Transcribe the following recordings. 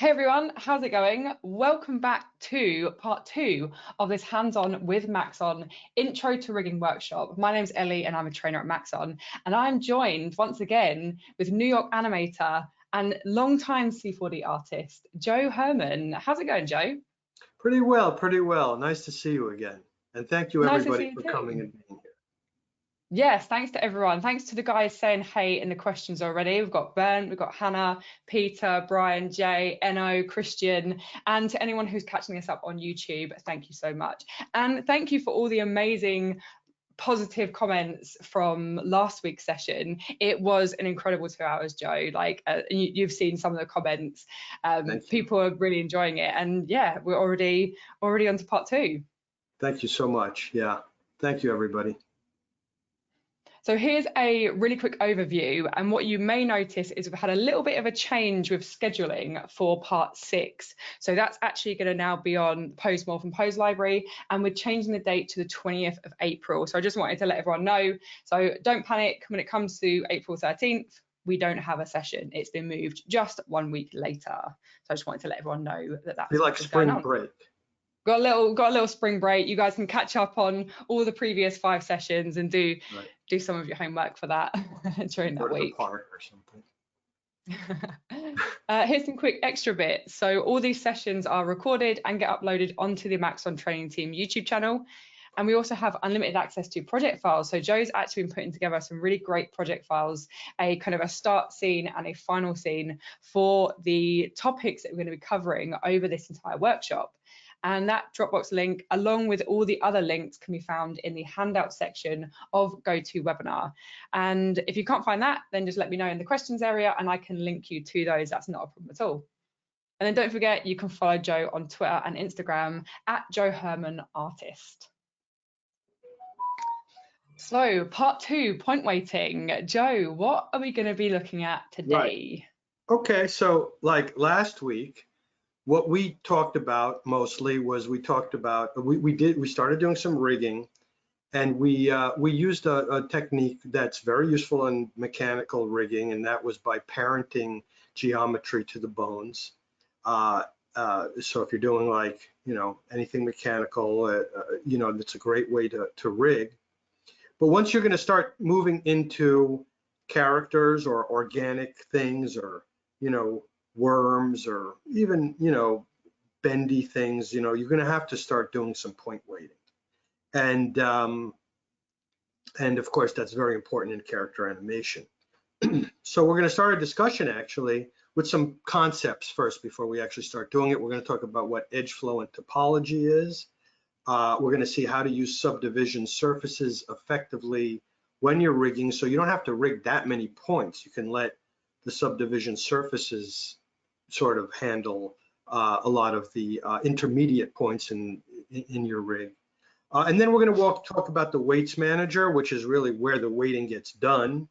Hey everyone, how's it going? Welcome back to part 2 of this hands-on with Maxon intro to rigging workshop. My name's Ellie and I'm a trainer at Maxon, and I'm joined once again with New York animator and longtime C4D artist, Joe Herman. How's it going, Joe? Pretty well, pretty well. Nice to see you again. And thank you everybody for coming and being here. Yes, thanks to everyone. Thanks to the guys saying hey in the questions already. We've got Ben, we've got Hannah, Peter, Brian, Jay, Enno, Christian, and to anyone who's catching this up on YouTube, thank you so much. And thank you for all the amazing positive comments from last week's session. It was an incredible 2 hours, Joe. Like you've seen some of the comments. People are really enjoying it, and yeah, we're already on to part 2. Thank you so much. Yeah, thank you everybody. So here's a really quick overview, and what you may notice is we've had a little bit of a change with scheduling for part 6. So that's actually going to now be on Pose Morph and Pose Library, and we're changing the date to the 20th of April. So I just wanted to let everyone know. So don't panic when it comes to April 13th. We don't have a session. It's been moved just 1 week later. So I just wanted to let everyone know that that's like spring break. Got a little spring break. You guys can catch up on all the previous 5 sessions and do some of your homework for that during that week. Go to the park or something. Here's some quick extra bits. So all these sessions are recorded and get uploaded onto the Maxon Training Team YouTube channel. And we also have unlimited access to project files. So Joe's actually been putting together some really great project files, a kind of a start scene and a final scene for the topics that we're going to be covering over this entire workshop. And that Dropbox link, along with all the other links, can be found in the handout section of GoToWebinar. And if you can't find that, then just let me know in the questions area and I can link you to those. That's not a problem at all. And then don't forget, you can follow Joe on Twitter and Instagram at Joe Herman Artist. So part 2, point weighting. Joe, what are we going to be looking at today? Right. Okay, so like last week, what we talked about mostly was we started doing some rigging, and we used a technique that's very useful in mechanical rigging, and that was by parenting geometry to the bones. So if you're doing like, anything mechanical, that's a great way to rig. But once you're going to start moving into characters or organic things, or worms, or even bendy things, you're going to have to start doing some point weighting, and of course that's very important in character animation. So we're going to start a discussion actually with some concepts first before we actually start doing it. We're going to talk about what edge flow and topology is. We're going to see how to use subdivision surfaces effectively when you're rigging, so you don't have to rig that many points. You can let the subdivision surfaces sort of handle a lot of the intermediate points in your rig. And then we're going to talk about the weights manager, which is really where the weighting gets done.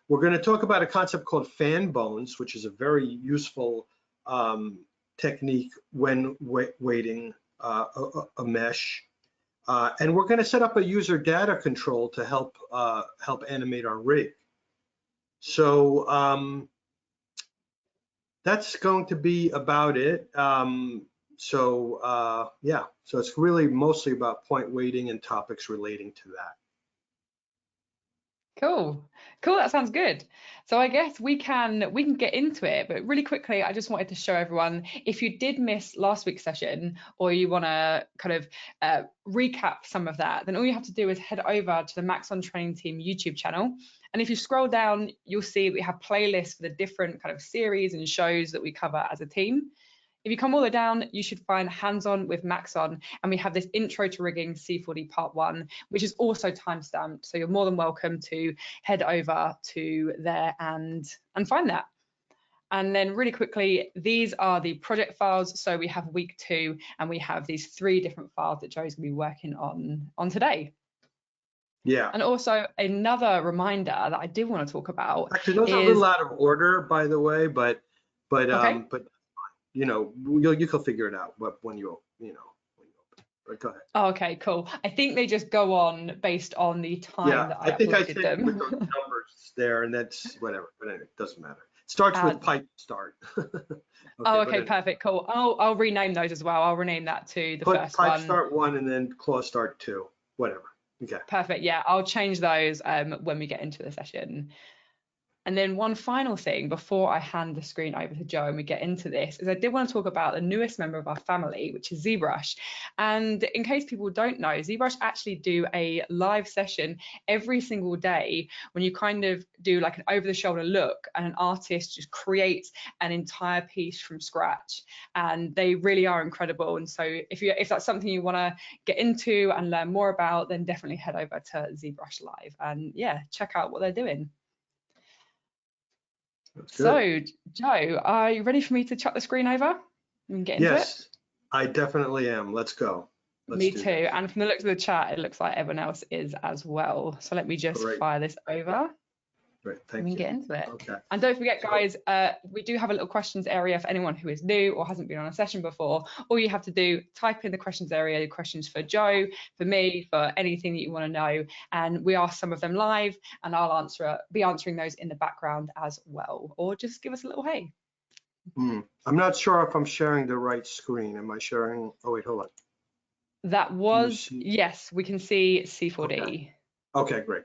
We're going to talk about a concept called fan bones, which is a very useful technique when weighting a mesh. And we're going to set up a user data control to help animate our rig. So that's going to be about it. So it's really mostly about point weighting and topics relating to that. Cool, that sounds good. So I guess we can get into it, but really quickly, I just wanted to show everyone, if you did miss last week's session or you want to kind of recap some of that, then all you have to do is head over to the Maxon Training Team YouTube channel. And if you scroll down, you'll see we have playlists for the different kind of series and shows that we cover as a team. If you come all the way down, you should find Hands-On with Maxon, and we have this Intro to Rigging C4D Part 1, which is also timestamped. So you're more than welcome to head over to there and find that. And then really quickly, these are the project files. So we have week 2, and we have these 3 different files that Joe's gonna be working on today. Yeah. And also another reminder that I did want to talk about. Actually, those are a little out of order, by the way, but okay. You can figure it out when you open. But go ahead. Oh, okay, cool. I think they just go on based on the time that I uploaded them. With those numbers there, and that's whatever, but anyway, it doesn't matter. It starts with pipe start. Oh, okay, perfect, cool. I'll rename those as well. I'll rename that to the first pipe one. start 1 and then claw start 2, whatever. Okay. Perfect, yeah, I'll change those when we get into the session. And then one final thing before I hand the screen over to Joe and we get into this is I did want to talk about the newest member of our family, which is ZBrush. And in case people don't know, ZBrush actually do a live session every single day when you kind of do like an over-the-shoulder look and an artist just creates an entire piece from scratch. And they really are incredible. And so if that's something you want to get into and learn more about, then definitely head over to ZBrush Live and yeah, check out what they're doing. So, Joe, are you ready for me to chuck the screen over and get into it? Yes, I definitely am. Let's go. Me too. And from the looks of the chat, it looks like everyone else is as well. So let me just fire this over. Great, thank you. Get into it. Okay. And don't forget, guys, we do have a little questions area for anyone who is new or hasn't been on a session before. All you have to do, type in the questions area, questions for Joe, for me, for anything that you want to know. And we ask some of them live, and I'll be answering those in the background as well. Or just give us a little hey. I'm not sure if I'm sharing the right screen. Am I sharing? Oh, wait, hold on. That was, yes, we can see C4D. Okay, great.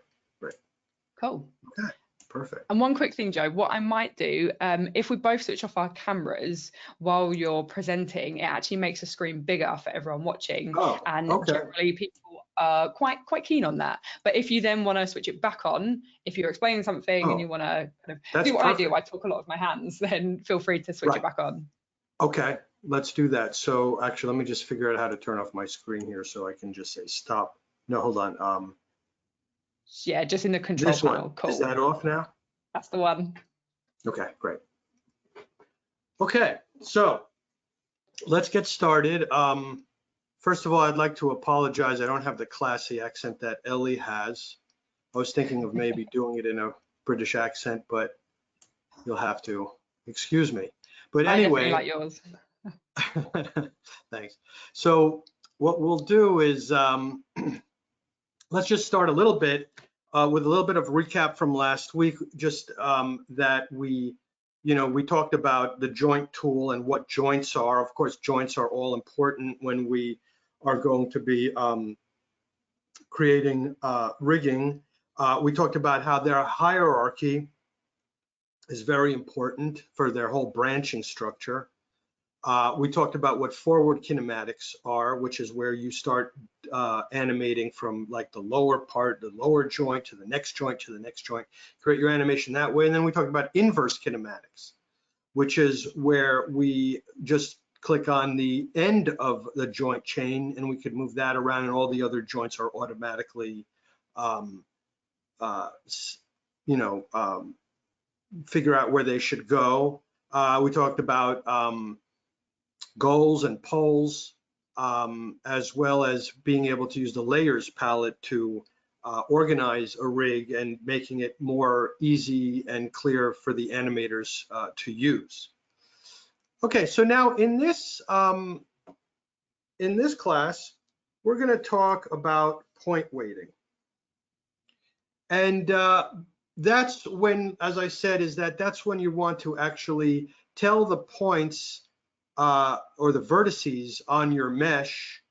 Cool. Okay. Perfect. And one quick thing, Joe, what I might do, if we both switch off our cameras while you're presenting, it actually makes the screen bigger for everyone watching. Generally people are quite keen on that. But if you then want to switch it back on, if you're explaining something and you want to kind of do what I do, I talk a lot with my hands, then feel free to switch it back on. Okay, let's do that. So actually, let me just figure out how to turn off my screen here so I can just say stop. No, hold on. Yeah, just in the control panel. Cool. Is that off now? That's the one. Okay, great. Okay, so let's get started. First of all, I'd like to apologize. I don't have the classy accent that Ellie has. I was thinking of maybe doing it in a British accent, but you'll have to excuse me. But anyway, I definitely like yours. Thanks. So what we'll do is let's just start a little bit with a little bit of recap from last week, just that we talked about the joint tool and what joints are. Of course, joints are all important when we are going to be creating rigging. We talked about how their hierarchy is very important for their whole branching structure. We talked about what forward kinematics are, which is where you start animating from like the lower part, the lower joint to the next joint to the next joint, create your animation that way. And then we talked about inverse kinematics, which is where we just click on the end of the joint chain and we could move that around and all the other joints are automatically, figure out where they should go. We talked about goals and poles, as well as being able to use the layers palette to organize a rig and making it more easy and clear for the animators to use. Okay, so now in this class, we're going to talk about point weighting. And that's when, as I said, that's when you want to actually tell the points or the vertices on your mesh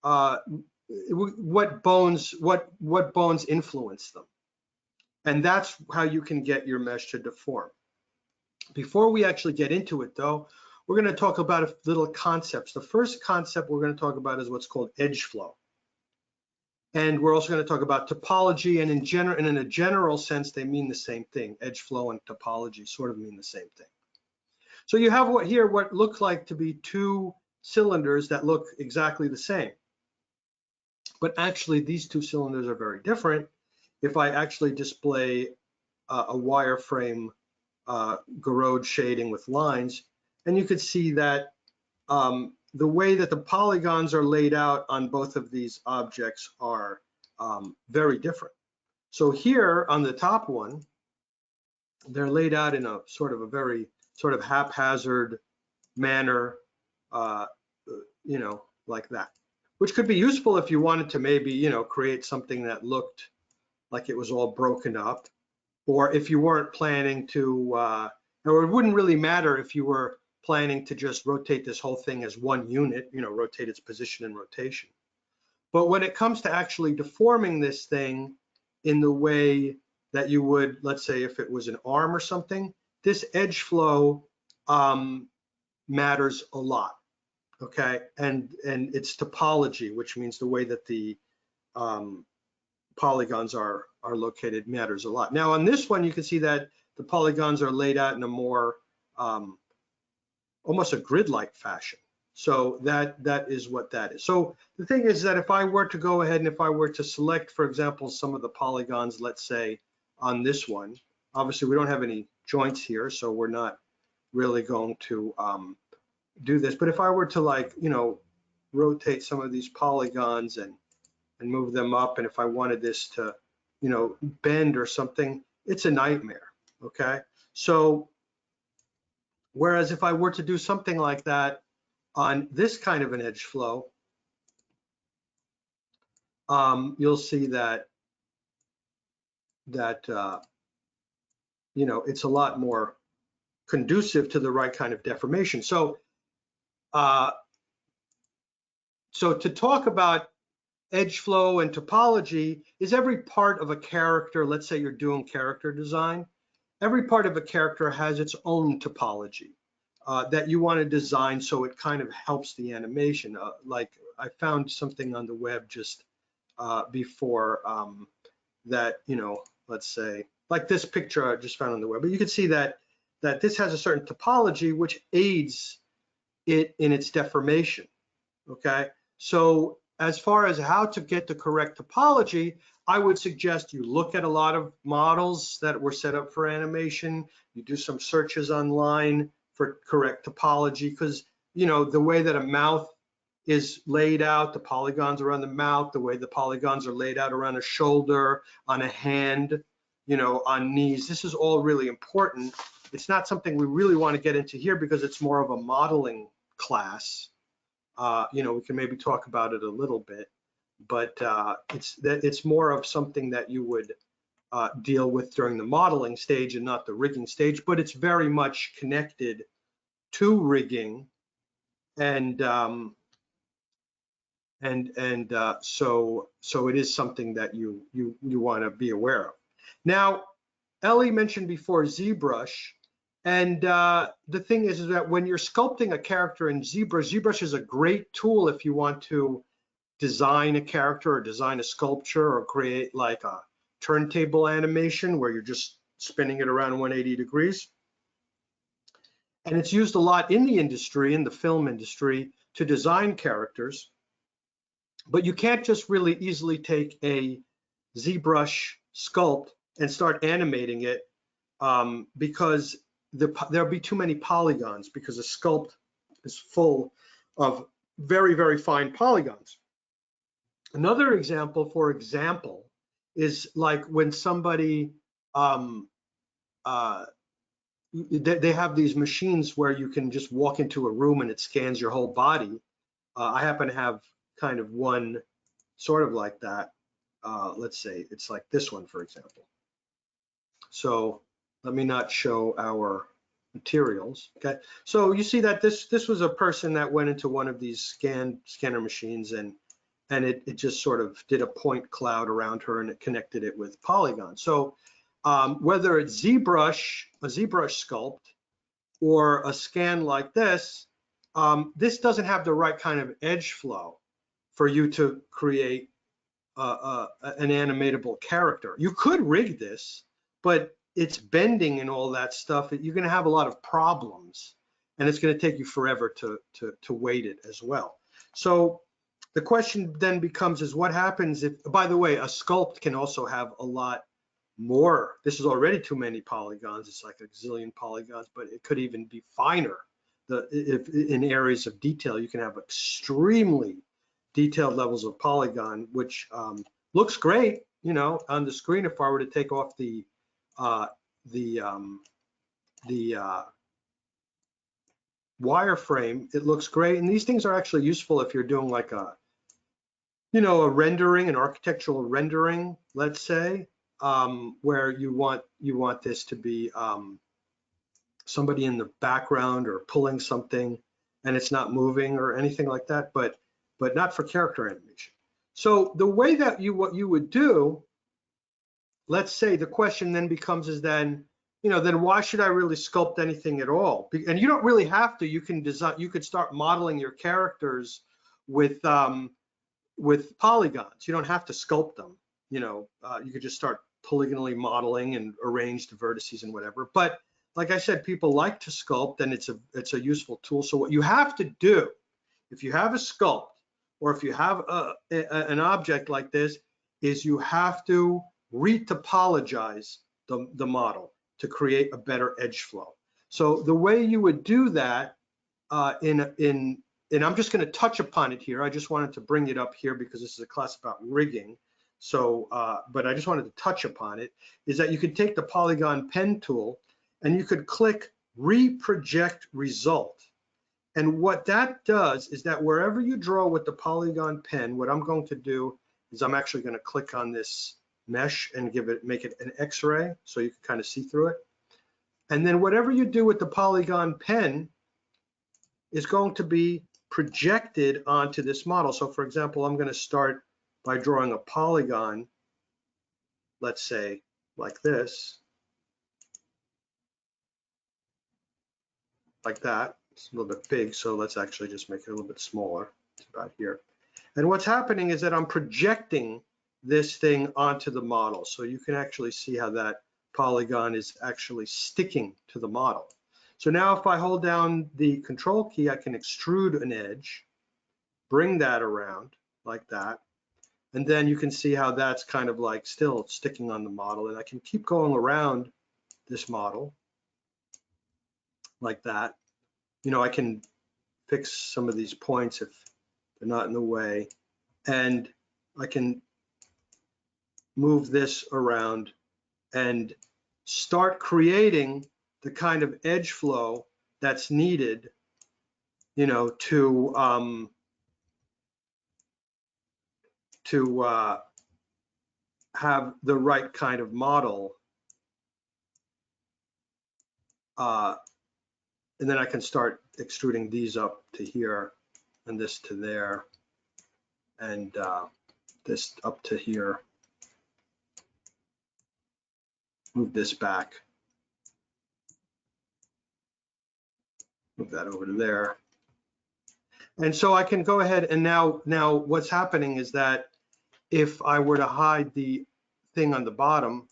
what bones influence them, and that's how you can get your mesh to deform. Before we actually get into it, though, we're going to talk about a little concepts. The first concept we're going to talk about is what's called edge flow. And we're also going to talk about topology, and in a general sense, they mean the same thing. Edge flow and topology sort of mean the same thing. So you have what look like to be two cylinders that look exactly the same. But actually, these two cylinders are very different. If I actually display a wireframe garrote shading with lines, and you could see that the way that the polygons are laid out on both of these objects are very different. So here on the top one, they're laid out in a very haphazard manner, like that, which could be useful if you wanted to maybe, create something that looked like it was all broken up. or if you weren't planning to, or it wouldn't really matter if you were planning to just rotate this whole thing as one unit, rotate its position and rotation. But when it comes to actually deforming this thing in the way that you would, let's say if it was an arm or something, this edge flow matters a lot, okay? And it's topology, which means the way that the polygons are located matters a lot. Now on this one, you can see that the polygons are laid out in a more, almost a grid-like fashion. So that is what that is. So the thing is that if I were to go ahead and if I were to select, for example, some of the polygons, let's say on this one, obviously we don't have any joints here, so we're not really going to do this. But if I were to, like, rotate some of these polygons and move them up, and if I wanted this to, bend or something, it's a nightmare, okay? So whereas if I were to do something like that on this kind of an edge flow, you'll see that it's a lot more conducive to the right kind of deformation. So so to talk about edge flow and topology is every part of a character. Let's say you're doing character design. Every part of a character has its own topology that you want to design so it kind of helps the animation. Like I found something on the web just before that, let's say, like this picture I just found on the web, but you can see that this has a certain topology which aids it in its deformation, okay? So as far as how to get the correct topology, I would suggest you look at a lot of models that were set up for animation. You do some searches online for correct topology, because the way that a mouth is laid out, the polygons around the mouth, the way the polygons are laid out around a shoulder, on a hand, on knees, this is all really important. It's not something we really want to get into here because it's more of a modeling class. We can maybe talk about it a little bit, but it's more of something that you would deal with during the modeling stage and not the rigging stage, but it's very much connected to rigging, and so it is something that you want to be aware of. Now, Ellie mentioned before ZBrush, and the thing is that when you're sculpting a character in ZBrush is a great tool if you want to design a character or design a sculpture or create like a turntable animation where you're just spinning it around 180 degrees. And it's used a lot in the industry, in the film industry, to design characters. But you can't just really easily take a ZBrush sculpt and start animating it because there'll be too many polygons, because a sculpt is full of very, very fine polygons. Another example, for example, is like when somebody, they have these machines where you can just walk into a room and it scans your whole body. I happen to have kind of one sort of like that. Let's say it's like this one, for example. So let me not show our materials, okay? So you see that this was a person that went into one of these scanner machines, and it just sort of did a point cloud around her and it connected it with polygons. So whether it's a ZBrush sculpt or a scan like this, this doesn't have the right kind of edge flow for you to create an animatable character. You could rig this, but it's bending and all that stuff. You're going to have a lot of problems, and it's going to take you forever to weight it as well. So the question then becomes is what happens if, by the way, a sculpt can also have a lot more. This is already too many polygons. It's like a zillion polygons, but it could even be finer. If in areas of detail, you can have extremely detailed levels of polygon, which looks great, on the screen. If I were to take off the wireframe, it looks great. And these things are actually useful if you're doing like a rendering, an architectural rendering, let's say. where you want this to be somebody in the background or pulling something and it's not moving or anything like that, but not for character animation. So the way that what you would do, let's say the question then becomes is then, then why should I really sculpt anything at all? And you don't really have to. You can design. You could start modeling your characters with polygons. You don't have to sculpt them. You could just start polygonally modeling and arrange the vertices and whatever. But like I said, people like to sculpt, and it's a useful tool. So what you have to do, if you have a sculpt or if you have an object like this, is you have to re-topologize the model to create a better edge flow. So the way you would do that and I'm just going to touch upon it here. I just wanted to bring it up here because this is a class about rigging. So, but I just wanted to touch upon it, is that you could take the polygon pen tool and you could click reproject result. And what that does is that wherever you draw with the polygon pen, what I'm going to do is I'm actually going to click on this mesh and make it an X-ray so you can kind of see through it. And then whatever you do with the polygon pen is going to be projected onto this model. So for example, I'm going to start by drawing a polygon, let's say like this, like that. It's a little bit big, so let's actually just make it a little bit smaller. It's about here. And what's happening is that I'm projecting this thing onto the model. So you can actually see how that polygon is actually sticking to the model. So now if I hold down the control key, I can extrude an edge, bring that around like that. And then you can see how that's kind of like still sticking on the model. And I can keep going around this model like that. I can fix some of these points if they're not in the way. And I can move this around and start creating the kind of edge flow that's needed, to have the right kind of model. And then I can start extruding these up to here and this to there and this up to here. Move this back. Move that over to there. And so I can go ahead and now what's happening is that if I were to hide the thing on the bottom,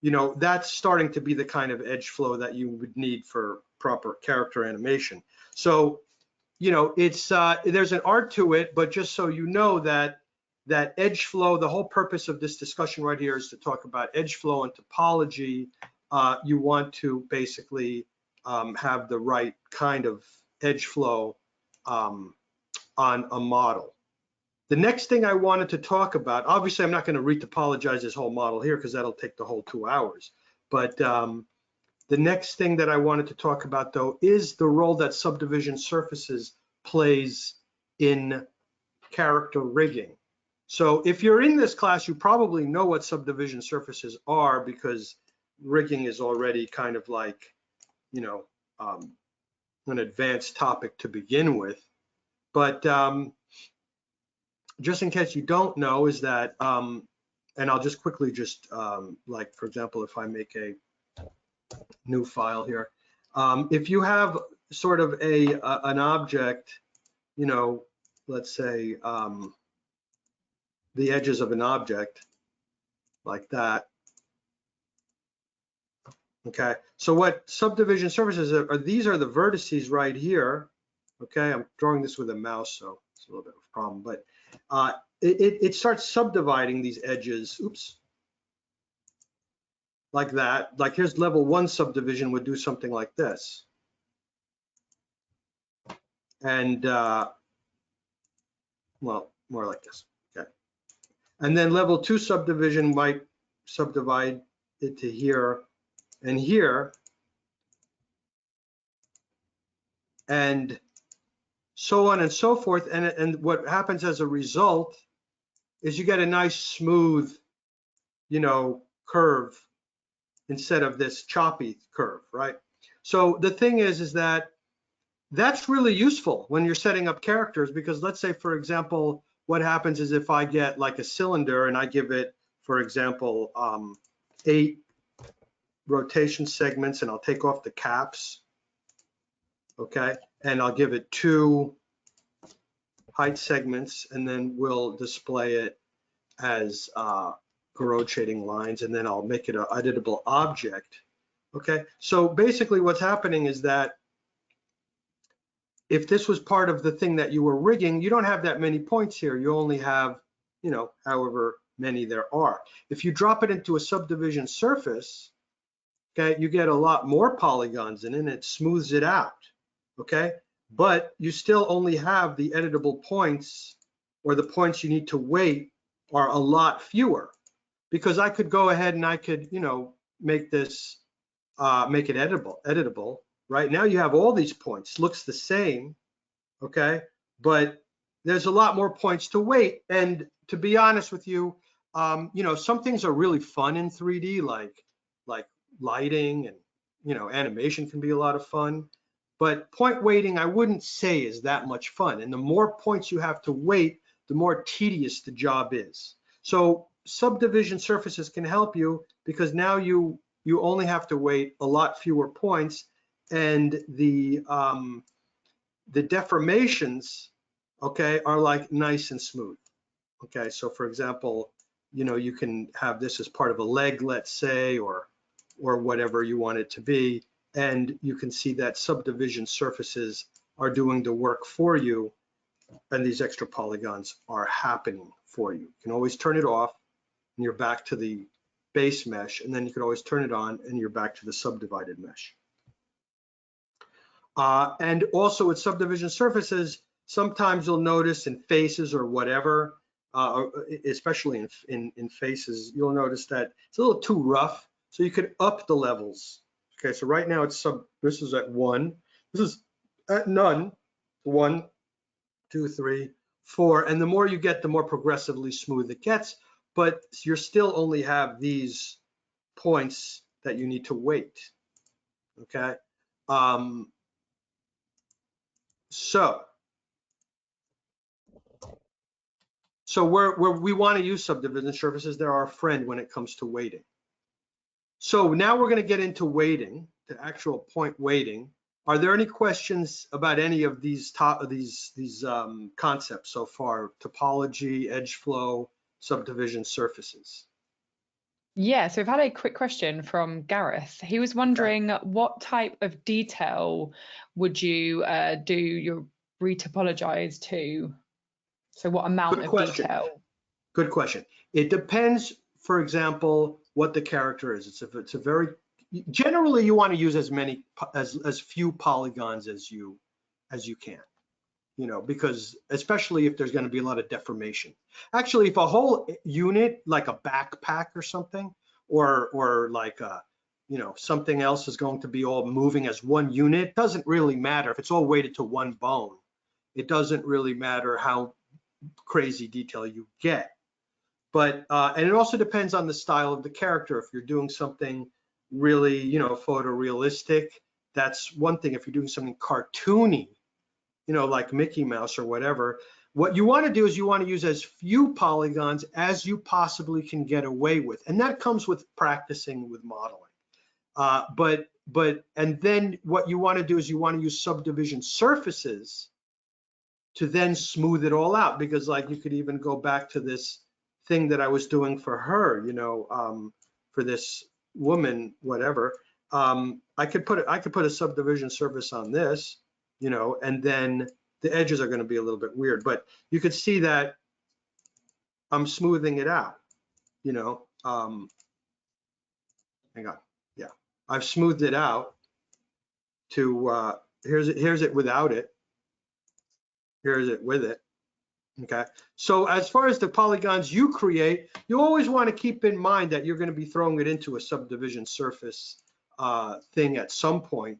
that's starting to be the kind of edge flow that you would need for proper character animation. So, it's there's an art to it, but just so you know that edge flow, the whole purpose of this discussion right here is to talk about edge flow and topology. You want to basically have the right kind of edge flow on a model. The next thing I wanted to talk about, obviously I'm not going to re-topologize this whole model here because that'll take the whole 2 hours. But the next thing that I wanted to talk about though is the role that subdivision surfaces plays in character rigging. So if you're in this class, you probably know what subdivision surfaces are because rigging is already kind of like, an advanced topic to begin with. But just in case you don't know is that, and I'll just quickly like, for example, if I make a new file here, if you have sort of an object, let's say the edges of an object like that. Okay, so what subdivision surfaces are, these are the vertices right here. Okay, I'm drawing this with a mouse, so it's a little bit of a problem, but it starts subdividing these edges, oops, like that. Like here's level 1 subdivision would do something like this. And, well, more like this, okay. And then level 2 subdivision might subdivide it to here and here. And so on and so forth. And what happens as a result is you get a nice smooth, curve instead of this choppy curve, right? So the thing is that that's really useful when you're setting up characters, because let's say, for example, what happens is if I get like a cylinder and I give it, for example, 8 rotation segments, and I'll take off the caps, okay, and I'll give it 2 height segments, and then we'll display it as rotating lines, and then I'll make it an editable object. Okay, so basically what's happening is that if this was part of the thing that you were rigging, you don't have that many points here. You only have, however many there are. If you drop it into a subdivision surface, okay, you get a lot more polygons in it, and it smooths it out, okay? But you still only have the editable points, or the points you need to weight are a lot fewer, because I could go ahead and I could, make this, make it editable. Right now you have all these points, looks the same, okay? But there's a lot more points to weight. And to be honest with you, some things are really fun in 3D, like lighting and, animation can be a lot of fun. But point weighting, I wouldn't say is that much fun. And the more points you have to weight, the more tedious the job is. So subdivision surfaces can help you, because now you only have to weight a lot fewer points, and the deformations, okay, are like nice and smooth. Okay, so for example, you can have this as part of a leg, let's say, or whatever you want it to be, and you can see that subdivision surfaces are doing the work for you, and these extra polygons are happening for you. You can always turn it off, and you're back to the base mesh, and then you can always turn it on, and you're back to the subdivided mesh. And also with subdivision surfaces, sometimes you'll notice in faces or whatever, especially in faces, you'll notice that it's a little too rough. So you could up the levels. Okay, so right now this is at 1, this is at none, 1, 2, 3, 4, and the more you get, the more progressively smooth it gets. But you still only have these points that you need to weight. Okay. So where we want to use subdivision surfaces, they're our friend when it comes to weighting. So now we're going to get into weighting, the actual point weighting. Are there any questions about any of these concepts so far? Topology, edge flow, subdivision surfaces. Yeah, so we've had a quick question from Gareth. He was wondering, what type of detail would you do your re-topologize to? So what amount of detail? Good question. It depends, for example, what the character is. It's a very, generally you want to use as few polygons as you can, because especially if there's going to be a lot of deformation. Actually, if a whole unit, like a backpack or something, or like something else is going to be all moving as one unit, doesn't really matter if it's all weighted to one bone. It doesn't really matter how crazy detail you get. But and it also depends on the style of the character. If you're doing something really, photorealistic, that's one thing. If you're doing something cartoony, like Mickey Mouse or whatever, what you want to do is you want to use as few polygons as you possibly can get away with, and that comes with practicing with modeling. And then what you want to do is you want to use subdivision surfaces to then smooth it all out, because like you could even go back to this thing that I was doing for her, for this woman, whatever. I could put a subdivision surface on this, and then the edges are going to be a little bit weird, but you could see that I'm smoothing it out, hang on, yeah, I've smoothed it out to, here's it without it, here's it with it. Okay, so as far as the polygons you create, you always want to keep in mind that you're going to be throwing it into a subdivision surface thing at some point,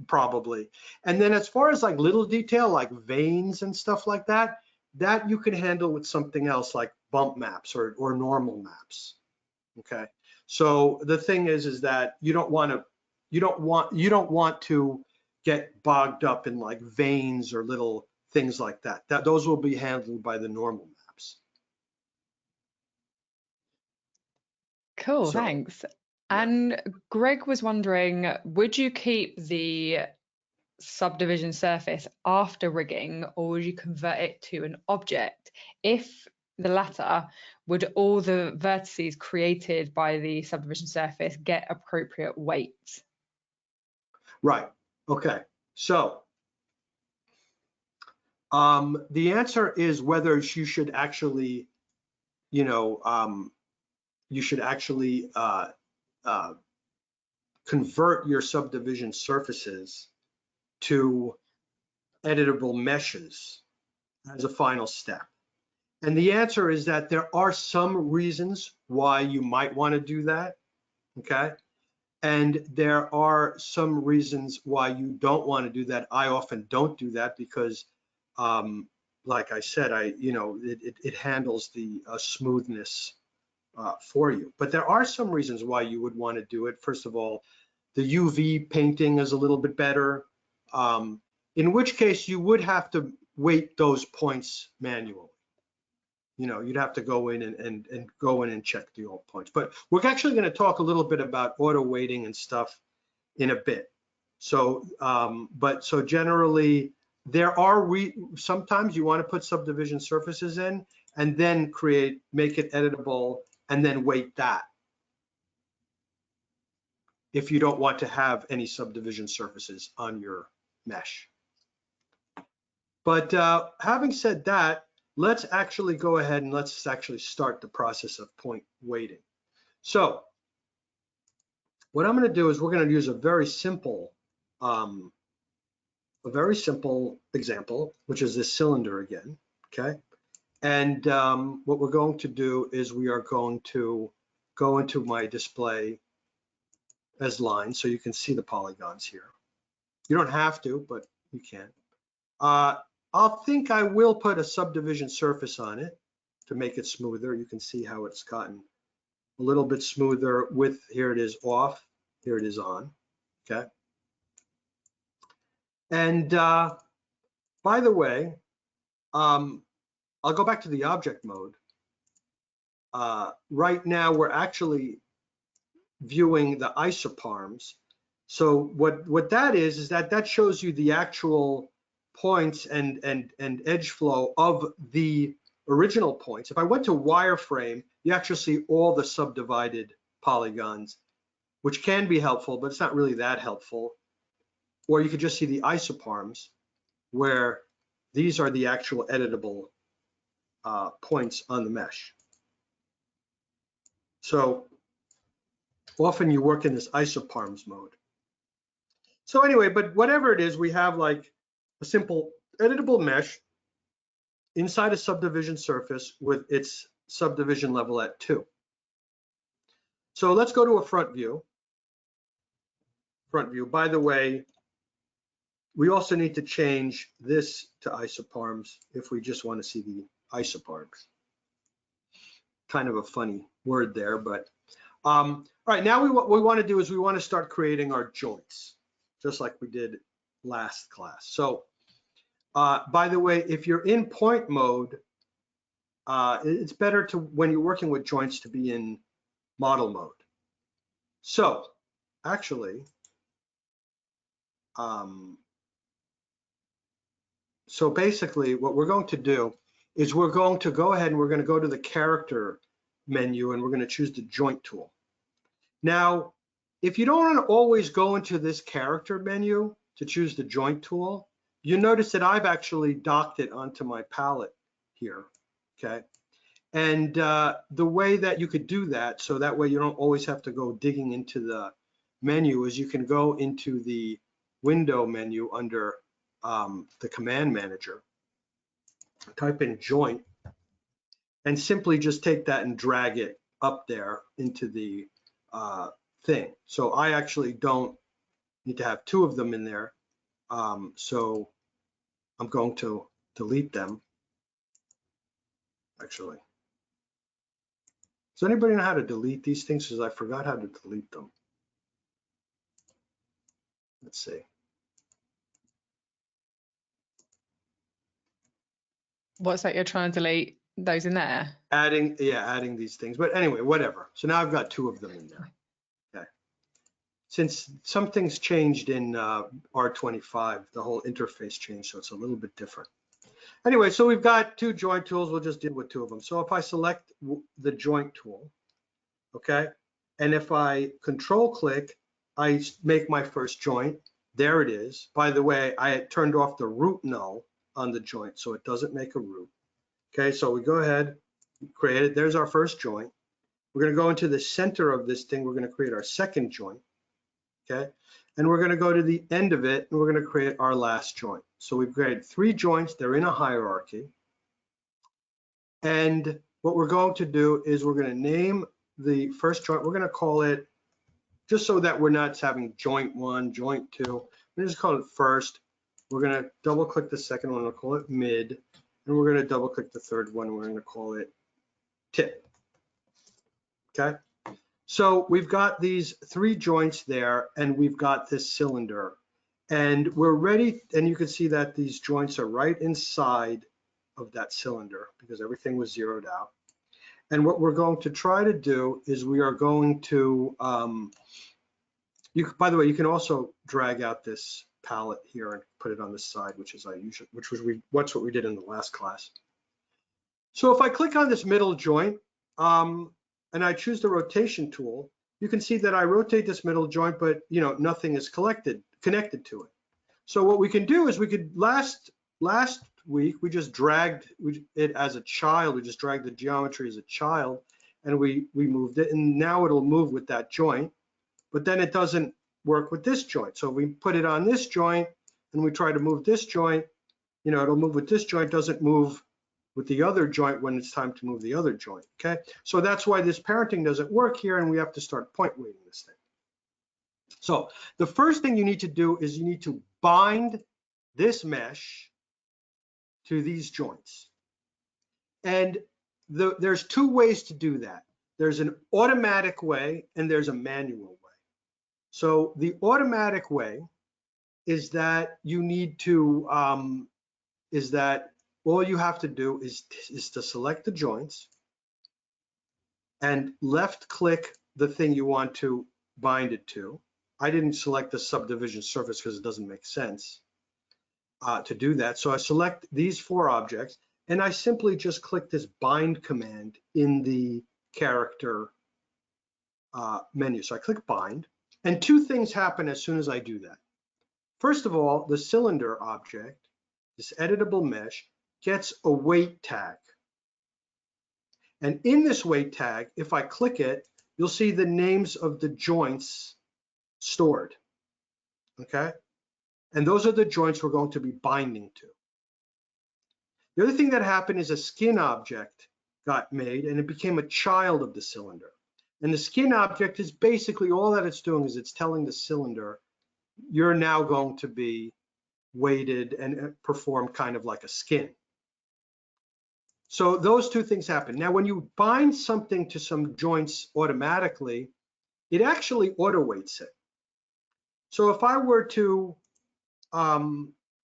probably. And then as far as like little detail, like veins and stuff like that, that you can handle with something else like bump maps or normal maps. Okay, so the thing is that you don't want to get bogged up in like veins or little things like that. Those will be handled by the normal maps. Cool, So, thanks. yeah. And Greg was wondering, would you keep the subdivision surface after rigging, or would you convert it to an object? If the latter, would all the vertices created by the subdivision surface get appropriate weight? Right. Okay. So the answer is whether you should actually, you know, you should actually convert your subdivision surfaces to editable meshes as a final step. And the answer is that there are some reasons why you might want to do that, okay? And there are some reasons why you don't want to do that. I often don't do that because, like I said, it handles the smoothness for you. But there are some reasons why you would want to do it. First of all, the UV painting is a little bit better, in which case you would have to weight those points manually. You know, you'd have to go in and go in and check the old points. But we're actually going to talk a little bit about auto weighting and stuff in a bit. So, so generally, there are sometimes you want to put subdivision surfaces in and then make it editable and then weight that, if you don't want to have any subdivision surfaces on your mesh. But having said that, let's actually go ahead and let's actually start the process of point weighting. So what I'm going to do is we're going to use a very simple example, which is this cylinder again, okay? And what we're going to do is we are going to go into my display as lines so you can see the polygons here. You don't have to, but you can. I will put a subdivision surface on it to make it smoother. You can see how it's gotten a little bit smoother with, here it is off, here it is on, okay? And by the way, I'll go back to the object mode. Right now, we're actually viewing the isoparms. So what that is that shows you the actual points and edge flow of the original points. If I went to wireframe, you actually see all the subdivided polygons, which can be helpful, but it's not really that helpful. Or you could just see the isoparms, where these are the actual editable points on the mesh. So often you work in this isoparms mode. So anyway, but whatever it is, we have like a simple editable mesh inside a subdivision surface with its subdivision level at 2. So let's go to a front view. Front view. By the way, we also need to change this to isoparms if we just want to see the isoparms. Kind of a funny word there, but all right, now what we want to do is we want to start creating our joints, just like we did last class. So by the way, if you're in point mode, it's better to, when you're working with joints, to be in model mode. So actually, so basically what we're going to do is we're going to go ahead and we're going to go to the character menu and we're going to choose the joint tool. Now, if you don't want to always go into this character menu to choose the joint tool, you notice that I've actually docked it onto my palette here, okay? And the way that you could do that, so that way you don't always have to go digging into the menu, is you can go into the window menu under the command manager, type in joint, and simply just take that and drag it up there into the thing. So I actually don't need to have 2 of them in there. So I'm going to delete them, actually. Does anybody know how to delete these things? Because I forgot how to delete them. Let's see. What's that you're trying to delete those in there? Adding these things. But anyway, whatever. So now I've got 2 of them in there. Okay. Since some things changed in R25, the whole interface changed, so it's a little bit different. Anyway, so we've got 2 joint tools. We'll just deal with 2 of them. So if I select the joint tool, okay, and if I control click, I make my first joint. There it is. By the way, I had turned off the root null on the joint, so it doesn't make a root. Okay, so we go ahead, create it. There's our first joint. We're going to go into the center of this thing. We're going to create our second joint. Okay, and we're going to go to the end of it, and we're going to create our last joint. So we've created 3 joints. They're in a hierarchy. And what we're going to do is we're going to name the first joint. We're going to call it, just so that we're not having joint 1, joint 2, we're just call it first. We're going to double click the second one. We'll call it mid. And we're going to double click the third one. We're going to call it tip. Okay. So we've got these 3 joints there, and we've got this cylinder, and we're ready. And you can see that these joints are right inside of that cylinder because everything was zeroed out. And what we're going to try to do is we are going to, by the way, you can also drag out this palette here and put it on the side, which is what we did in the last class. So if I click on this middle joint, and I choose the rotation tool, you can see that I rotate this middle joint, but nothing is connected to it. So what we can do is we could last week we just dragged it as a child. We just dragged the geometry as a child, and we moved it, and now it'll move with that joint. But then it doesn't work with this joint. So we put it on this joint, and we try to move this joint. It'll move with this joint, doesn't move with the other joint when it's time to move the other joint, okay? So that's why this parenting doesn't work here, and we have to start point weighting this thing. So the first thing you need to do is you need to bind this mesh to these joints. And there's 2 ways to do that. There's an automatic way and there's a manual way. So the automatic way is that you need to, all you have to do is to select the joints and left click the thing you want to bind it to. I didn't select the subdivision surface because it doesn't make sense to do that. So I select these 4 objects and I simply just click this bind command in the character menu. So I click bind, and 2 things happen as soon as I do that. First of all, the cylinder object, this editable mesh, gets a weight tag. And in this weight tag, if I click it, you'll see the names of the joints stored, okay? And those are the joints we're going to be binding to. The other thing that happened is a skin object got made, and it became a child of the cylinder. And the skin object is basically all that it's doing is it's telling the cylinder, you're now going to be weighted and perform kind of like a skin. So those 2 things happen. Now, when you bind something to some joints automatically, it actually auto weights it. So if I were to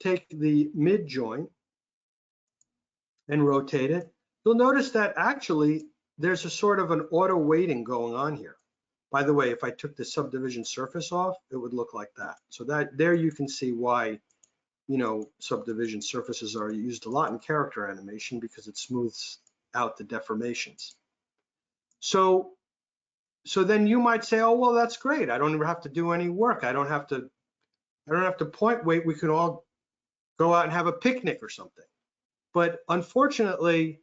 take the mid joint and rotate it, you'll notice that actually there's a sort of an auto weighting going on here. By the way, if I took the subdivision surface off, it would look like that. So that there you can see why subdivision surfaces are used a lot in character animation, because it smooths out the deformations. So then you might say, oh, well, that's great. I don't have to do any work. I don't have to point weight. We can all go out and have a picnic or something. But unfortunately,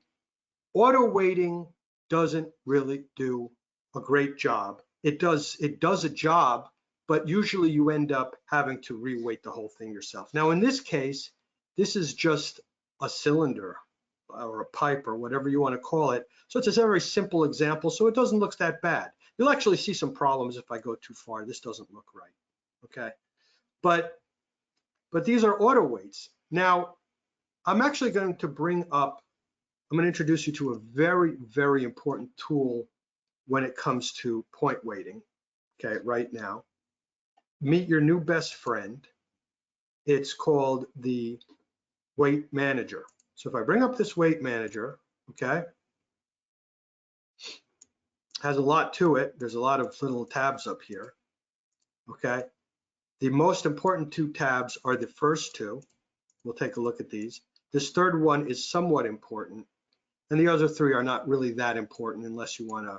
auto weighting doesn't really do a great job. It does a job, but usually you end up having to reweight the whole thing yourself. Now, in this case, this is just a cylinder or a pipe or whatever you want to call it. So it's a very simple example, so it doesn't look that bad. You'll actually see some problems if I go too far. This doesn't look right, okay? But these are auto weights. Now, I'm actually going to introduce you to a very, very important tool when it comes to point weighting, okay, right now. Meet your new best friend. It's called the weight manager. So if I bring up this weight manager, okay, has a lot to it. There's a lot of little tabs up here, okay. The most important two tabs are the first two. We'll take a look at these. This third one is somewhat important, and the other three are not really that important unless you want to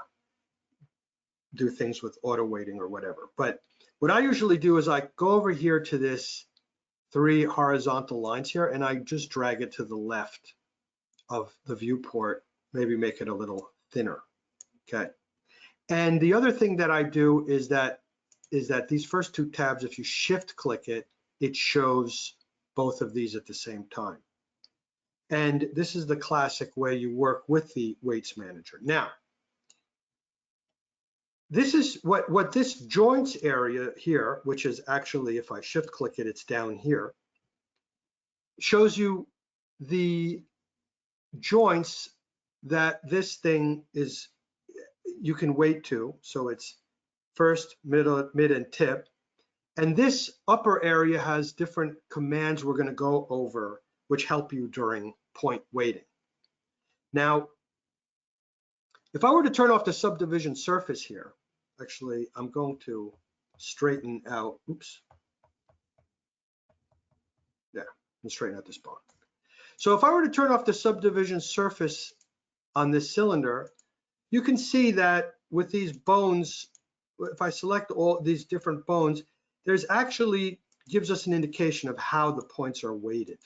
do things with auto weighting or whatever. But what I usually do is I go over here to this 3 horizontal lines here, and I just drag it to the left of the viewport, maybe make it a little thinner, okay? And the other thing that I do is that these first two tabs, if you shift click it, it shows both of these at the same time. And this is the classic way you work with the weights manager. Now, this is what this joints area here, which is actually, if I shift click it, it's down here, shows you the joints that this thing is, you can weight to. So it's first, middle, mid, and tip. And this upper area has different commands we're going to go over, which help you during point weighting. Now, if I were to turn off the subdivision surface here, actually, I'm going to straighten out, oops. Yeah, I'm straighten out this bone. So if I were to turn off the subdivision surface on this cylinder, you can see that with these bones, if I select all these different bones, there's actually gives us an indication of how the points are weighted.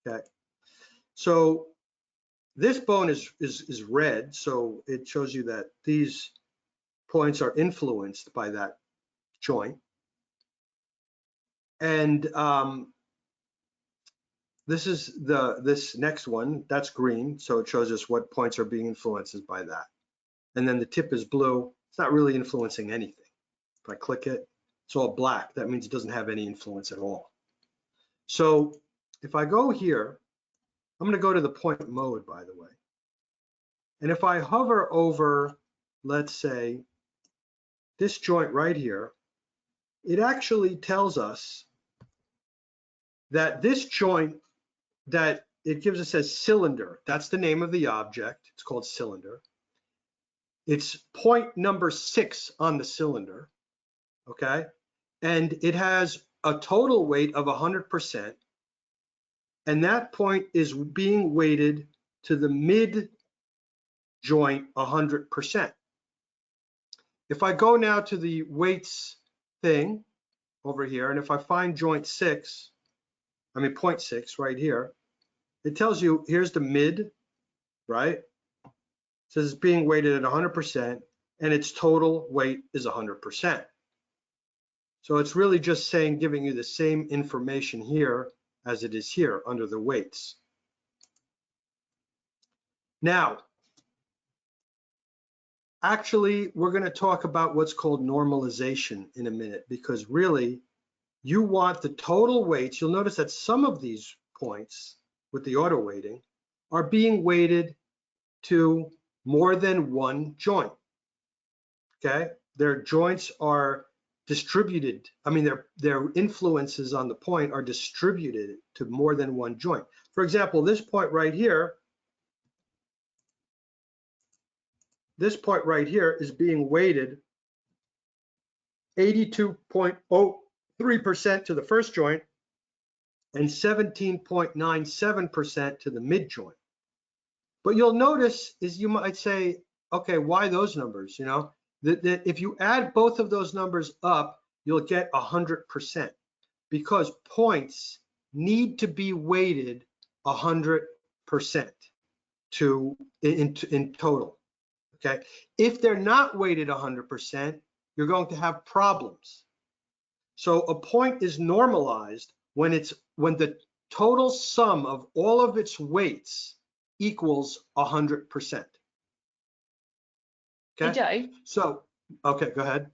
Okay, so this bone is red, so it shows you that these points are influenced by that joint. And this is this next one, that's green, so it shows us what points are being influenced by that. And then the tip is blue, it's not really influencing anything. If I click it, it's all black, that means it doesn't have any influence at all. So if I go here, I'm going to go to the point mode, by the way. And if I hover over, let's say, this joint right here, it actually tells us that this joint that it gives us as cylinder, that's the name of the object, it's called cylinder. It's point number 6 on the cylinder, okay? And it has a total weight of 100%, and that point is being weighted to the mid joint 100%. If I go now to the weights thing over here, and if I find joint 6, I mean point 6 right here, it tells you here's the mid, right? It says it's being weighted at 100%, and its total weight is 100%. So it's really just saying, giving you the same information here as it is here under the weights. Now, actually, we're going to talk about what's called normalization in a minute, because really, you want the total weights. You'll notice that some of these points with the auto weighting are being weighted to more than one joint, okay? Their joints are distributed. I mean, their influences on the point are distributed to more than one joint. For example, this point right here, is being weighted 82.03% to the first joint and 17.97% to the mid joint. But you'll notice is you might say, okay, why those numbers? You know, that if you add both of those numbers up, you'll get 100%, because points need to be weighted 100% in total. Okay, if they're not weighted 100%, you're going to have problems. So a point is normalized when the total sum of all of its weights equals 100%. Okay. Hey Joe. So, okay, go ahead.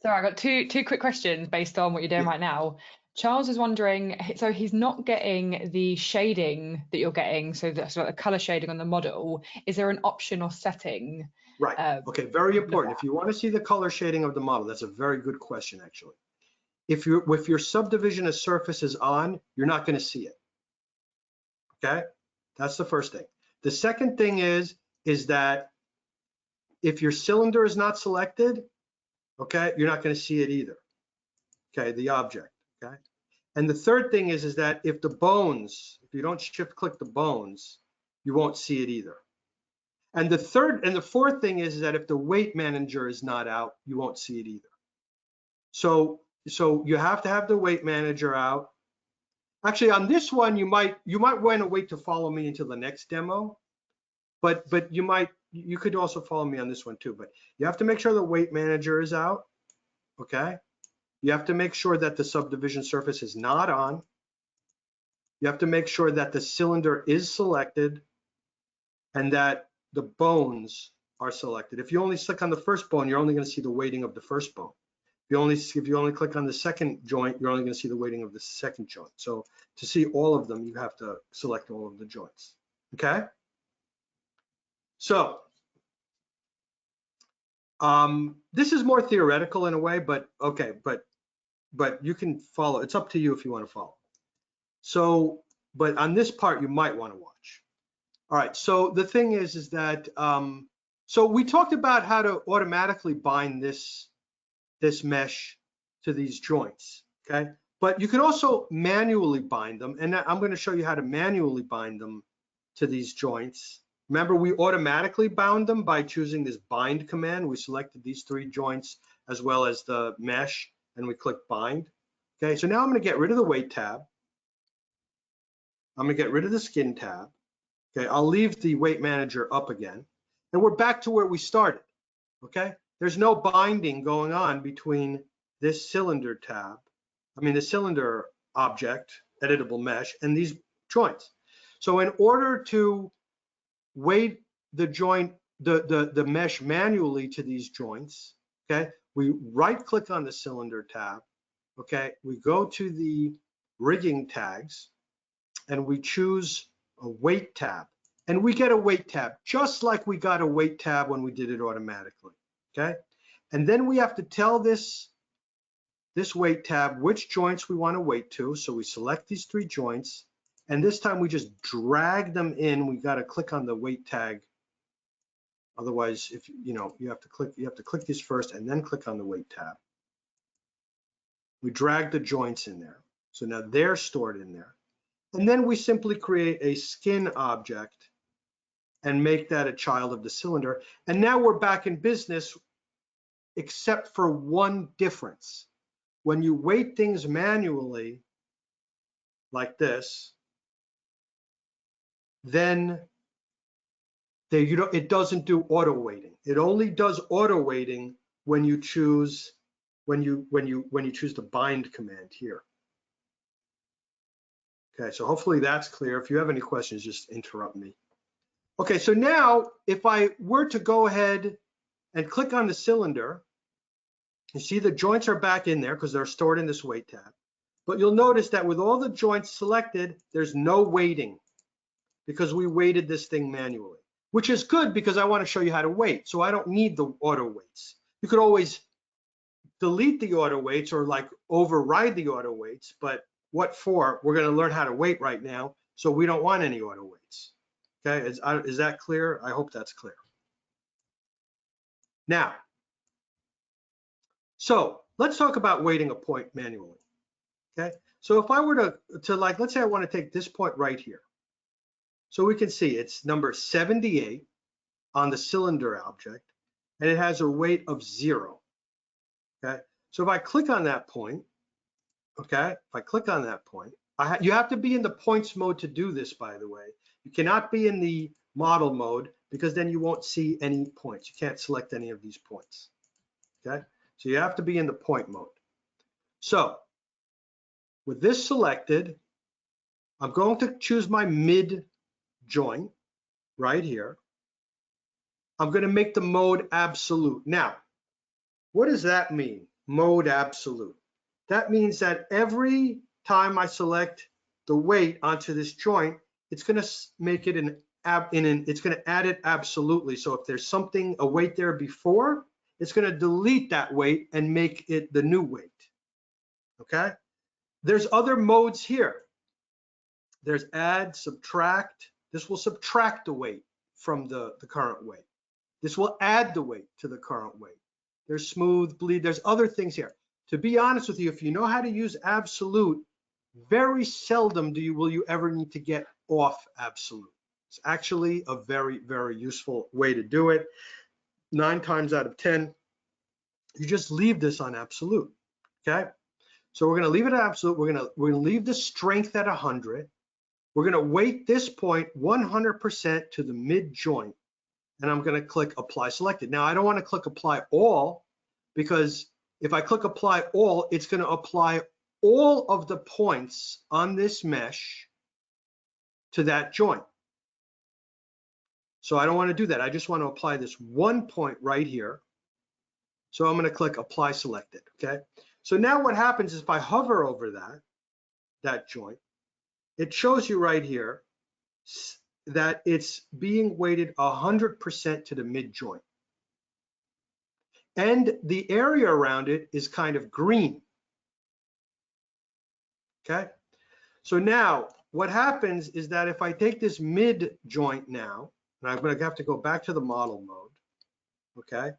Sorry, I got two quick questions based on what you're doing right now. Charles is wondering, so he's not getting the shading that you're getting, so that's like the color shading on the model. Is there an option or setting Right. Okay, very important. That. If you want to see the color shading of the model, that's a very good question, actually. If your subdivision of surface is on, you're not going to see it. Okay, that's the first thing. The second thing is that if your cylinder is not selected, okay, you're not going to see it either. Okay, the object. Okay, and the third thing is that if the bones, if you don't shift click the bones, you won't see it either. And the fourth thing is that if the weight manager is not out, you won't see it either. So you have to have the weight manager out. Actually, on this one, you might want to wait to follow me until the next demo, but you could also follow me on this one too. But you have to make sure the weight manager is out. Okay. You have to make sure that the subdivision surface is not on. You have to make sure that the cylinder is selected and that the bones are selected. If you only click on the first bone, you're only going to see the weighting of the first bone. If you only click on the second joint, you're only going to see the weighting of the second joint. So to see all of them, you have to select all of the joints. Okay. So this is more theoretical in a way, but okay, but you can follow. It's up to you if you want to follow. So, but on this part, you might want to watch. All right. So the thing is that so we talked about how to automatically bind this mesh to these joints, okay? But you can also manually bind them, and I'm going to show you how to manually bind them to these joints. Remember, we automatically bound them by choosing this bind command. We selected these 3 joints as well as the mesh, and we click bind. Okay, so now I'm going to get rid of the weight tab. I'm going to get rid of the skin tab. Okay, I'll leave the weight manager up again, and we're back to where we started. Okay. There's no binding going on between this cylinder tab, the cylinder object, editable mesh, and these joints. So in order to weight the joint, the mesh manually to these joints, okay, we right click on the cylinder tab, okay, we go to the rigging tags and we choose a weight tab, and we get a weight tab just like we got a weight tab when we did it automatically. Okay, and then we have to tell this weight tab which joints we want to weight to. So we select these 3 joints, and this time we just drag them in. We got to click on the weight tag. Otherwise, if you have to click this first and then click on the weight tab. We drag the joints in there. So now they're stored in there. And then we simply create a skin object and make that a child of the cylinder. And now we're back in business, except for one difference. When you weight things manually, like this, then it doesn't do auto weighting. It only does auto weighting when you choose the bind command here. Okay, so hopefully that's clear. If you have any questions, just interrupt me. Okay, so now if I were to go ahead and click on the cylinder, you see the joints are back in there because they're stored in this weight tab. But you'll notice that with all the joints selected, there's no weighting because we weighted this thing manually, which is good because I want to show you how to weight. So I don't need the auto weights. You could always delete the auto weights or like override the auto weights, but what for? We're going to learn how to weight right now, so we don't want any auto weights. Okay, is that clear? I hope that's clear. Now, so let's talk about weighting a point manually. Okay, so if I were to like, let's say I want to take this point right here. So we can see it's number 78 on the cylinder object, and it has a weight of 0. Okay, so if I click on that point, okay, if I click on that point, you have to be in the points mode to do this, by the way. You cannot be in the model mode because then you won't see any points. You can't select any of these points. Okay, so you have to be in the point mode. So with this selected, I'm going to choose my mid joint right here. I'm going to make the mode absolute. Now, what does that mean? Mode absolute. That means that every time I select the weight onto this joint, it's going to make it an it's going to add it absolutely. So if there's something, a weight there before, it's going to delete that weight and make it the new weight. Okay? There's other modes here. There's add, subtract. This will subtract the weight from the current weight. This will add the weight to the current weight. There's smooth, bleed. There's other things here. To be honest with you, if you know how to use absolute, very seldom will you ever need to get off absolute. It's actually a very, very useful way to do it. 9 times out of 10, you just leave this on absolute. Okay? So we're going to leave it at absolute. We're going to leave the strength at 100. We're going to weight this point 100% to the mid joint. And I'm going to click apply selected. Now I don't want to click apply all, because if I click apply all, it's going to apply all of the points on this mesh to that joint. So I don't want to do that. I just want to apply this one point right here. So I'm going to click apply selected. Okay. So now what happens is if I hover over that joint, it shows you right here that it's being weighted 100% to the mid joint. And the area around it is kind of green. Okay. So now what happens is that if I take this mid joint now, and I'm going to have to go back to the model mode. Okay.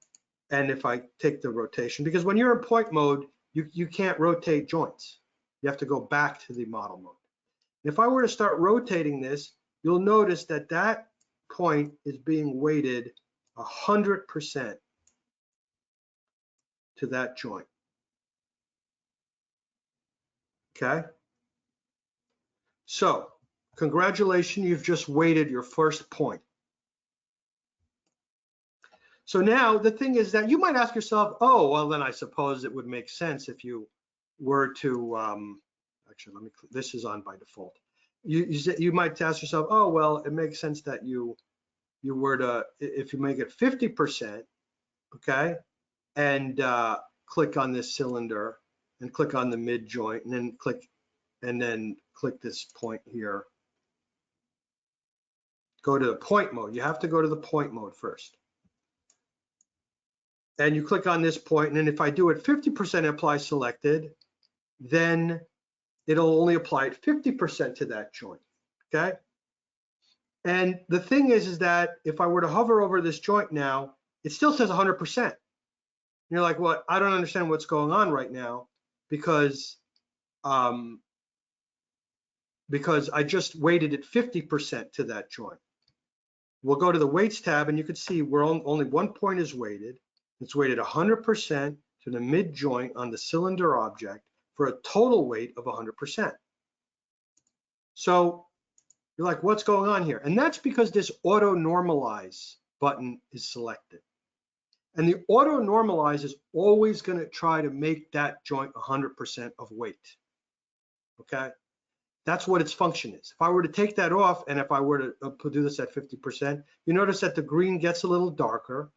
And if I take the rotation, because when you're in point mode, you can't rotate joints. You have to go back to the model mode. If I were to start rotating this, you'll notice that that point is being weighted 100% to that joint. Okay? So, congratulations, you've just weighted your first point. So now the thing is that you might ask yourself, oh, well, then I suppose it would make sense if you were to, actually, this is on by default. You might ask yourself, oh, well, it makes sense that you were to, if you make it 50%, okay, and click on this cylinder and click on the mid joint and then click this point here. Go to the point mode. You have to go to the point mode first. And you click on this point, and then if I do it 50% apply selected, then it'll only apply it 50% to that joint, okay? And the thing is that if I were to hover over this joint now, it still says 100%. You're like, well, I don't understand what's going on right now because I just weighted it 50% to that joint. We'll go to the weights tab, and you can see where only one point is weighted. It's weighted 100% to the mid joint on the cylinder object for a total weight of 100%. So you're like, what's going on here? And that's because this auto normalize button is selected. And the auto normalize is always going to try to make that joint 100% of weight. Okay? That's what its function is. If I were to take that off and if I were to do this at 50%, you notice that the green gets a little darker.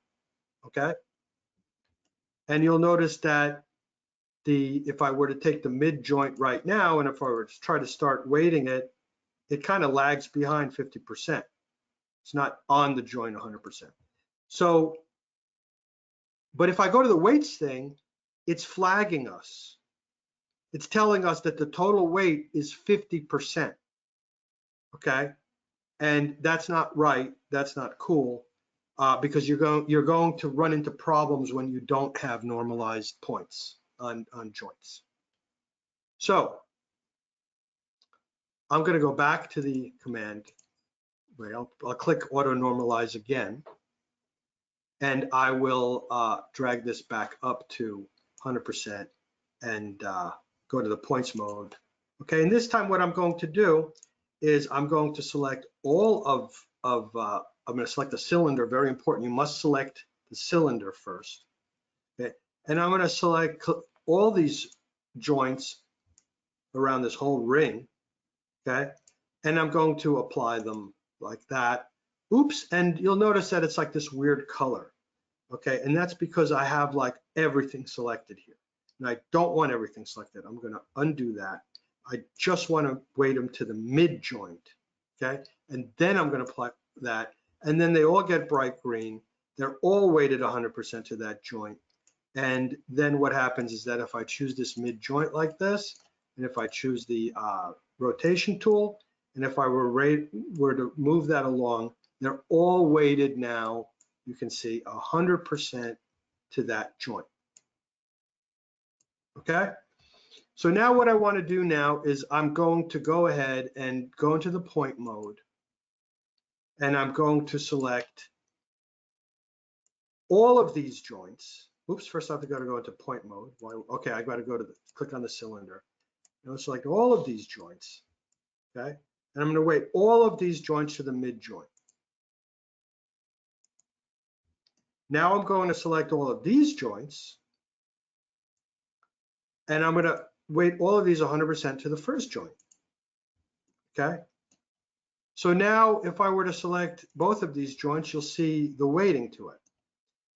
Okay? And you'll notice that if I were to take the mid joint right now, and if I were to try to start weighting it, it kind of lags behind 50%. It's not on the joint 100%. So, but if I go to the weights thing, it's flagging us. It's telling us that the total weight is 50%. Okay? And that's not right. That's not cool. Because you're going to run into problems when you don't have normalized points on joints. So I'm going to go back to the command. I'll click auto normalize again, and I will drag this back up to 100% and go to the points mode. Okay, and this time what I'm going to do is I'm going to select all of I'm going to select the cylinder, very important. You must select the cylinder first. Okay. And I'm going to select all these joints around this whole ring. Okay. And I'm going to apply them like that. Oops. And you'll notice that it's like this weird color. Okay. And that's because I have like everything selected here. And I don't want everything selected. I'm going to undo that. I just want to weight them to the mid joint. Okay. And then I'm going to apply that, and then they all get bright green. They're all weighted 100% to that joint. And then what happens is that if I choose this mid joint like this, and if I choose the rotation tool, and if I were to move that along, they're all weighted now, you can see 100% to that joint. Okay? So now what I want to do now is I'm going to go ahead and go into the point mode, and I'm going to select all of these joints. Oops, first I have to go into point mode. Okay, I got to go to click on the cylinder. Now select all of these joints, okay? And I'm going to weight all of these joints to the mid joint. Now I'm going to select all of these joints, and I'm going to weight all of these 100% to the first joint, okay? So now if I were to select both of these joints, you'll see the weighting to it.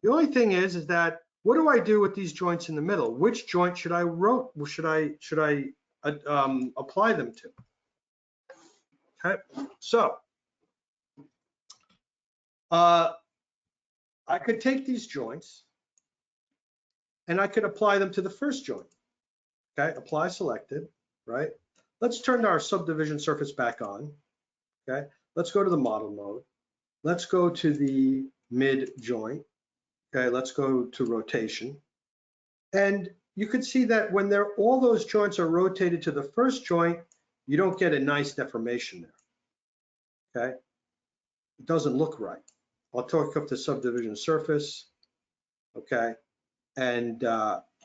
The only thing is that what do I do with these joints in the middle? Which joint should I apply them to? Okay, so I could take these joints and I could apply them to the first joint. Okay, apply selected, right? Let's turn our subdivision surface back on. Okay, let's go to the model mode. Let's go to the mid joint. Okay, let's go to rotation. And you can see that when all those joints are rotated to the first joint, you don't get a nice deformation there. Okay, it doesn't look right. I'll talk up the subdivision surface. Okay, and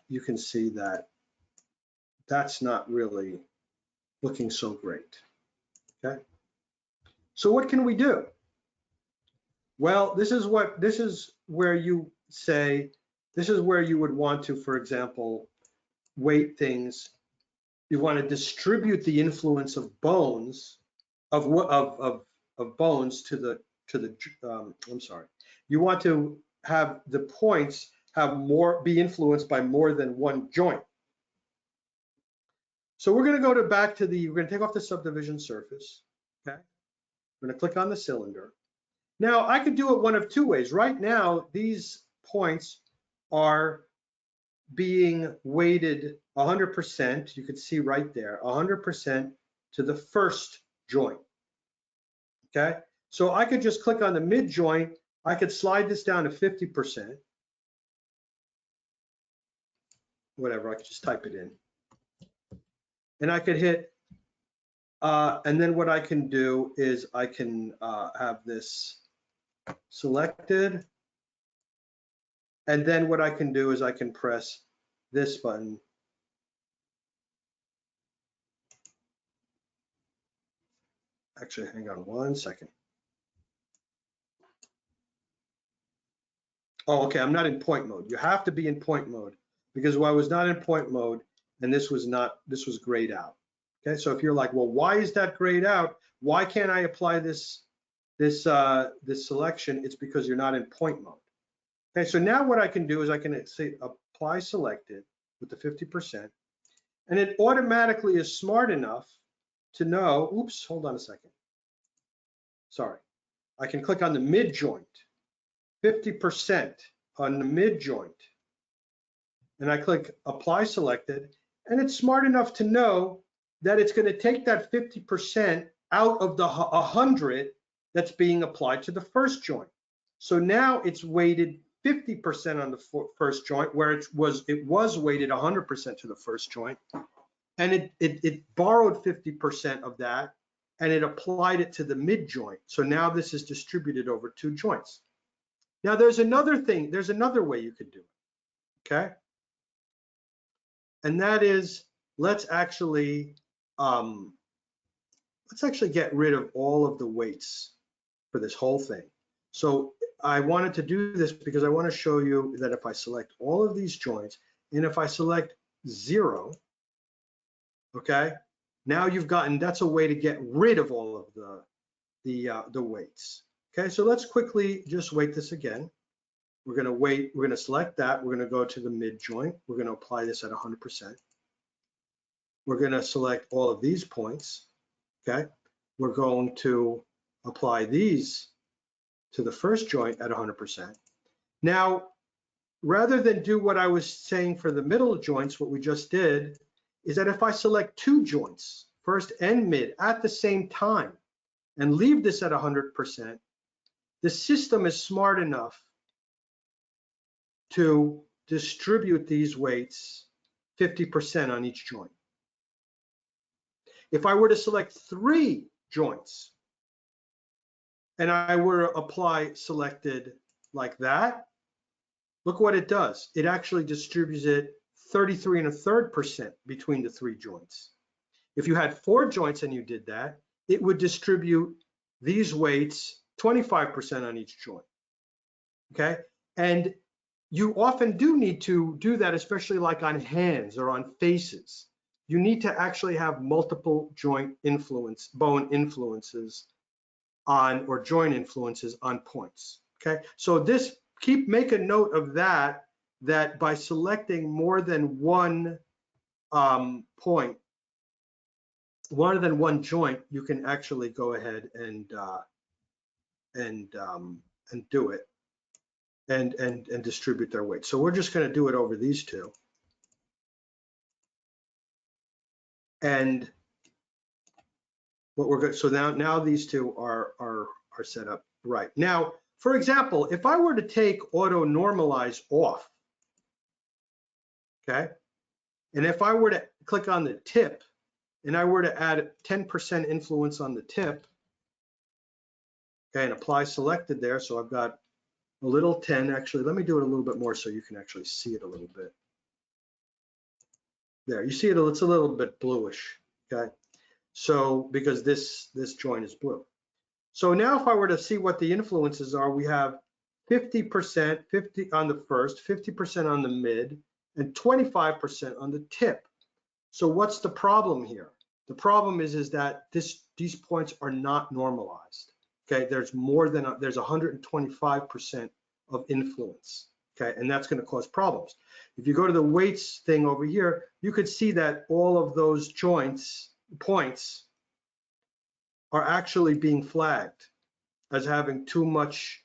you can see that that's not really looking so great. Okay, so what can we do? Well, this is where you say, this is where you would want to, for example, weight things. You want to distribute the influence of bones of bones to the I'm sorry. You want to have the points be influenced by more than one joint. So we're going to go back to we're going to take off the subdivision surface. Okay, we're going to click on the cylinder. Now I could do it one of two ways. Right now, these points are being weighted 100%. You can see right there, 100% to the first joint. Okay, so I could just click on the mid joint. I could slide this down to 50%. Whatever, I could just type it in. And I could hit, and then what I can do is I can have this selected. And then what I can do is I can press this button. Actually, hang on one second. Oh, okay, I'm not in point mode. You have to be in point mode because I was not in point mode and this was grayed out. Okay, so if you're like, well, why is that grayed out? Why can't I apply this selection? It's because you're not in point mode. Okay, so now what I can do is I can say apply selected with the 50%, and it automatically is smart enough to know, oops, hold on a second. Sorry, I can click on the mid joint, 50% on the mid joint, and I click apply selected, and it's smart enough to know that it's going to take that 50% out of the 100 that's being applied to the first joint. So now it's weighted 50% on the first joint, where it was weighted 100% to the first joint, and it borrowed 50% of that and it applied it to the mid joint. So now this is distributed over two joints. Now there's another way you could do it, okay? And that is, let's actually get rid of all of the weights for this whole thing. So I wanted to do this because I want to show you that if I select all of these joints and if I select 0, okay, now that's a way to get rid of all of the weights. Okay, so let's quickly just weight this again. We're going to select that. We're going to go to the mid joint. We're going to apply this at 100%. We're going to select all of these points. Okay, we're going to apply these to the first joint at 100%. Now, rather than do what I was saying for the middle joints, what we just did is that if I select two joints, first and mid, at the same time, and leave this at 100%, the system is smart enough to distribute these weights 50% on each joint. If I were to select three joints and I were to apply selected like that, look what it does. It actually distributes it 33 1/3% between the three joints. If you had four joints and you did that, it would distribute these weights 25% on each joint, okay? And you often do need to do that, especially like on hands or on faces. You need to actually have multiple joint influence, bone influences on, or joint influences on points, okay? So this, make a note of that, that by selecting more than one point, more than one joint, you can actually go ahead and do it and distribute their weight. So we're just going to do it over these two. And what we're going, so now these two are set up right. Now, for example, if I were to take auto normalize off, okay, and if I were to click on the tip and I were to add 10% influence on the tip, okay, and apply selected there, so I've got a little 10. Actually, let me do it a little bit more so you can actually see it a little bit. There, you see it, it's a little bit bluish, okay? So, because this joint is blue. So now if I were to see what the influences are, we have 50%, 50 on the first, 50% on the mid, and 25% on the tip. So what's the problem here? The problem is that these points are not normalized. Okay, there's more than there's 125% of influence. Okay, and that's going to cause problems. If you go to the weights thing over here, you could see that all of those points are actually being flagged as having too much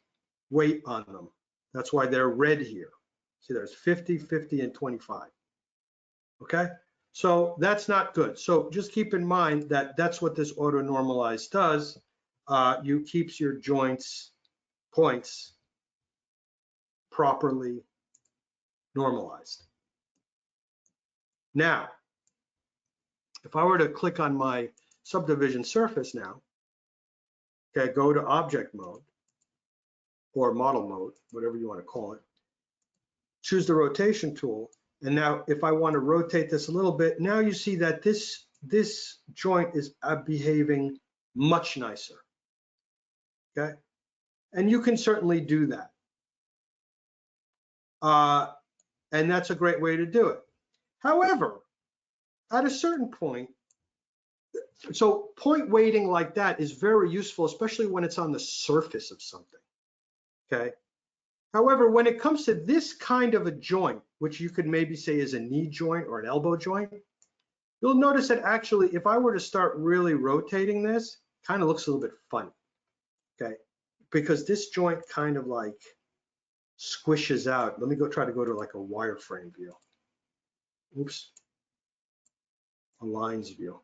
weight on them. That's why they're red here. See, there's 50, 50, and 25. Okay, so that's not good. So just keep in mind that that's what this auto normalize does. You keeps your joints points properly normalized. Now, if I were to click on my subdivision surface now, okay, go to object mode or model mode, whatever you want to call it, choose the rotation tool, and now if I want to rotate this a little bit, now you see that this joint is behaving much nicer. Okay, and you can certainly do that. And that's a great way to do it. However, at a certain point, so point weighting like that is very useful, especially when it's on the surface of something, okay? However, when it comes to this kind of a joint, which you could maybe say is a knee joint or an elbow joint, you'll notice that actually, if I were to start really rotating this, kind of looks a little bit funny, okay? Because this joint kind of like squishes out. Let me try to go to like a wireframe view. Oops, a lines view.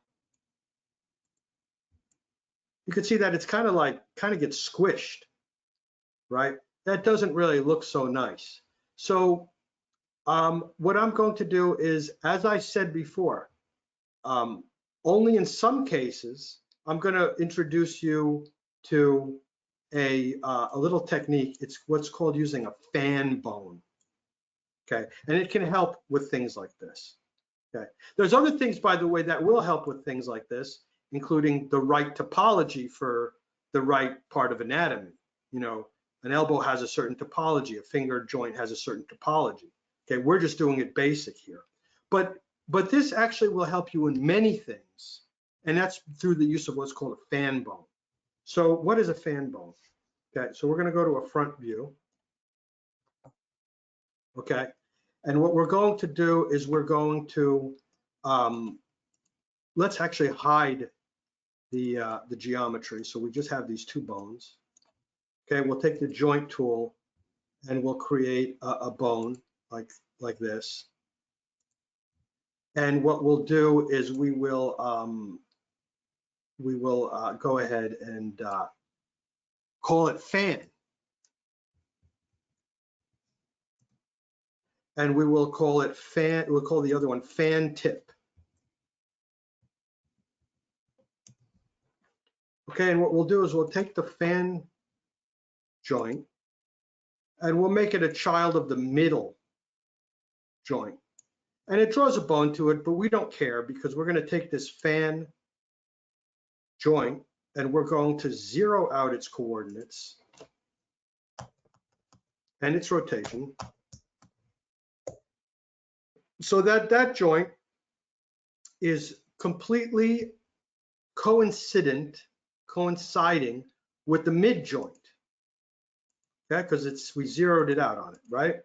You can see that it's kind of gets squished, right? That doesn't really look so nice. So what I'm going to do is, as I said before, only in some cases, I'm going to introduce you to a little technique. It's what's called using a fan bone, okay? And it can help with things like this, okay? There's other things, by the way, that will help with things like this, including the right topology for the right part of anatomy. You know, an elbow has a certain topology, a finger joint has a certain topology. Okay, we're just doing it basic here. But this actually will help you in many things, and that's through the use of what's called a fan bone. So what is a fan bone? Okay, so we're going to go to a front view. Okay, and what we're going to do is we're going to let's actually hide the geometry. So we just have these two bones. Okay, we'll take the joint tool and we'll create a bone like this. And what we'll do is we will go ahead and call it fan. And we will call it fan, we'll call the other one fan tip. Okay, and what we'll do is we'll take the fan joint and we'll make it a child of the middle joint. And it draws a bone to it, but we don't care because we're going to take this fan joint and we're going to zero out its coordinates and its rotation. So that joint is completely coinciding with the mid joint. Okay, because we zeroed it out on it, right?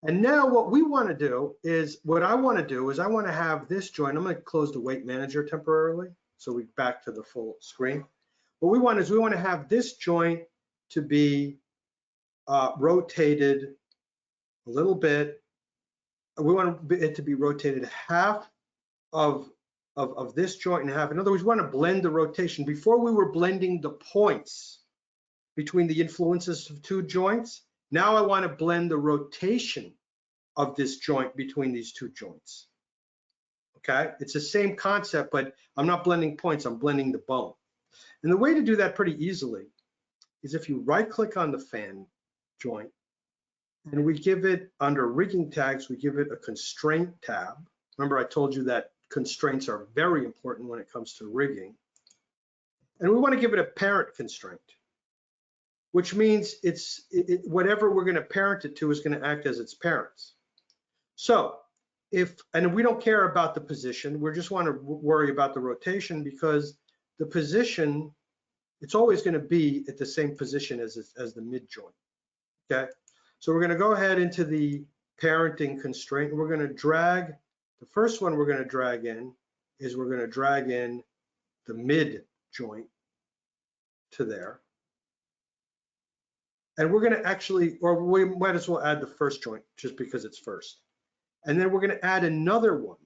And now what we want to do is, I want to have this joint. I'm going to close the weight manager temporarily, so we're back to the full screen. What we want to have this joint to be rotated a little bit. We want it to be rotated half of this joint and half. In other words, we want to blend the rotation. Before we were blending the points between the influences of two joints. Now I want to blend the rotation of this joint between these two joints. Okay, it's the same concept, but I'm not blending points, I'm blending the bone. And the way to do that pretty easily is if you right click on the fan joint and we give it under rigging tags, we give it a constraint tab. Remember I told you that constraints are very important when it comes to rigging. And we want to give it a parent constraint, which means whatever we're going to parent it to is going to act as its parents. So and we don't care about the position, we just want to worry about the rotation because the position, it's always going to be at the same position as the mid joint. Okay, so we're going to go ahead into the parenting constraint and we're going to drag, the first one we're going to drag in is we're going to drag in the mid joint to there. And we're going to actually, or we might as well add the first joint just because it's first. And then we're going to add another one,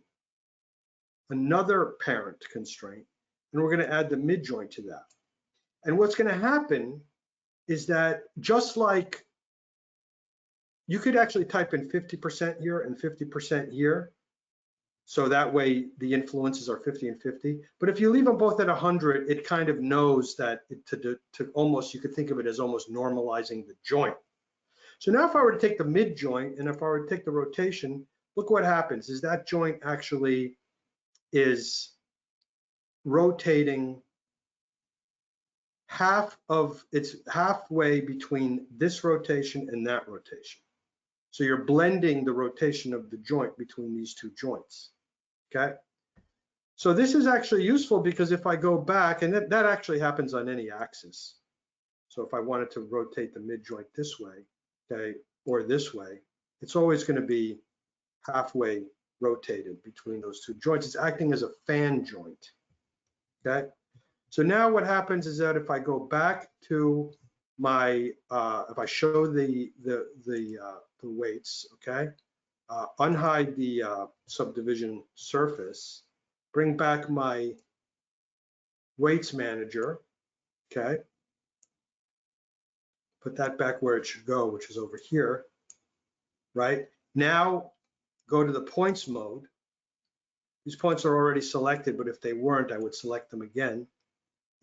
another parent constraint, and we're going to add the mid joint to that. And what's going to happen is that just like you could actually type in 50% here and 50% here. So that way the influences are 50 and 50. But if you leave them both at 100, it kind of knows that to almost, you could think of it as almost normalizing the joint. So now if I were to take the mid joint and if I were to take the rotation, look what happens is that joint actually is rotating it's halfway between this rotation and that rotation. So you're blending the rotation of the joint between these two joints, okay? So this is actually useful because if I go back, and that actually happens on any axis. So if I wanted to rotate the mid joint this way, okay, or this way, it's always going to be halfway rotated between those two joints. It's acting as a fan joint, okay? So now what happens is that if I go back to my, if I show the weights, okay, unhide the subdivision surface, bring back my weights manager, okay, put that back where it should go, which is over here, right? Now go to the points mode. These points are already selected, but if they weren't, I would select them again.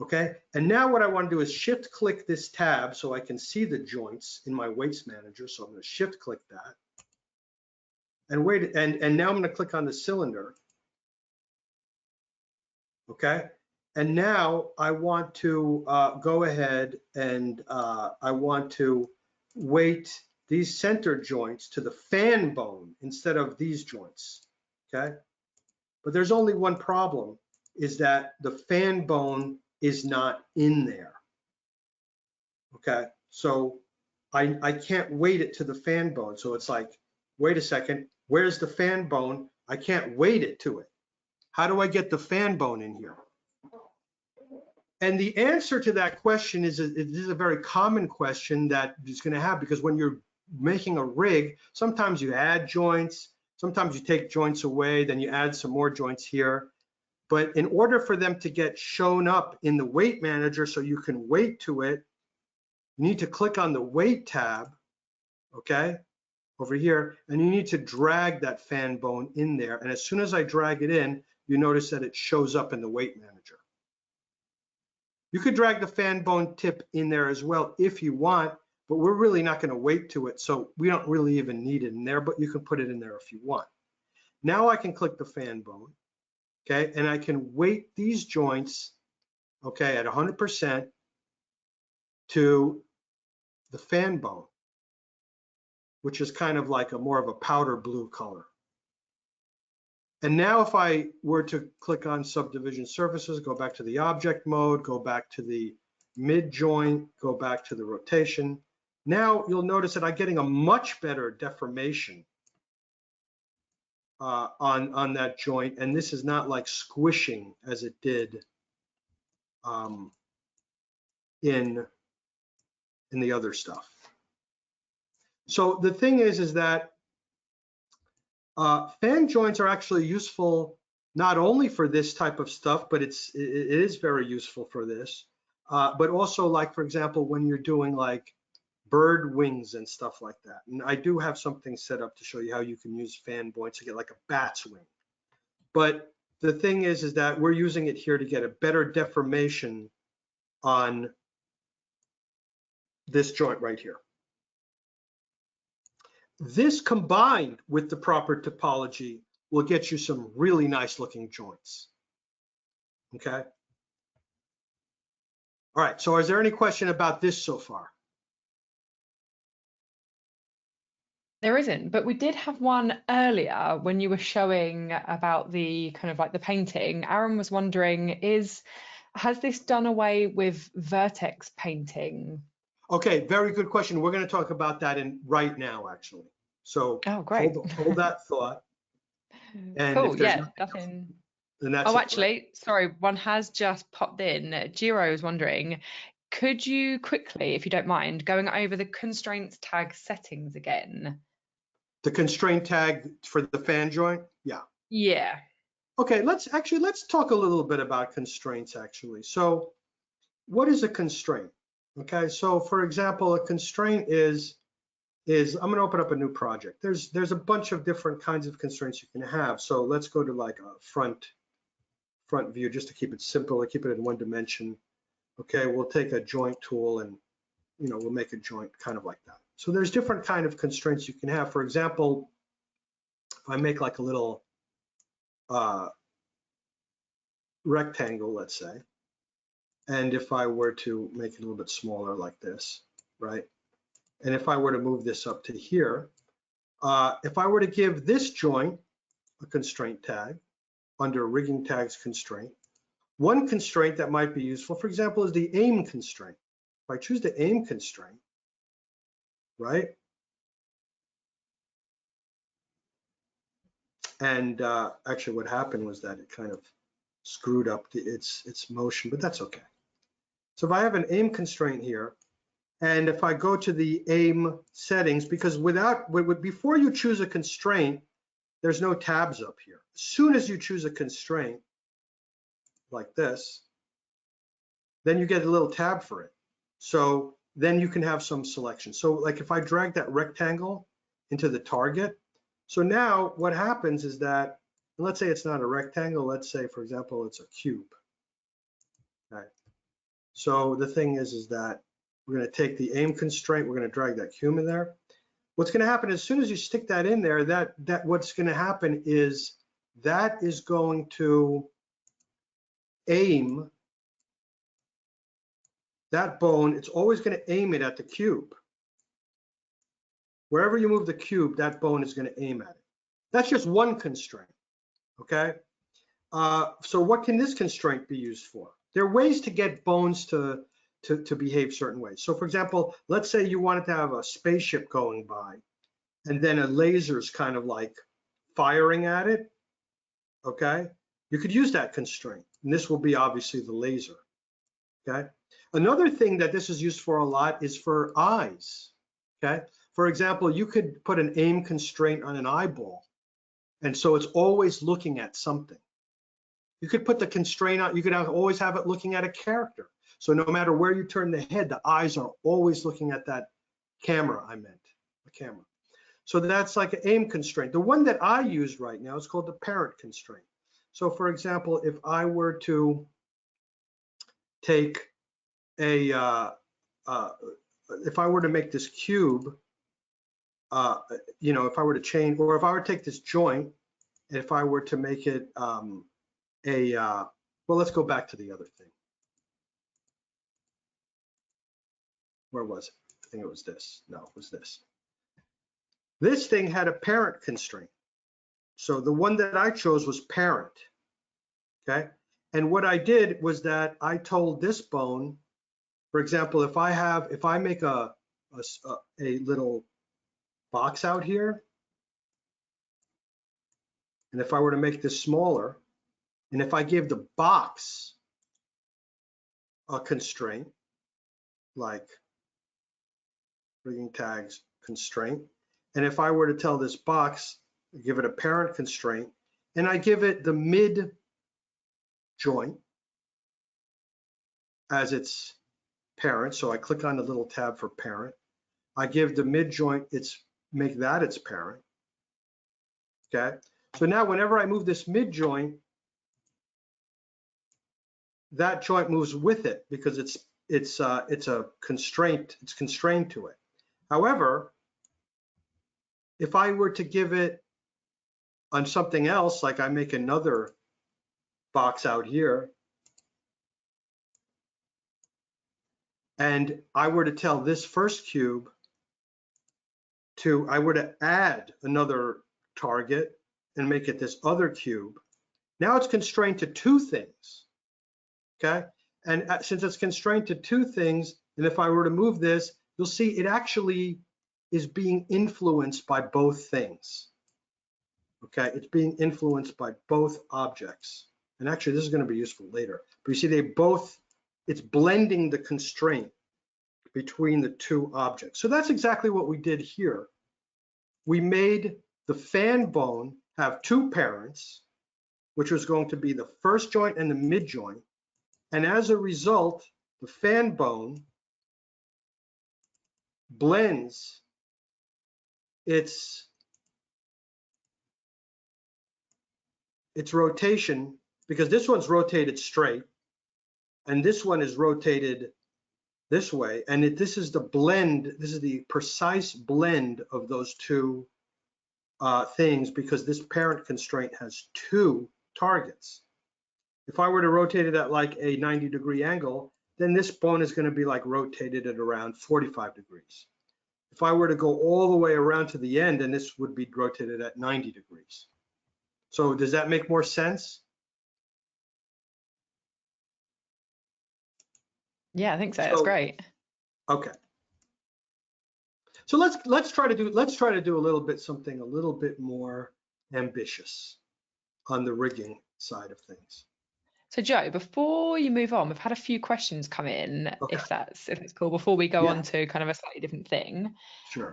Okay, and now what I want to do is shift click this tab so I can see the joints in my weights manager. So I'm going to shift click that and wait, and now I'm going to click on the cylinder. Okay, and now I want to go ahead and I want to weight these center joints to the fan bone instead of these joints. Okay, but there's only one problem, is that the fan bone is not in there. Okay, so I can't weight it to the fan bone. So it's like, wait a second, where's the fan bone? I can't weight it to it. How do I get the fan bone in here? And the answer to that question is it is a very common question that is going to have, because when you're making a rig, sometimes you add joints, sometimes you take joints away, then you add some more joints here. But in order for them to get shown up in the weight manager so you can weight to it, you need to click on the weight tab, okay, over here, and you need to drag that fan bone in there. And as soon as I drag it in, you notice that it shows up in the weight manager. You could drag the fan bone tip in there as well if you want, but we're really not going to weight to it, so we don't really even need it in there, but you can put it in there if you want. Now I can click the fan bone, okay, and I can weight these joints, okay, at 100% to the fan bone, which is kind of like more of a powder blue color. And now if I were to click on subdivision surfaces, go back to the object mode, go back to the mid joint, go back to the rotation, now you'll notice that I'm getting a much better deformation on that joint, and this is not like squishing as it did in the other stuff. So the thing is that fan joints are actually useful not only for this type of stuff, but it is very useful for this, but also, like, for example, when you're doing like bird wings and stuff like that. And I do have something set up to show you how you can use fan joints to get like a bat's wing. But the thing is that we're using it here to get a better deformation on this joint right here. This combined with the proper topology will get you some really nice looking joints. Okay. All right, so is there any question about this so far? There isn't, but we did have one earlier when you were showing about the kind of like the painting. Aaron was wondering, has this done away with vertex painting? Okay, very good question. We're going to talk about that right now, actually. So great. hold that thought. And cool. if there's Yeah, nothing. Then that's actually, sorry, one has just popped in. Giro is wondering, could you quickly, if you don't mind, going over the constraints tag settings again? The constraint tag for the fan joint? Yeah. Yeah. Okay, let's talk a little bit about constraints actually. So what is a constraint? Okay, so for example, a constraint is I'm going to open up a new project. There's a bunch of different kinds of constraints you can have. So let's go to like a front view just to keep it simple, keep it in one dimension. Okay, we'll take a joint tool and we'll make a joint kind of like that. So there's different kind of constraints you can have. For example, if I make like a little rectangle, let's say, and if I were to make it a little bit smaller like this, right? And if I were to move this up to here, if I were to give this joint a constraint tag under rigging tags constraint, one constraint that might be useful, for example, is the aim constraint. If I choose the aim constraint, right? And actually what happened was that it kind of screwed up its motion, but that's okay. So if I have an aim constraint here, and if I go to the aim settings, because before you choose a constraint, there's no tabs up here. As soon as you choose a constraint like this, then you get a little tab for it. So then you can have some selection. So like if I drag that rectangle into the target, so now what happens is that, let's say it's not a rectangle, let's say, for example, it's a cube. Okay. So the thing is that we're going to take the aim constraint, we're going to drag that cube in there. What's going to happen as soon as you stick that in there, what's going to happen is that is going to aim that bone. It's always going to aim it at the cube. Wherever you move the cube, that bone is going to aim at it. That's just one constraint, okay? So what can this constraint be used for? There are ways to get bones to behave certain ways. So for example, let's say you wanted to have a spaceship going by and then a laser's kind of like firing at it, okay? You could use that constraint, and this will be obviously the laser, okay? Another thing that this is used for a lot is for eyes, okay? For example, you could put an aim constraint on an eyeball, and so it's always looking at something. You could put the constraint on, you could always have it looking at a character. So no matter where you turn the head, the eyes are always looking at that camera, the camera. So that's like an aim constraint. The one that I use right now is called the parent constraint. So for example, if I were to take if I were to make this cube, you know, if I were to change, or if I were to take this joint, and if I were to make it well, let's go back to the other thing. Where was it? I think it was this. No, it was this. This thing had a parent constraint. So the one that I chose was parent, okay? And what I did was that I told this bone, for example, if I make a little box out here, and if I were to make this smaller, and if I give the box a constraint, like rigging tags constraint, and if I were to tell this box, give it a parent constraint, and I give it the mid joint as its parent, so I click on the little tab for parent, I give the mid joint make that its parent, okay? So now whenever I move this mid joint, that joint moves with it because it's a constraint, it's constrained to it. However, if I were to give it on something else, like I make another box out here, and I were to tell this first cube I were to add another target and make it this other cube, now it's constrained to two things, okay? And since it's constrained to two things, and if I were to move this, you'll see it actually is being influenced by both things, okay? It's being influenced by both objects. And actually, this is going to be useful later. But you see, it's blending the constraint between the two objects. So that's exactly what we did here. We made the fan bone have two parents, which was going to be the first joint and the mid joint. And as a result, the fan bone blends its rotation, because this one's rotated straight and this one is rotated this way, and this is the blend, this is the precise blend of those two things, because this parent constraint has two targets. If I were to rotate it at like a 90-degree angle, then this bone is going to be like rotated at around 45 degrees. If I were to go all the way around to the end, then this would be rotated at 90 degrees. So does that make more sense? Yeah, I think so. That's great. Okay. So let's try to do something a little bit more ambitious on the rigging side of things. So Joe, before you move on, we've had a few questions come in, Okay. if it's cool, before we go on to kind of a slightly different thing. Sure.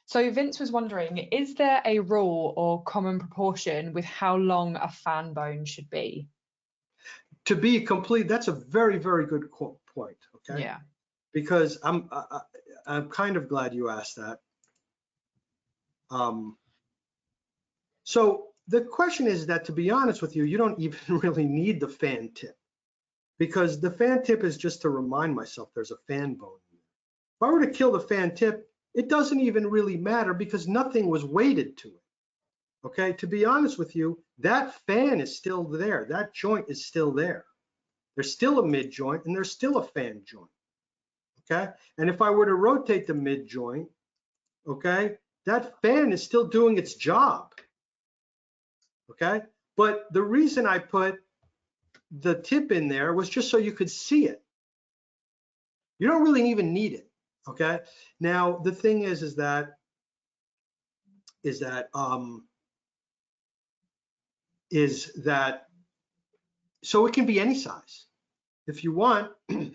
So Vince was wondering, is there a rule or common proportion with how long a fan bone should be? To be complete, that's a very, very good point. Okay. Yeah. Because I'm kind of glad you asked that. So the question is that, to be honest with you, you don't even really need the fan tip, because the fan tip is just to remind myself there's a fan bone in there. If I were to kill the fan tip, it doesn't even really matter because nothing was weighted to it. Okay, to be honest with you, that fan is still there. That joint is still there. There's still a mid joint and there's still a fan joint. Okay, and if I were to rotate the mid joint, okay, that fan is still doing its job. Okay, but the reason I put the tip in there was just so you could see it. You don't really even need it. Okay, now the thing is that so it can be any size. if you want, you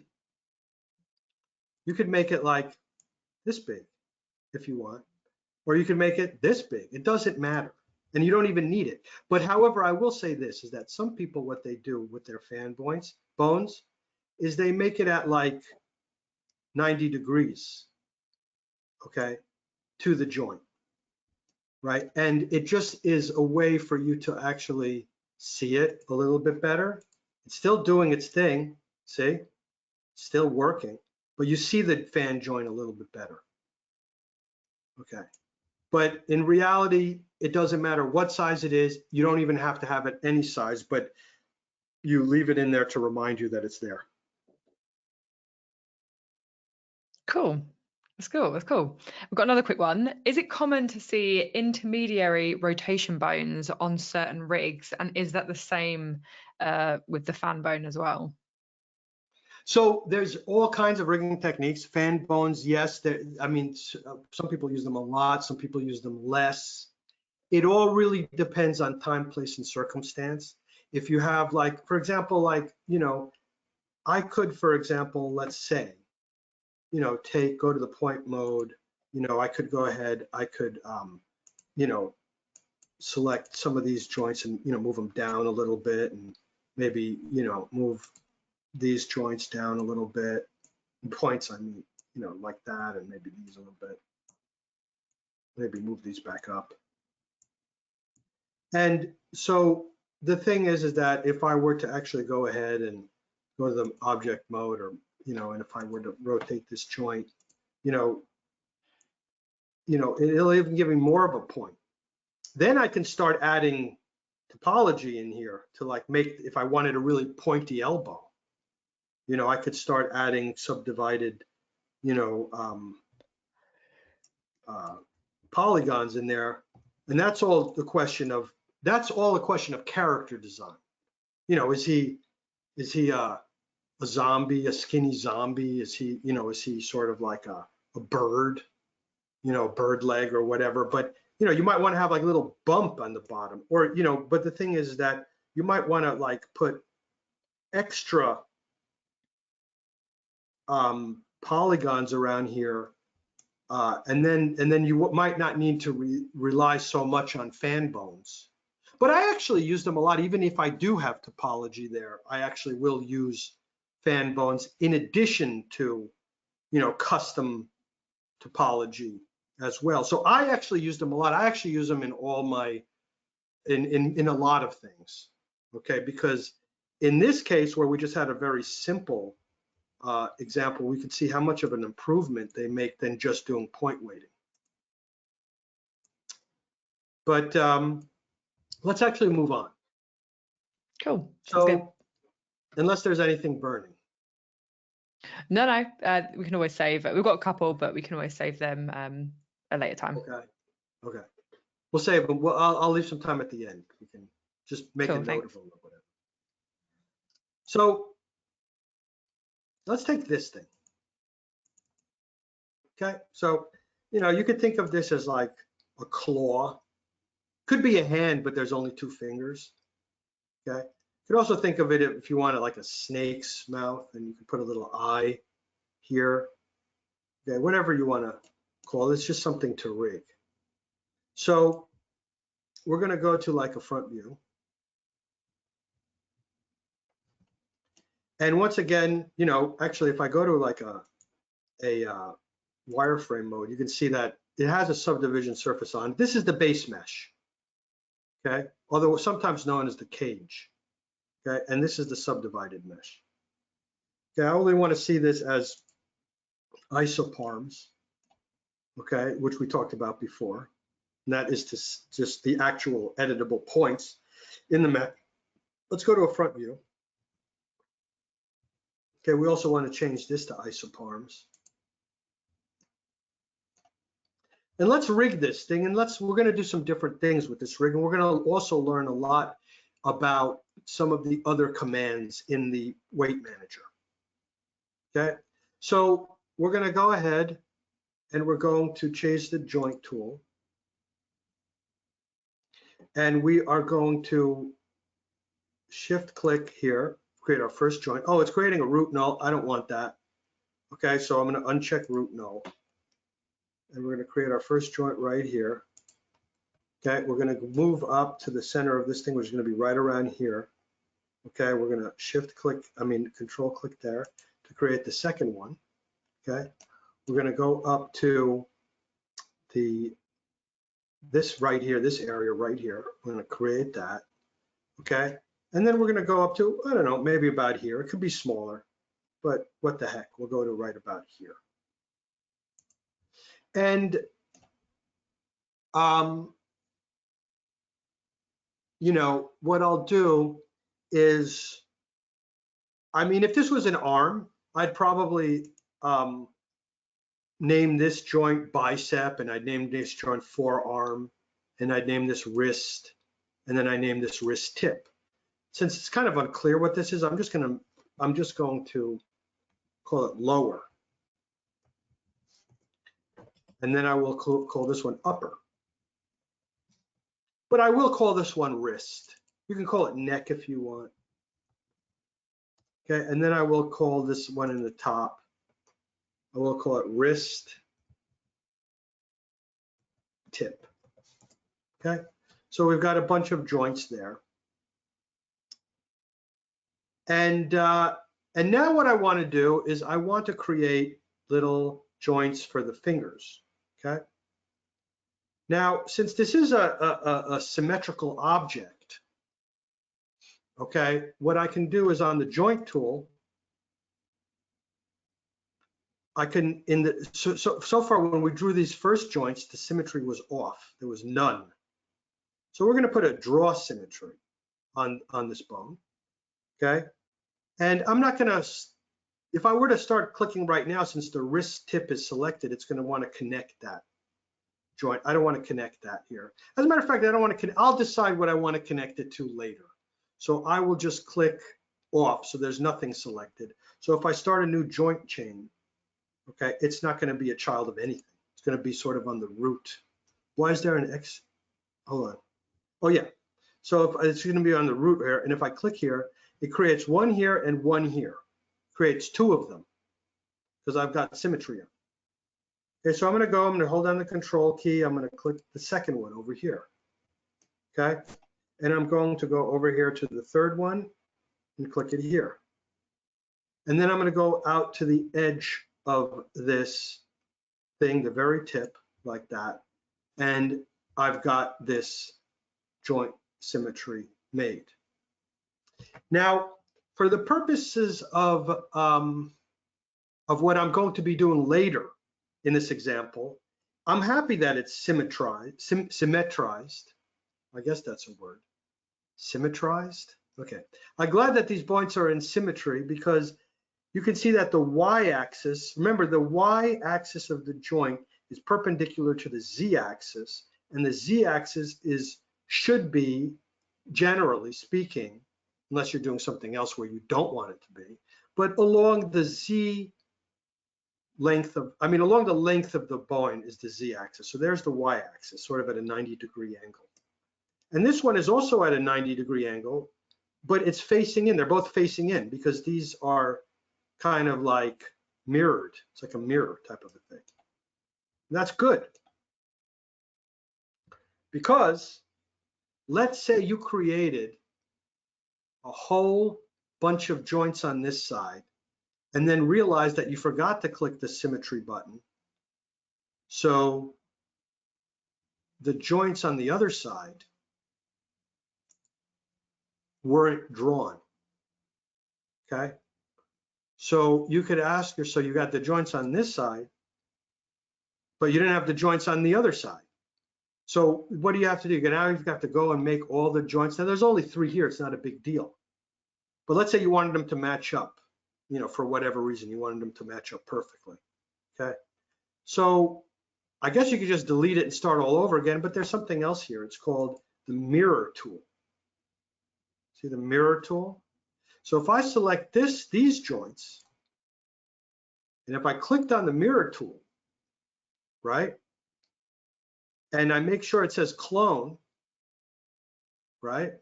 could make it like this big if you want, or you can make it this big. It doesn't matter, and you don't even need it. But however, I will say this, is that some people, what they do with their fan bones is they make it at like 90 degrees, okay, to the joint, right? And it just is a way for you to actually see it a little bit better. It's still doing its thing, see? Still working, but you see the fan joint a little bit better, okay? But in reality, it doesn't matter what size it is. You don't even have to have it any size, but you leave it in there to remind you that it's there. Cool. That's cool. That's cool. We've got another quick one. Is it common to see intermediary rotation bones on certain rigs? And is that the same with the fan bone as well? So there's all kinds of rigging techniques. Fan bones, yes. I mean, some people use them a lot. Some people use them less. It all really depends on time, place, and circumstance. If you have, like, for example, like, you know, I could, for example, let's say, you know, go to the point mode. You know, I could go ahead. I could, you know, select some of these joints and, you know, move them down a little bit, and maybe, you know, move these joints down a little bit. Points, I mean, you know, like that, and maybe these a little bit. Maybe move these back up. And so the thing is that if I were to actually go ahead and go to the object mode, or, you know, and if I were to rotate this joint, you know, it'll even give me more of a point. Then I can start adding topology in here to, like, make, if I wanted a really pointy elbow, you know, I could start adding subdivided, you know, polygons in there. And that's all a question of character design. You know, is he a zombie, a skinny zombie? Is he, you know, is he sort of like a bird, you know, bird leg or whatever? But, you know, you might want to have like a little bump on the bottom, or, you know, but the thing is that you might want to, like, put extra polygons around here, and then you might not need to rely so much on fan bones. But I actually use them a lot. Even if I do have topology there, I actually will use fan bones in addition to, you know, custom topology as well. So I actually use them a lot. I actually use them in all my, in a lot of things, okay? Because in this case, where we just had a very simple example, we could see how much of an improvement they make than just doing point weighting. But let's actually move on. Cool. So, unless there's anything burning. No, we can always save. We've got a couple, but we can always save them at a later time. Okay. We'll save them. Well, I'll leave some time at the end. We can just make a note of them or whatever. So let's take this thing. Okay. So, you know, you could think of this as like a claw. Could be a hand, but there's only 2 fingers. Okay. You could also think of it, if you want it, like a snake's mouth, and you can put a little eye here. Okay, whatever you want to call it, it's just something to rig. So we're going to go to like a front view. And once again, you know, actually, if I go to like a wireframe mode, you can see that it has a subdivision surface on. This is the base mesh. Okay, although sometimes known as the cage. Okay, and this is the subdivided mesh. Okay, I only want to see this as isoparms, okay, which we talked about before. And that is just the actual editable points in the mesh. Let's go to a front view. Okay, we also want to change this to isoparms. And let's rig this thing, and we're going to do some different things with this rig, and we're going to also learn a lot about some of the other commands in the weight manager. Okay, so we're going to go ahead and we're going to change the joint tool, and we are going to shift click here create our first joint. Oh, it's creating a root null. I don't want that. Okay, so I'm going to uncheck root null. And we're going to create our first joint right here. Okay, we're going to move up to the center of this thing, which is going to be right around here. Okay, we're going to control click there to create the second one. Okay, we're going to go up to this right here, this area right here. We're going to create that. Okay, and then we're going to go up to, I don't know, maybe about here. It could be smaller, but what the heck, we'll go to right about here. And you know, what I'll do is, I mean, if this was an arm, I'd probably name this joint bicep, and I'd name this joint forearm, and I'd name this wrist, and then I name this wrist tip. Since it's kind of unclear what this is, I'm just going to call it lower. And then I will call this one upper. But I will call this one wrist. You can call it neck if you want. Okay, and then I will call this one in the top, I will call it wrist tip. Okay, so we've got a bunch of joints there. And now what I want to do is I want to create little joints for the fingers. Okay. Now, since this is a symmetrical object, okay, what I can do is on the joint tool, I can, so far when we drew these first joints, the symmetry was off. There was none. So we're going to put a draw symmetry on this bone. Okay. And I'm not going to, if I were to start clicking right now, since the wrist tip is selected, it's going to want to connect that joint. I don't want to connect that here. As a matter of fact, I don't want to, I'll decide what I want to connect it to later. So I will just click off, so there's nothing selected. So if I start a new joint chain, okay, it's not going to be a child of anything. It's going to be sort of on the root. Why is there an X? Hold on. Oh yeah. So if it's going to be on the root here, and if I click here, it creates one here and one here. Creates two of them because I've got symmetry on. Okay, so I'm going to hold down the control key. I'm going to click the second one over here. Okay, and I'm going to go over here to the third one and click it here. And then I'm going to go out to the edge of this thing, the very tip, like that. And I've got this joint symmetry made. Now, for the purposes of what I'm going to be doing later in this example, I'm happy that it's symmetrized. I guess that's a word. Symmetrized? Okay. I'm glad that these points are in symmetry because you can see that the y-axis, remember the y-axis of the joint is perpendicular to the z-axis, and the z-axis should be, generally speaking, unless you're doing something else where you don't want it to be, but along the z length of, along the length of the bone is the z-axis. So there's the y-axis, sort of at a 90-degree angle. And this one is also at a 90-degree angle, but it's facing in. They're both facing in because these are kind of like mirrored. It's like a mirror type of a thing. And that's good. Because let's say you created a whole bunch of joints on this side and then realized that you forgot to click the symmetry button. So the joints on the other side weren't drawn, okay? So you could ask her, so you got the joints on this side, but you didn't have the joints on the other side. So what do you have to do? Now you've got to go and make all the joints. Now there's only 3 here, it's not a big deal. But let's say you wanted them to match up, you know, for whatever reason, you wanted them to match up perfectly, okay? So I guess you could just delete it and start all over again, but there's something else here. It's called the mirror tool. See the mirror tool? So if I select these joints, and if I clicked on the mirror tool, right? And I make sure it says clone, right?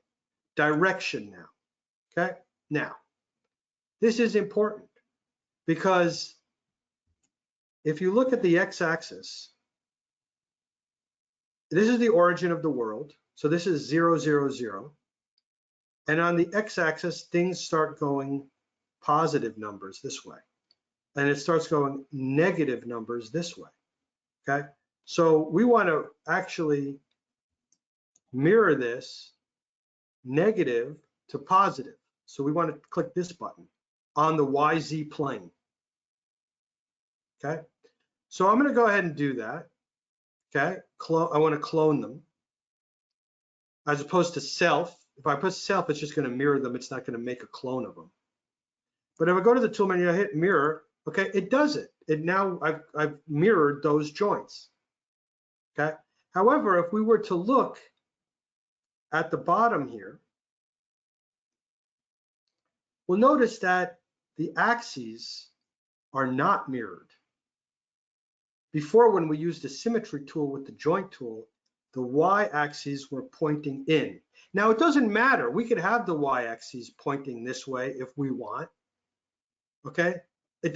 Direction now, okay? Now, This is important because if you look at the x-axis, this is the origin of the world. So this is 0, 0, 0. And on the x-axis, things start going positive numbers this way. And it starts going negative numbers this way, okay? So we want to actually mirror this negative to positive. So we want to click this button on the YZ plane, okay? So I'm going to go ahead and do that, okay? I want to clone them as opposed to self. If I put self, it's just going to mirror them. It's not going to make a clone of them. But if I go to the tool menu, I hit mirror, okay, it does it. Now I've mirrored those joints, okay? However, if we were to look at the bottom here, we'll notice that the axes are not mirrored. Before, when we used the symmetry tool with the joint tool, the y-axes were pointing in. Now, it doesn't matter. We could have the y-axes pointing this way if we want, okay? It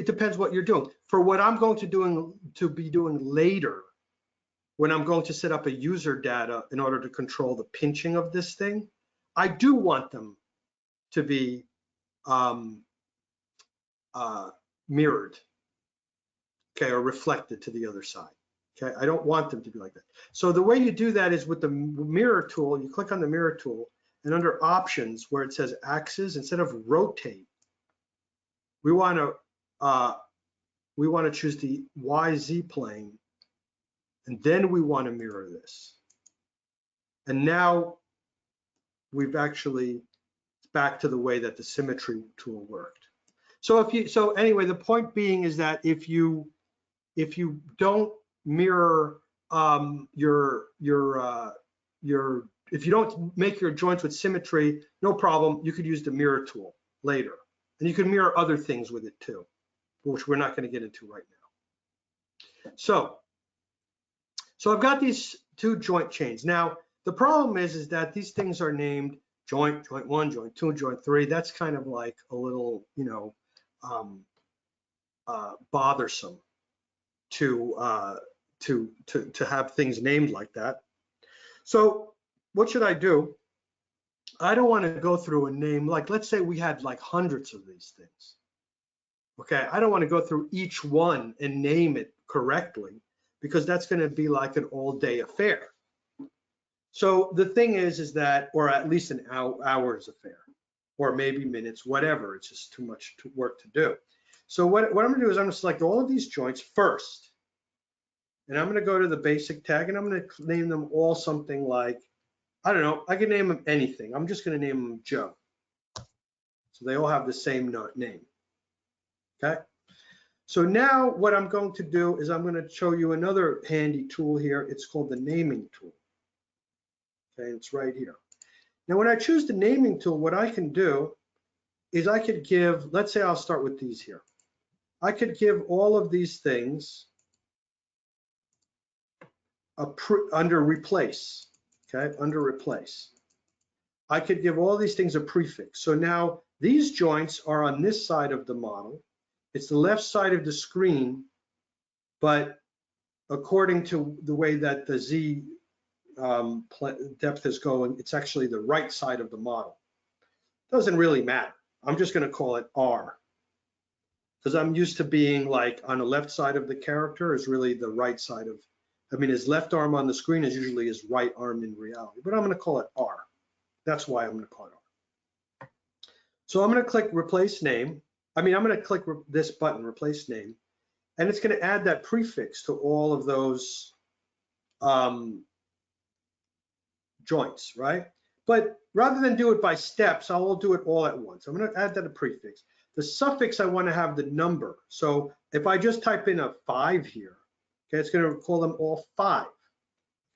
depends what you're doing. For what I'm going to be doing later, when I'm going to set up a user data in order to control the pinching of this thing, I do want them to be mirrored, okay, or reflected to the other side. Okay, I don't want them to be like that. So the way you do that is with the mirror tool. You click on the mirror tool, and under options where it says axis, instead of rotate, we want to choose the YZ plane, and then we want to mirror this. And now we've actually back to the way that the symmetry tool worked. So anyway, the point being is that if you don't mirror if you don't make your joints with symmetry, no problem. You could use the mirror tool later, and you can mirror other things with it too, which we're not going to get into right now. So I've got these two joint chains. Now the problem is that these things are named joint 1, joint 2, joint 3. That's kind of like a little, bothersome to have things named like that. So what should I do? I don't want to go through and name, like, let's say we had like hundreds of these things. Okay, I don't want to go through each one and name it correctly, because that's going to be like an all-day affair. So the thing is that, or at least an hour's affair, or maybe minutes, whatever. It's just too much work to do. So what I'm going to do is I'm going to select all of these joints first, and I'm going to go to the basic tag, and I'm going to name them all something like, I don't know, I can name them anything. I'm just going to name them Joe. So they all have the same name. Okay. So now what I'm going to do is I'm going to show you another handy tool here. It's called the naming tool. Okay, it's right here. Now, when I choose the naming tool, what I can do is I could give, let's say I'll start with these here. I could give all of these things under replace, okay, under replace. I could give all these things a prefix. So now these joints are on this side of the model. It's the left side of the screen, but according to the way that the Z depth is going, it's actually the right side of the model. Doesn't really matter. I'm just going to call it R, because I'm used to being like on the left side of the character is really the right side of, I mean, his left arm on the screen is usually his right arm in reality, but I'm going to call it R. That's why I'm going to call it R. So I'm going to click replace name. I'm going to click this button, replace name, and it's going to add that prefix to all of those joints, right? But rather than do it by steps, I will do it all at once. I'm going to add that a prefix. The suffix, I want to have the number. So if I just type in a 5 here, okay, it's going to call them all 5,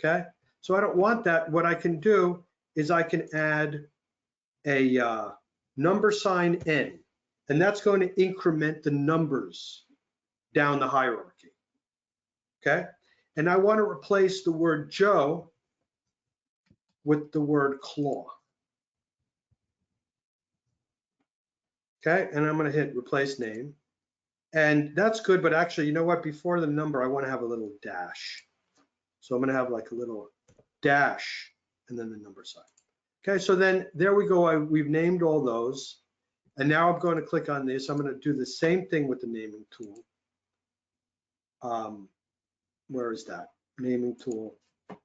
okay? So I don't want that. What I can do is I can add a number sign N, and that's going to increment the numbers down the hierarchy, okay? And I want to replace the word Joe with the word claw. Okay, and I'm going to hit replace name. And that's good, but actually, you know what? Before the number, I want to have a little dash. So I'm going to have like a little dash and then the number sign. Okay, so then there we go. We've named all those. And now I'm going to click on this. I'm going to do the same thing with the naming tool. Where is that? Naming tool.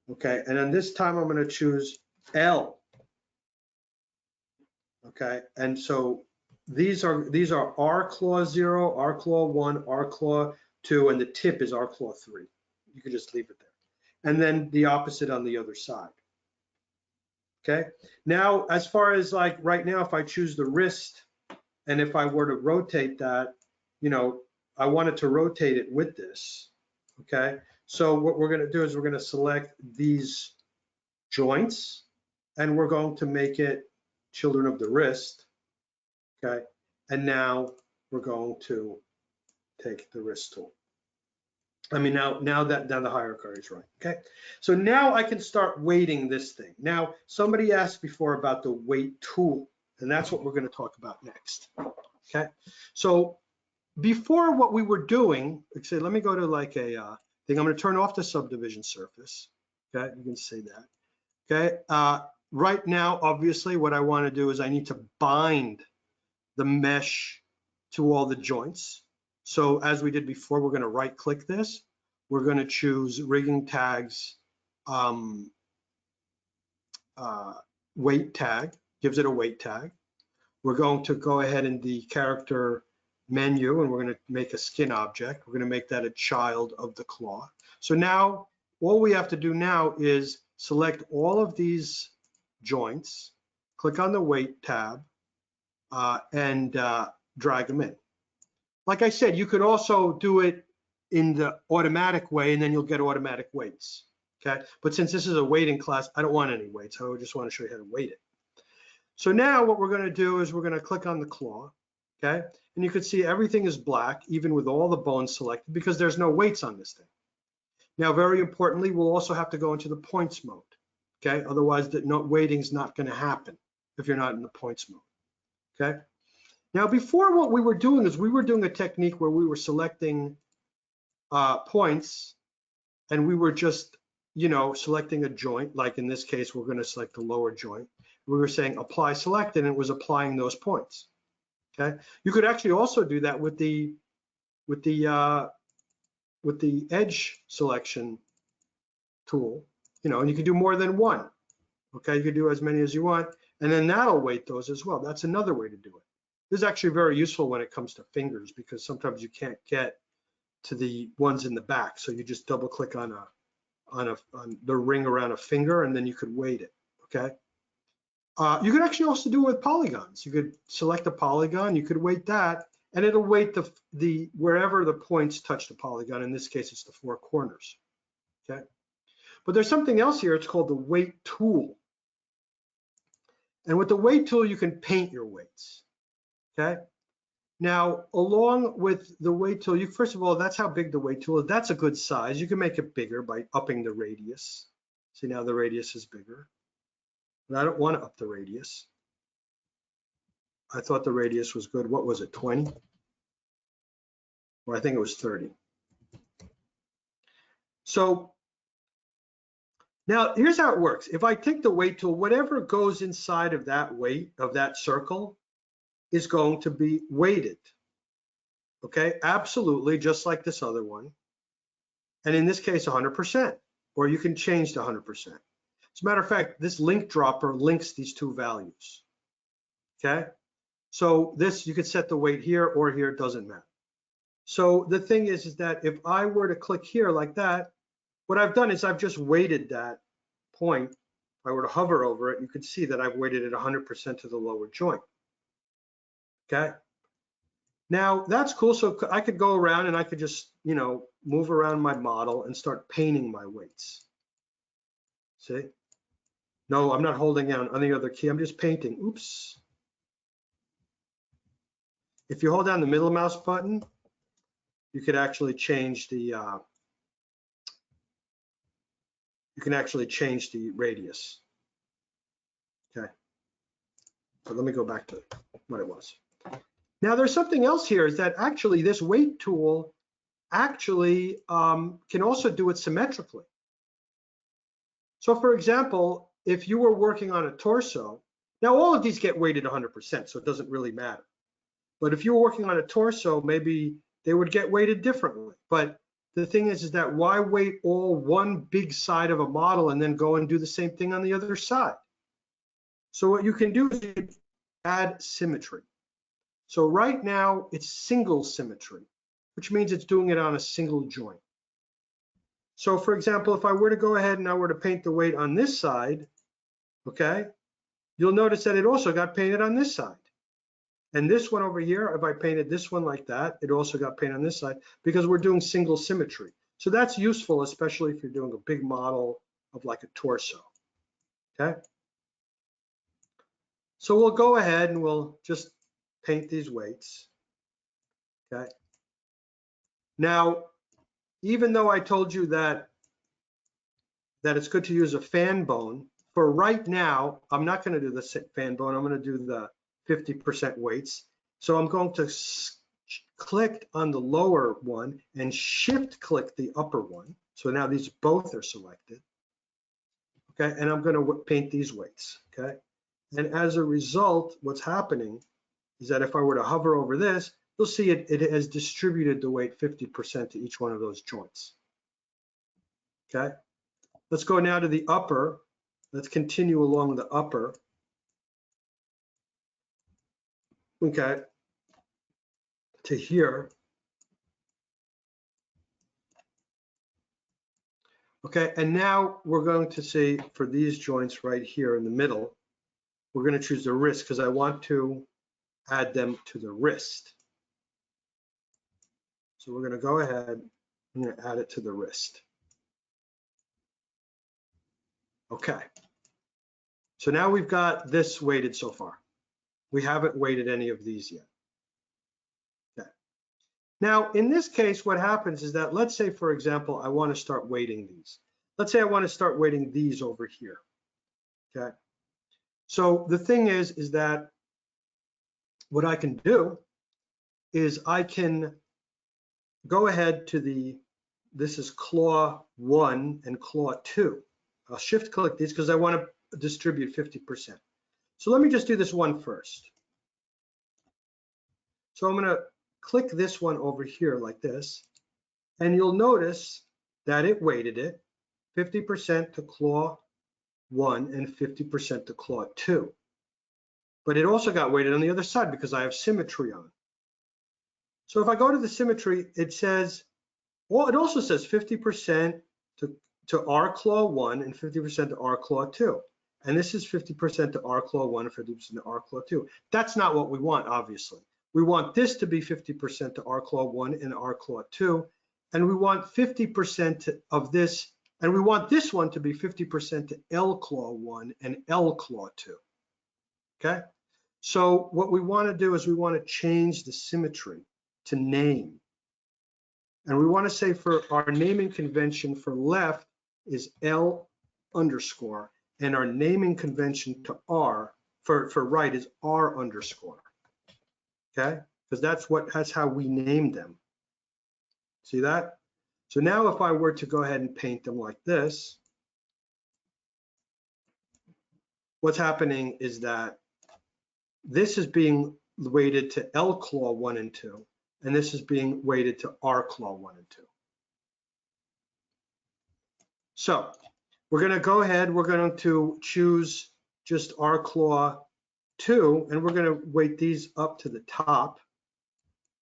Okay, and then this time I'm going to choose L. Okay, and so these are R claw 0, R claw 1, R claw 2, and the tip is R claw 3. You can just leave it there. And then the opposite on the other side. Okay, now as far as like right now, if I choose the wrist, and if I were to rotate that, you know, I wanted to rotate it with this. Okay, so what we're going to do is we're going to select these joints, and we're going to make it children of the wrist. Okay, and now we're going to take the wrist tool. I mean, now that the hierarchy is right. Okay, so now I can start weighting this thing. Now, somebody asked before about the weight tool, and that's what we're going to talk about next. Okay, so before what we were doing, say, let me go to like a thing. I'm going to turn off the subdivision surface. Okay, you can see that. Okay, right now, obviously, what I want to do is I need to bind the mesh to all the joints. So as we did before, we're going to right click this. We're going to choose rigging tags, weight tag, gives it a weight tag. We're going to go ahead in the character menu and we're going to make a skin object. We're going to make that a child of the claw. So now all we have to do now is select all of these joints, click on the weight tab, and drag them in. Like I said, you could also do it in the automatic way and then you'll get automatic weights. Okay, but since this is a weighting class, I don't want any weights. I just want to show you how to weight it. So now what we're going to do is we're going to click on the claw. Okay, and you can see everything is black, even with all the bones selected, because there's no weights on this thing. Now, very importantly, we'll also have to go into the points mode. Okay, otherwise the weighting is not going to happen if you're not in the points mode. Okay. Now, before what we were doing is we were doing a technique where we were selecting points and we were just, you know, selecting a joint. Like in this case, we're going to select the lower joint. We were saying apply select and it was applying those points. Okay. You could actually also do that with the edge selection tool, you know, and you can do more than one. Okay. You can do as many as you want and then that'll weight those as well. That's another way to do it. This is actually very useful when it comes to fingers because sometimes you can't get to the ones in the back. So you just double click on the ring around a finger and then you could weight it, okay? You could actually also do it with polygons. You could select a polygon, you could weight that, and it'll weight the wherever the points touch the polygon. In this case, it's the four corners, okay? But there's something else here, it's called the weight tool. And with the weight tool, you can paint your weights. Okay. Now, along with the weight tool, first of all, that's how big the weight tool is. That's a good size. You can make it bigger by upping the radius. See, now the radius is bigger. But I don't want to up the radius. I thought the radius was good. What was it, 20? Or I think it was 30. So now here's how it works. If I take the weight tool, whatever goes inside of that weight, of that circle, is going to be weighted. Okay, absolutely, just like this other one. And in this case, 100%, or you can change to 100%. As a matter of fact, this link dropper links these two values. Okay, so this, you could set the weight here or here, it doesn't matter. So the thing is that if I were to click here like that, what I've done is I've just weighted that point. If I were to hover over it, you could see that I've weighted it 100% to the lower joint. Okay. Now that's cool. So I could go around and I could just, you know, move around my model and start painting my weights. See? No, I'm not holding down any other key. I'm just painting. Oops. If you hold down the middle mouse button, you could actually change the radius. Okay. So let me go back to what it was. Now there's something else here, is that actually this weight tool actually can also do it symmetrically. So for example, if you were working on a torso, now all of these get weighted 100%, so it doesn't really matter. But if you were working on a torso, maybe they would get weighted differently. But the thing is that why weight all one big side of a model and then go and do the same thing on the other side? So what you can do is add symmetry. So right now it's single symmetry, which means it's doing it on a single joint. So for example, if I were to go ahead and I were to paint the weight on this side, okay, you'll notice that it also got painted on this side. And this one over here, if I painted this one like that, it also got painted on this side because we're doing single symmetry. So that's useful, especially if you're doing a big model of like a torso, okay? So we'll go ahead and we'll just paint these weights, okay? Now, even though I told you that it's good to use a fan bone, for right now, I'm not gonna do the fan bone, I'm gonna do the 50% weights. So I'm going to click on the lower one and shift click the upper one. So now these both are selected. Okay, and I'm going to paint these weights. Okay, and as a result, what's happening is that if I were to hover over this, you'll see it has distributed the weight 50% to each one of those joints. Okay, let's go now to the upper. Let's continue along the upper. Okay, to here. Okay, and now we're going to see for these joints right here in the middle, we're going to choose the wrist because I want to add them to the wrist. So we're going to go ahead and add it to the wrist. Okay, so now we've got this weighted so far. We haven't weighted any of these yet. Okay. Now, in this case, what happens is that, let's say, for example, I want to start weighting these. Let's say I want to start weighting these over here. Okay. So the thing is that what I can do is I can go ahead to this is claw 1 and claw 2. I'll shift click these because I want to distribute 50%. So let me just do this one first. So I'm going to click this one over here like this, and you'll notice that it weighted it 50% to claw 1 and 50% to claw 2. But it also got weighted on the other side because I have symmetry on. So if I go to the symmetry, it says, well, it also says 50% to R claw 1 and 50% to R claw 2. And this is 50% to R claw 1 and 50% to R claw 2. That's not what we want, obviously. We want this to be 50% to R claw 1 and R claw 2. And we want 50% of this, and we want this one to be 50% to L claw 1 and L claw 2. Okay? So what we want to do is we want to change the symmetry to name. And we want to say for our naming convention for left is L underscore, and our naming convention to R for right is R underscore. Okay, because that's how we name them. See that? So now if I were to go ahead and paint them like this, what's happening is that this is being weighted to L claw 1 and 2, and this is being weighted to R claw 1 and 2. So we're going to go ahead, we're going to choose just R claw 2, and we're going to weight these up to the top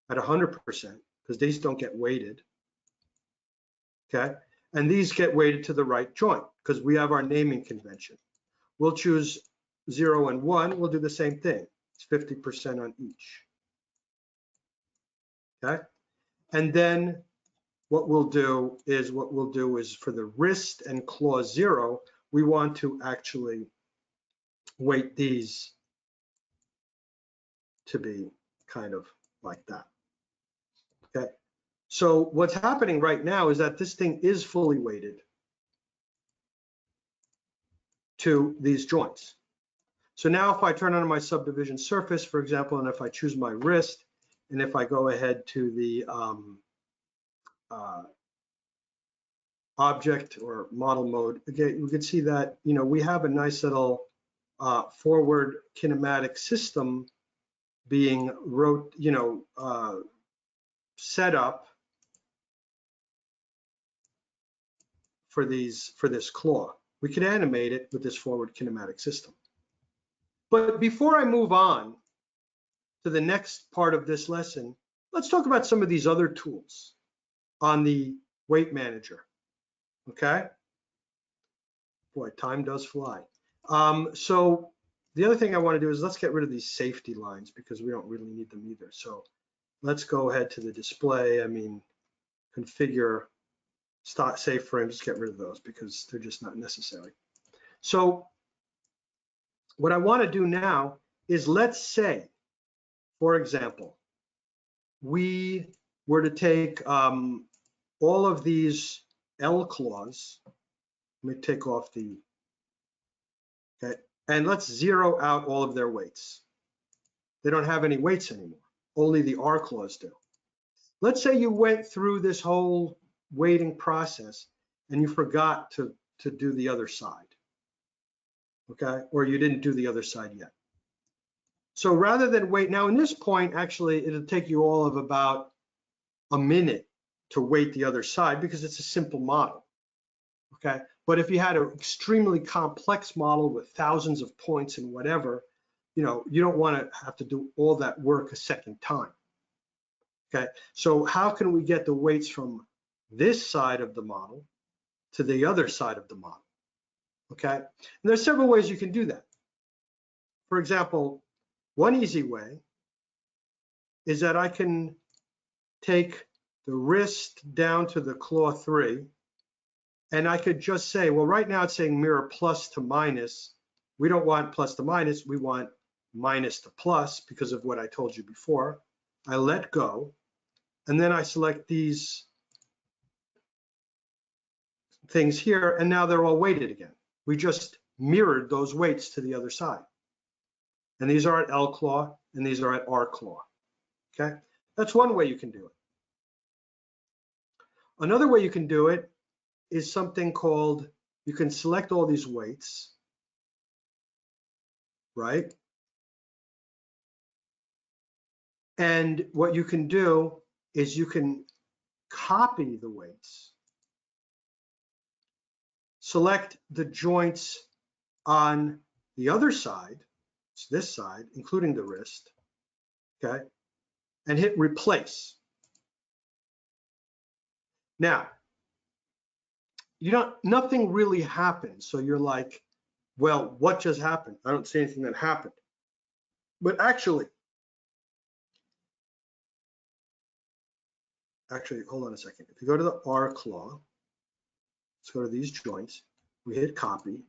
at 100% because these don't get weighted. Okay, and these get weighted to the right joint because we have our naming convention. We'll choose 0 and 1, we'll do the same thing. It's 50% on each. Okay, and then what we'll do is for the wrist and claw 0, we want to actually weight these to be kind of like that. Okay, so what's happening right now is that this thing is fully weighted to these joints. So now if I turn on my subdivision surface, for example, and if I choose my wrist, And if I go ahead to the object or model mode, again, you can see that, you know, we have a nice little forward kinematic system being set up for this claw. We can animate it with this forward kinematic system. But before I move on to the next part of this lesson, let's talk about some of these other tools on the weight manager. Okay? Boy, time does fly. So the other thing I want to do is let's get rid of these safety lines because we don't really need them either. So let's go ahead to the display. I mean, configure start save frames, get rid of those because they're just not necessary. So what I want to do now is, let's say, for example, we were to take all of these L claws. Let me take off the, okay, and let's zero out all of their weights. They don't have any weights anymore. Only the R claws do. Let's say you went through this whole weighting process and you forgot to do the other side, okay? Or you didn't do the other side yet. So rather than wait, now in this point, actually, it'll take you all of about a minute to weight the other side because it's a simple model, okay? But if you had an extremely complex model with thousands of points and whatever, you know, you don't want to have to do all that work a second time, okay? So how can we get the weights from this side of the model to the other side of the model, okay? And there's several ways you can do that. For example, one easy way is that I can take the wrist down to the claw 3, and I could just say, well, right now it's saying mirror plus to minus. We don't want plus to minus, we want minus to plus because of what I told you before. I let go, and then I select these things here, and now they're all weighted again. We just mirrored those weights to the other side. And these are at L claw, and these are at R claw, okay? That's one way you can do it. Another way you can do it is something called, you can select all these weights, right? And what you can do is you can copy the weights, select the joints on the other side, it's this side, including the wrist, okay? And hit replace. Now, nothing really happened. So you're like, well, what just happened? I don't see anything that happened. But actually, hold on a second. If you go to the R claw, let's go to these joints. We hit copy.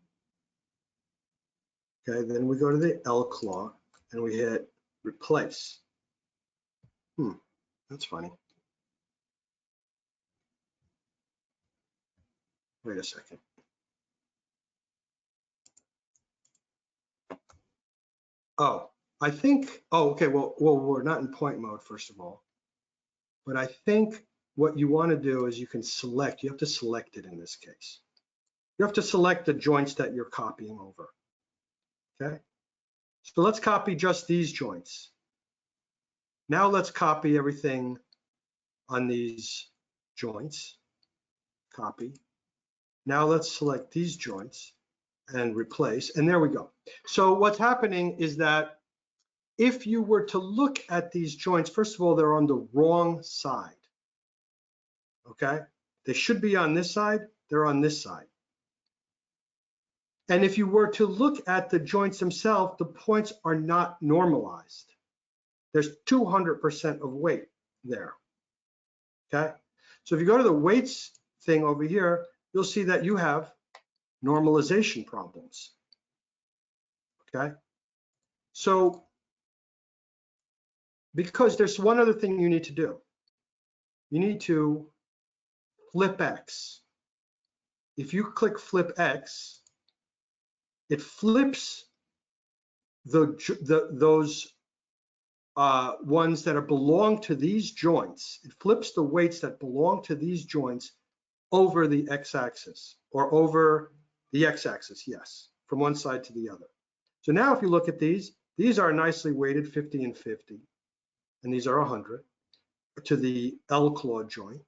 Okay, then we go to the L claw and we hit replace. That's funny. Wait a second. Oh, I think, oh, okay, well, we're not in point mode, first of all. But I think what you want to do is you can select, you have to select it in this case. You have to select the joints that you're copying over, okay? So let's copy just these joints. Now let's copy everything on these joints, copy. Now let's select these joints and replace, and there we go. So what's happening is that if you were to look at these joints, first of all, they're on the wrong side, okay? They should be on this side, they're on this side. And if you were to look at the joints themselves, the points are not normalized. There's 200% of weight there, okay? So if you go to the weights thing over here, you'll see that you have normalization problems, okay? So because there's one other thing you need to do. You need to flip X. If you click flip X, it flips those ones that belong to these joints. It flips the weights that belong to these joints over the x-axis, or over the x-axis, yes, from one side to the other. So now if you look at these are nicely weighted 50 and 50, and these are 100 to the L claw joint.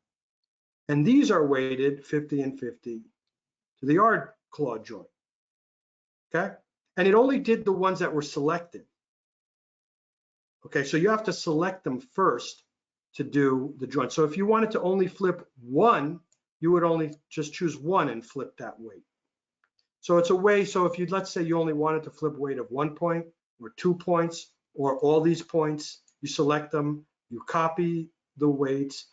And these are weighted 50 and 50 to the R claw joint, okay? And it only did the ones that were selected. Okay, so you have to select them first to do the joint. So if you wanted to only flip one, you would only just choose one and flip that weight. So it's a way, so if let's say you only wanted to flip weight of 1 point or 2 points or all these points, you select them, you copy the weights,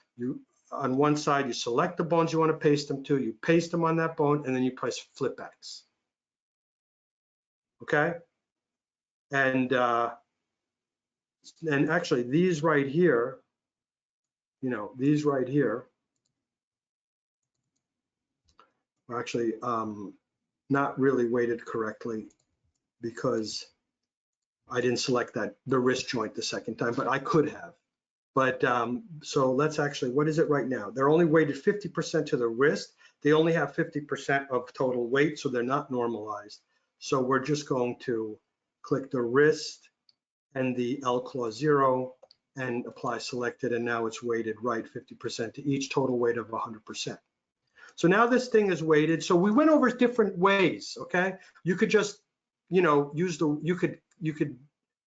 on one side, you select the bones you want to paste them to, you paste them on that bone, and then you press flip X. Okay? And actually these right here, these right here are actually not really weighted correctly because I didn't select the wrist joint the second time, but I could have. But so let's actually, what is it right now? They're only weighted 50% to the wrist. They only have 50% of total weight, so they're not normalized. So we're just going to click the wrist and the L claw 0 and apply selected, and now it's weighted right 50% to each, total weight of 100%. So now this thing is weighted. So we went over different ways, okay? You could just, use you could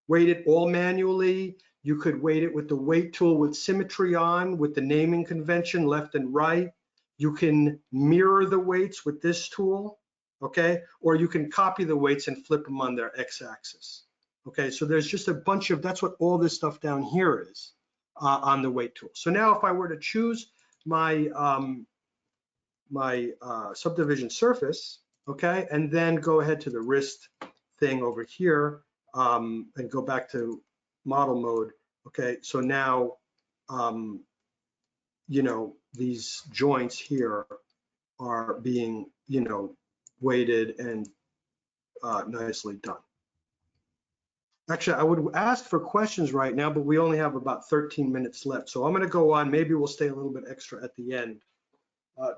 weight it all manually. You could weight it with the weight tool with symmetry on, with the naming convention left and right. You can mirror the weights with this tool, okay? Or you can copy the weights and flip them on their x-axis. Okay, so there's just a bunch of, that's what all this stuff down here is on the weight tool. So now if I were to choose my subdivision surface, okay, and then go ahead to the wrist thing over here and go back to model mode, okay, so now, these joints here are being, weighted and nicely done. Actually, I would ask for questions right now, but we only have about 13 minutes left. So I'm going to go on. Maybe we'll stay a little bit extra at the end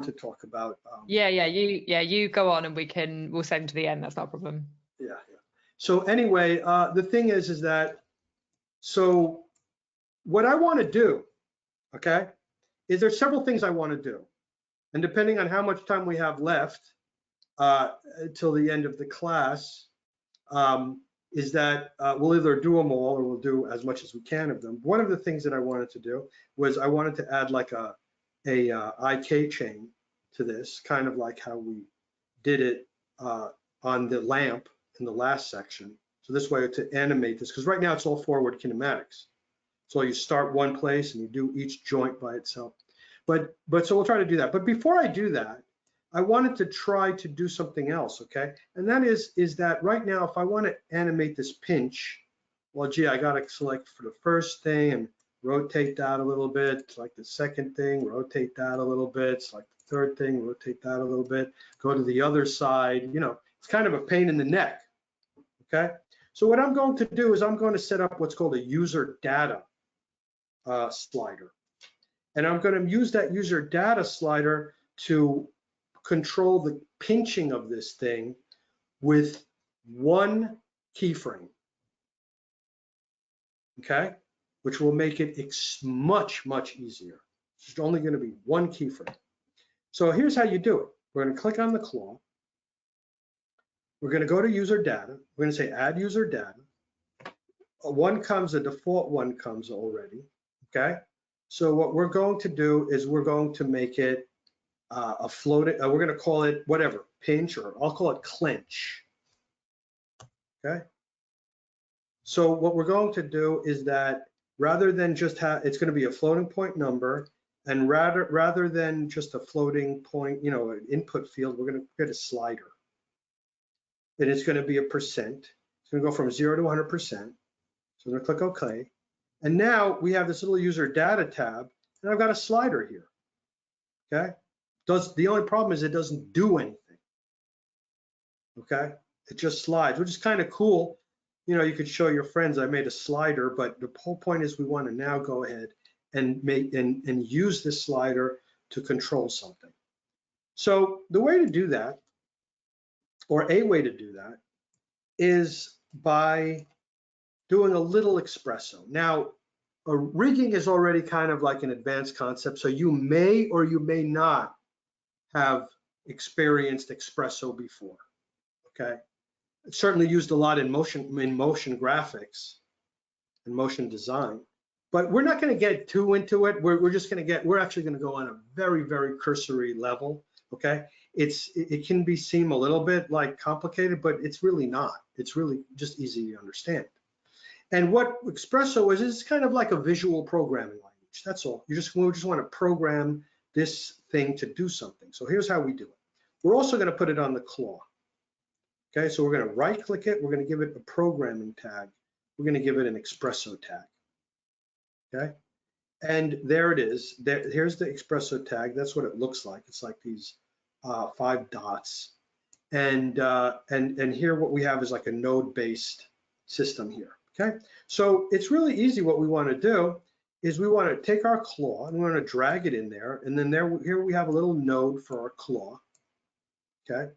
to talk about. You go on, and we'll save them to the end. That's not a problem. Yeah. So anyway, the thing is that, so what I want to do, okay, is there's several things I want to do. And depending on how much time we have left till the end of the class, is that we'll either do them all or we'll do as much as we can of them. One of the things that I wanted to do was I wanted to add like a IK chain to this, kind of like how we did it on the lamp in the last section. So this way to animate this, because right now it's all forward kinematics. So you start one place and you do each joint by itself. But so we'll try to do that. But before I do that, I wanted to try to do something else, okay? And that is that right now, if I want to animate this pinch, well, gee, I got to select for the first thing and rotate that a little bit, select the second thing, rotate that a little bit, select the third thing, rotate that a little bit, go to the other side. It's kind of a pain in the neck, okay? So what I'm going to do is I'm going to set up what's called a user data slider. And I'm going to use that user data slider to control the pinching of this thing with one keyframe, okay? Which will make it much, much easier. It's only going to be one keyframe. So here's how you do it. We're going to click on the claw. We're going to go to user data. We're going to say add user data. A default one comes already, okay? So what we're going to do is we're going to make it a floating, we're going to call it whatever, pinch, or I'll call it clench, okay? So what we're going to do is that rather than just have, it's going to be a floating point number, and rather than just a floating point, an input field, we're going to create a slider. And it's going to be a percent. It's going to go from 0 to 100%. So I'm going to click OK. And now we have this little user data tab, and I've got a slider here, okay? The only problem is it doesn't do anything, okay? It just slides, which is kind of cool. you could show your friends I made a slider, but the whole point is we want to now go ahead and make and use this slider to control something. So the way to do that, or a way to do that, is by doing a little XPresso. Now, rigging is already kind of like an advanced concept, so you may or you may not have experienced XPresso before, okay? It's certainly used a lot in motion graphics and motion design, but we're not going to get too into it. We're just going to we're actually going to go on a very, very cursory level, okay? It can be seem a little bit like complicated, but it's really not. It's really just easy to understand. And what XPresso is kind of like a visual programming language. That's all. We just want to program this thing to do something. So here's how we do it. We're also going to put it on the claw. Okay, so we're going to right click it. We're going to give it a programming tag. We're going to give it an XPresso tag. Okay, and there it is. Here's the XPresso tag. That's what it looks like. It's like these 5 dots. And here what we have is like a node-based system here. Okay, so it's really easy. What we want to do is we want to take our claw and we want to drag it in there, and then here we have a little node for our claw. Okay,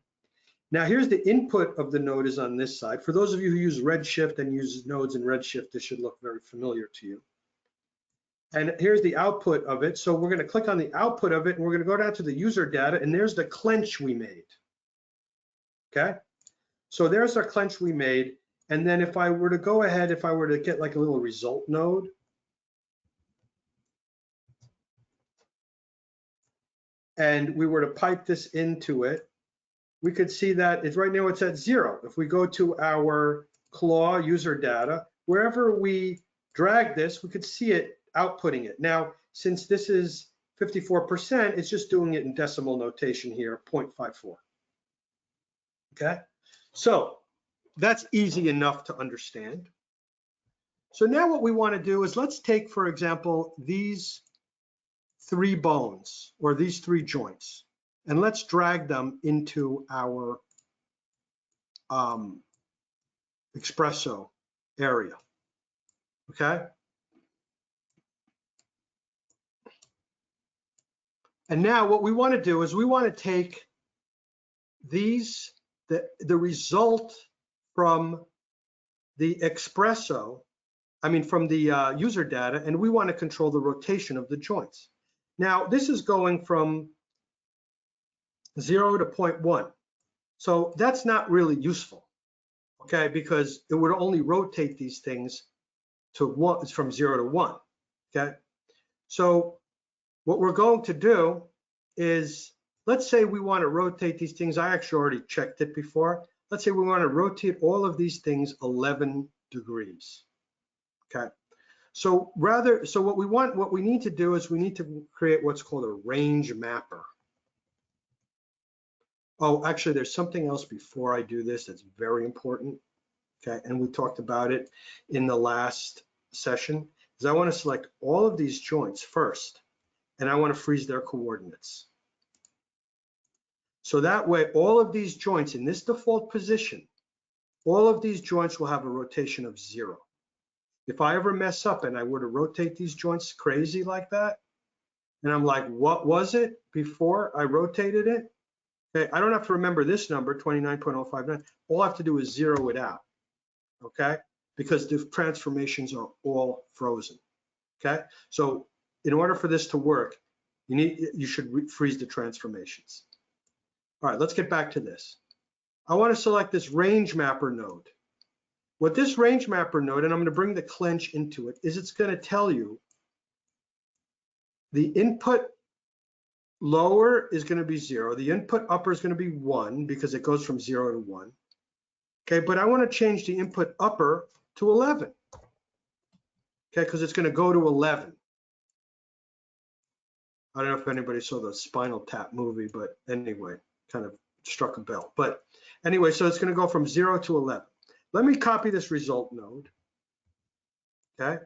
now here's the input of the node is on this side. For those of you who use Redshift and use nodes in Redshift, this should look very familiar to you. And here's the output of it. So we're going to click on the output of it, and we're going to go down to the user data, and there's the clench we made. Okay, so there's our clench we made. And then if I were to go ahead, if I were to get like a little result node, and we were to pipe this into it, we could see that it's right now it's at 0. If we go to our claw user data, wherever we drag this, we could see it outputting it. Now, since this is 54%, it's just doing it in decimal notation here, 0.54. Okay, so that's easy enough to understand. So now what we want to do is let's take, for example, these 3 bones or these 3 joints, and let's drag them into our XPresso area. Okay. And now what we want to do is we want to take these, the result from the XPresso, from the user data, and we want to control the rotation of the joints. Now, this is going from 0 to 0.1. So that's not really useful, okay, because it would only rotate these things to 1, it's from 0 to 1, okay? So what we're going to do is, let's say we want to rotate these things. I actually already checked it before. Let's say we want to rotate all of these things 11 degrees, okay? So what we need to do is we need to create what's called a range mapper. Oh, actually, there's something else before I do this that's very important, okay? And we talked about it in the last session, is I want to select all of these joints first, and I want to freeze their coordinates. So that way, all of these joints in this default position, all of these joints will have a rotation of 0. If I ever mess up and I were to rotate these joints crazy like that, and I'm like, what was it before I rotated it? Okay, I don't have to remember this number, 29.059. All I have to do is 0 it out, okay? Because the transformations are all frozen, okay? So in order for this to work, you should freeze the transformations. All right, let's get back to this. I want to select this range mapper node. What this range mapper node, and I'm going to bring the clench into it, is it's going to tell you the input lower is going to be 0. The input upper is going to be 1 because it goes from 0 to 1. Okay, but I want to change the input upper to 11. Okay, because it's going to go to 11. I don't know if anybody saw the Spinal Tap movie, but anyway, kind of struck a bell. But anyway, so it's going to go from 0 to 11. Let me copy this result node. Okay,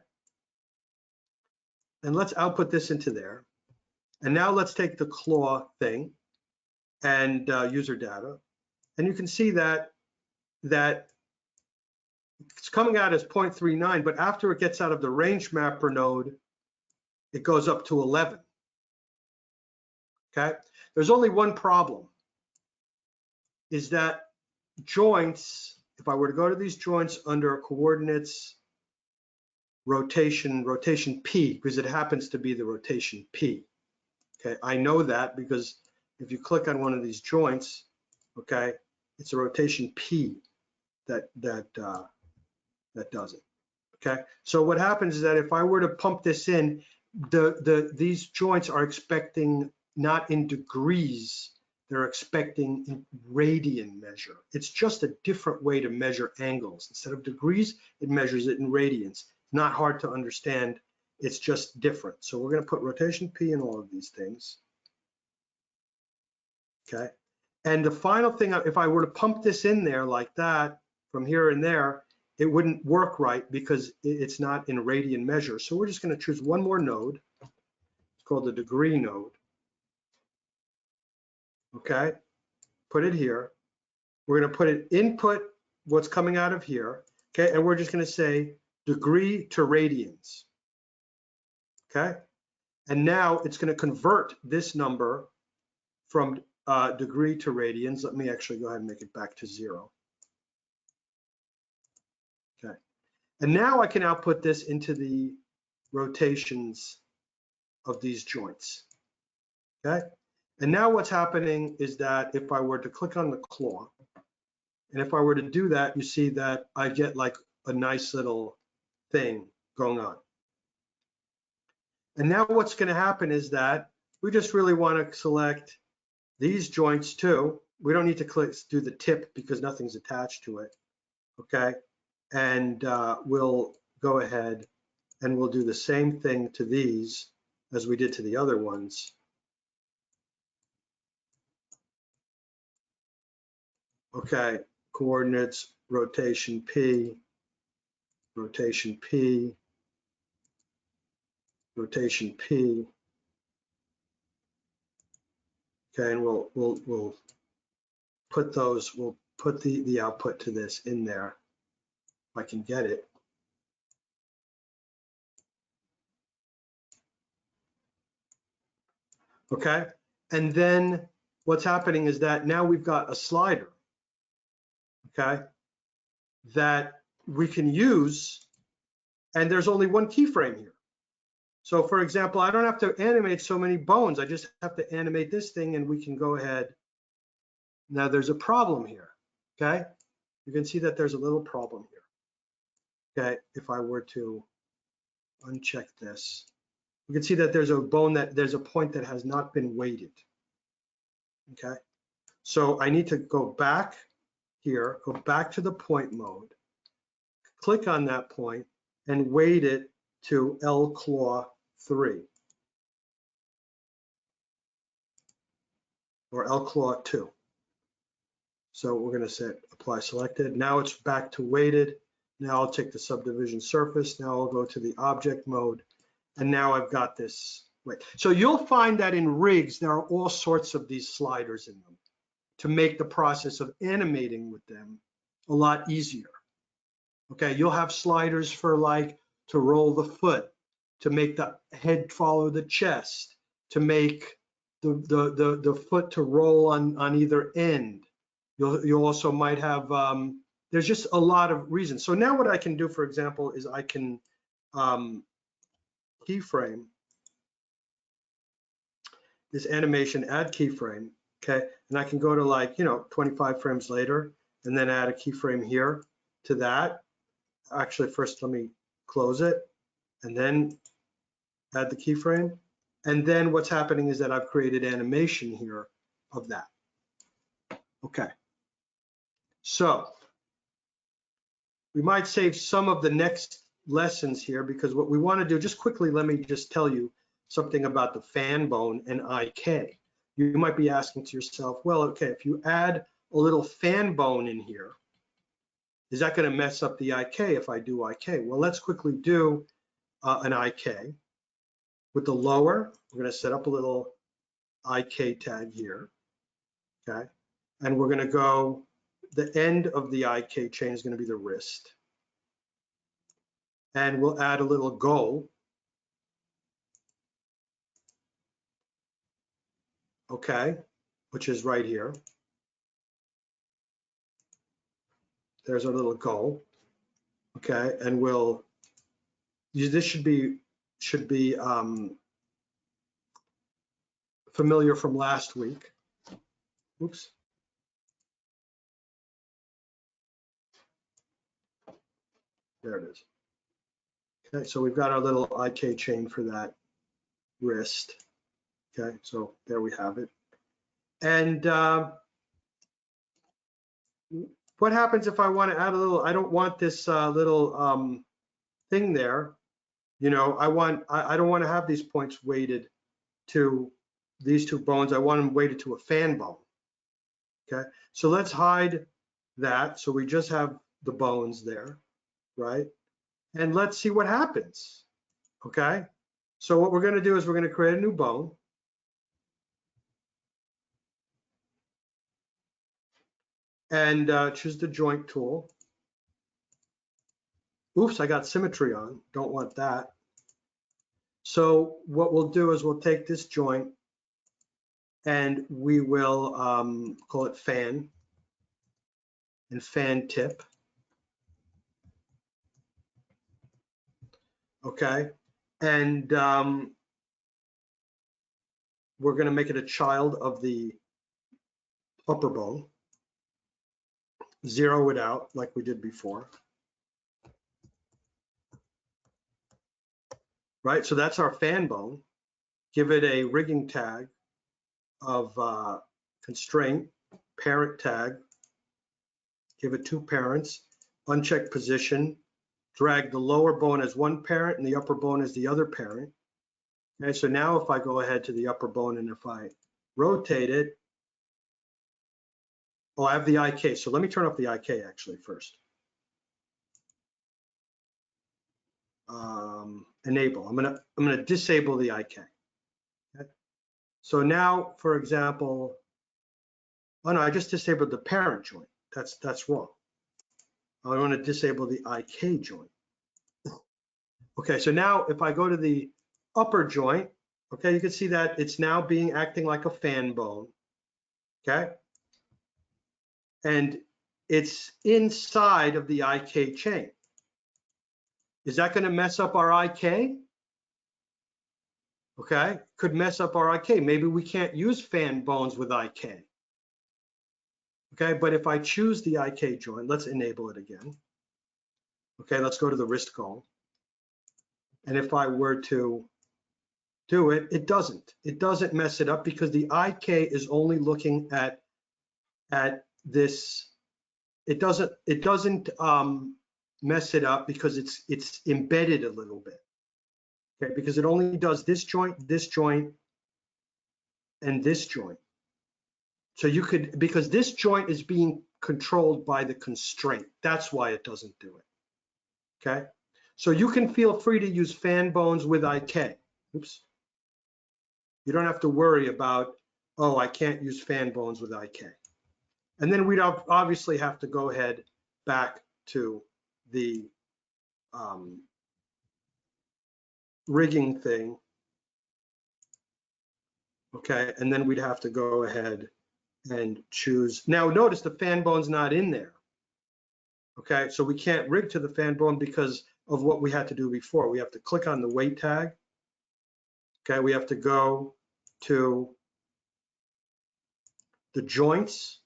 and let's output this into there. And now let's take the claw thing and user data. And you can see that It's coming out as 0.39, but after it gets out of the range mapper node, it goes up to 11. Okay, there's only one problem, is that joints, if I were to go to these joints under coordinates, rotation P, because it happens to be the rotation P. Okay, I know that because if you click on one of these joints, okay, it's a rotation P that does it. Okay, so what happens is that if I were to pump this in, these joints are expecting not in degrees, they're expecting in radian measure. It's just a different way to measure angles. Instead of degrees, it measures it in radians. Not hard to understand, it's just different. So we're going to put rotation P in all of these things. Okay, and the final thing, if I were to pump this in there like that, from here and there, it wouldn't work right because it's not in radian measure. So we're just going to choose one more node. It's called the degree node. Okay, put it here. We're going to put it input what's coming out of here. Okay, and we're just going to say degree to radians. Okay, and now it's going to convert this number from degree to radians. Let me actually go ahead and make it back to 0. Okay, and now I can output this into the rotations of these joints. Okay, and now what's happening is that if I were to click on the claw, and if I were to do that, you see that I get like a nice little thing going on. And now what's going to happen is that we just really want to select these joints too. We don't need to do the tip because nothing's attached to it. Okay, and we'll go ahead and we'll do the same thing to these as we did to the other ones. Okay, coordinates, rotation P, rotation P, rotation P. Okay, and we'll put those, we'll put the output to this in there if I can get it. Okay, and then what's happening is that now we've got a slider, okay, that we can use, and there's only one keyframe here. So for example, I don't have to animate so many bones. I just have to animate this thing and we can go ahead. Now there's a problem here, okay? You can see that there's a little problem here, okay? If I were to uncheck this, you can see that there's a bone there's a point that has not been weighted, okay? So I need to go back here, go back to the point mode, click on that point and weight it to L claw 3 or L claw 2. So we're going to say apply selected. Now it's back to weighted. Now I'll take the subdivision surface. Now I'll go to the object mode. And now I've got this weight. So you'll find that in rigs, there are all sorts of these sliders in them to make the process of animating with them a lot easier. Okay, you'll have sliders for like to roll the foot, to make the head follow the chest, to make the foot to roll on either end. You also might have, there's just a lot of reasons. So now what I can do, for example, is I can keyframe this animation, add keyframe, okay? And I can go to like, 25 frames later and then add a keyframe here to that. Actually, first let me close it and then add the keyframe. And then what's happening is that I've created animation here of that. Okay. So we might save some of the next lessons here because what we want to do, just quickly, let me just tell you something about the fan bone and IK. You might be asking to yourself, well, okay, if you add a little fan bone in here, is that going to mess up the IK if I do IK? Well, let's quickly do an IK. With the lower, we're going to set up a little IK tag here, okay? And we're going to go, the end of the IK chain is going to be the wrist. and we'll add a little goal. Okay, which is right here. There's our little goal. Okay, and we'll use this should be familiar from last week. Oops. There it is. Okay, so we've got our little IK chain for that wrist. Okay, so there we have it. And what happens if I want to add a little, I don't want this little thing there. You know, I don't want to have these points weighted to these two bones. I want them weighted to a fan bone. Okay, so let's hide that. So we just have the bones there, right? And let's see what happens. Okay, so what we're going to do is we're going to create a new bone. And choose the joint tool. Oops, I got symmetry on. Don't want that. So what we'll do is we'll take this joint and we will call it fan and fan tip. Okay, and we're going to make it a child of the upper bone. Zero it out like we did before. Right, so that's our fan bone. Give it a rigging tag of constraint, parent tag. Give it 2 parents, uncheck position, drag the lower bone as one parent and the upper bone as the other parent. Okay, so now if I go ahead to the upper bone and if I rotate it, oh, I have the IK. So let me turn off the IK actually first. Enable. I'm gonna disable the IK. Okay. So now, for example, oh no, I just disabled the parent joint. That's wrong. I want to disable the IK joint. Okay, so now if I go to the upper joint, okay, you can see that it's now acting like a fan bone. Okay, and it's inside of the IK chain. Is that going to mess up our IK? Okay, could mess up our IK. Maybe we can't use fan bones with IK. Okay, but if I choose the IK joint, let's enable it again. Okay, let's go to the wrist goal. And if I were to do it, it doesn't mess it up because the IK is only looking at this. It doesn't mess it up because it's embedded a little bit. Okay, because it only does this joint, and this joint. So you could, because this joint is being controlled by the constraint. That's why it doesn't do it. Okay, so you can feel free to use fan bones with IK. Oops. You don't have to worry about, oh, I can't use fan bones with IK. And then we'd obviously have to go ahead back to the rigging thing. Okay, and then we'd have to go ahead and choose. Now notice the fan bone's not in there. Okay, so we can't rig to the fan bone because of what we had to do before. We have to click on the weight tag. Okay, we have to go to the joints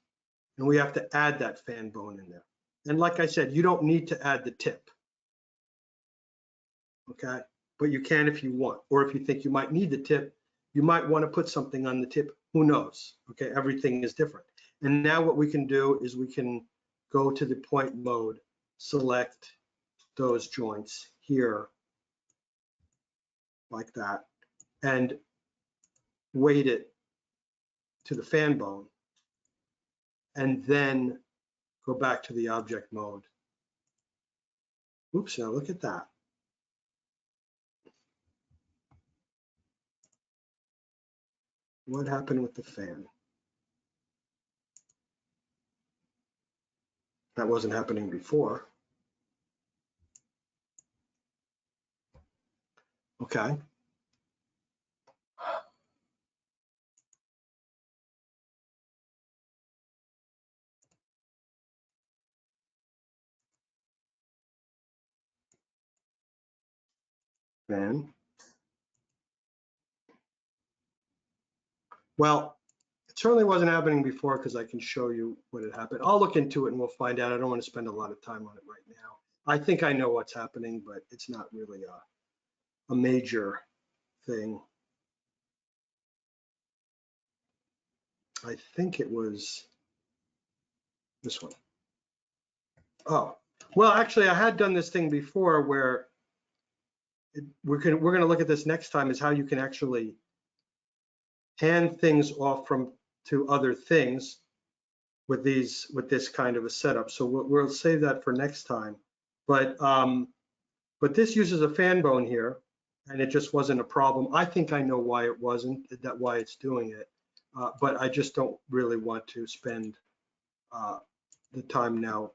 and we have to add that fan bone in there. And like I said, you don't need to add the tip. Okay, but you can if you want, or if you think you might need the tip, you might want to put something on the tip. Who knows? Okay, everything is different. And now what we can do is we can go to the point mode, select those joints here, like that, and weight it to the fan bone, and then go back to the object mode. Oops, now look at that. What happened with the fan? That wasn't happening before. Okay. Then, well, it certainly wasn't happening before because I can show you what had happened. I'll look into it and we'll find out. I don't want to spend a lot of time on it right now. I think I know what's happening, but it's not really a major thing. I think it was this one. Oh, well, actually, I had done this thing before where we're going to look at this next time, is how you can actually hand things off to other things with this kind of a setup. So we'll save that for next time. But this uses a fan bone here, and it just wasn't a problem. I think I know why it wasn't, why it's doing it, but I just don't really want to spend the time now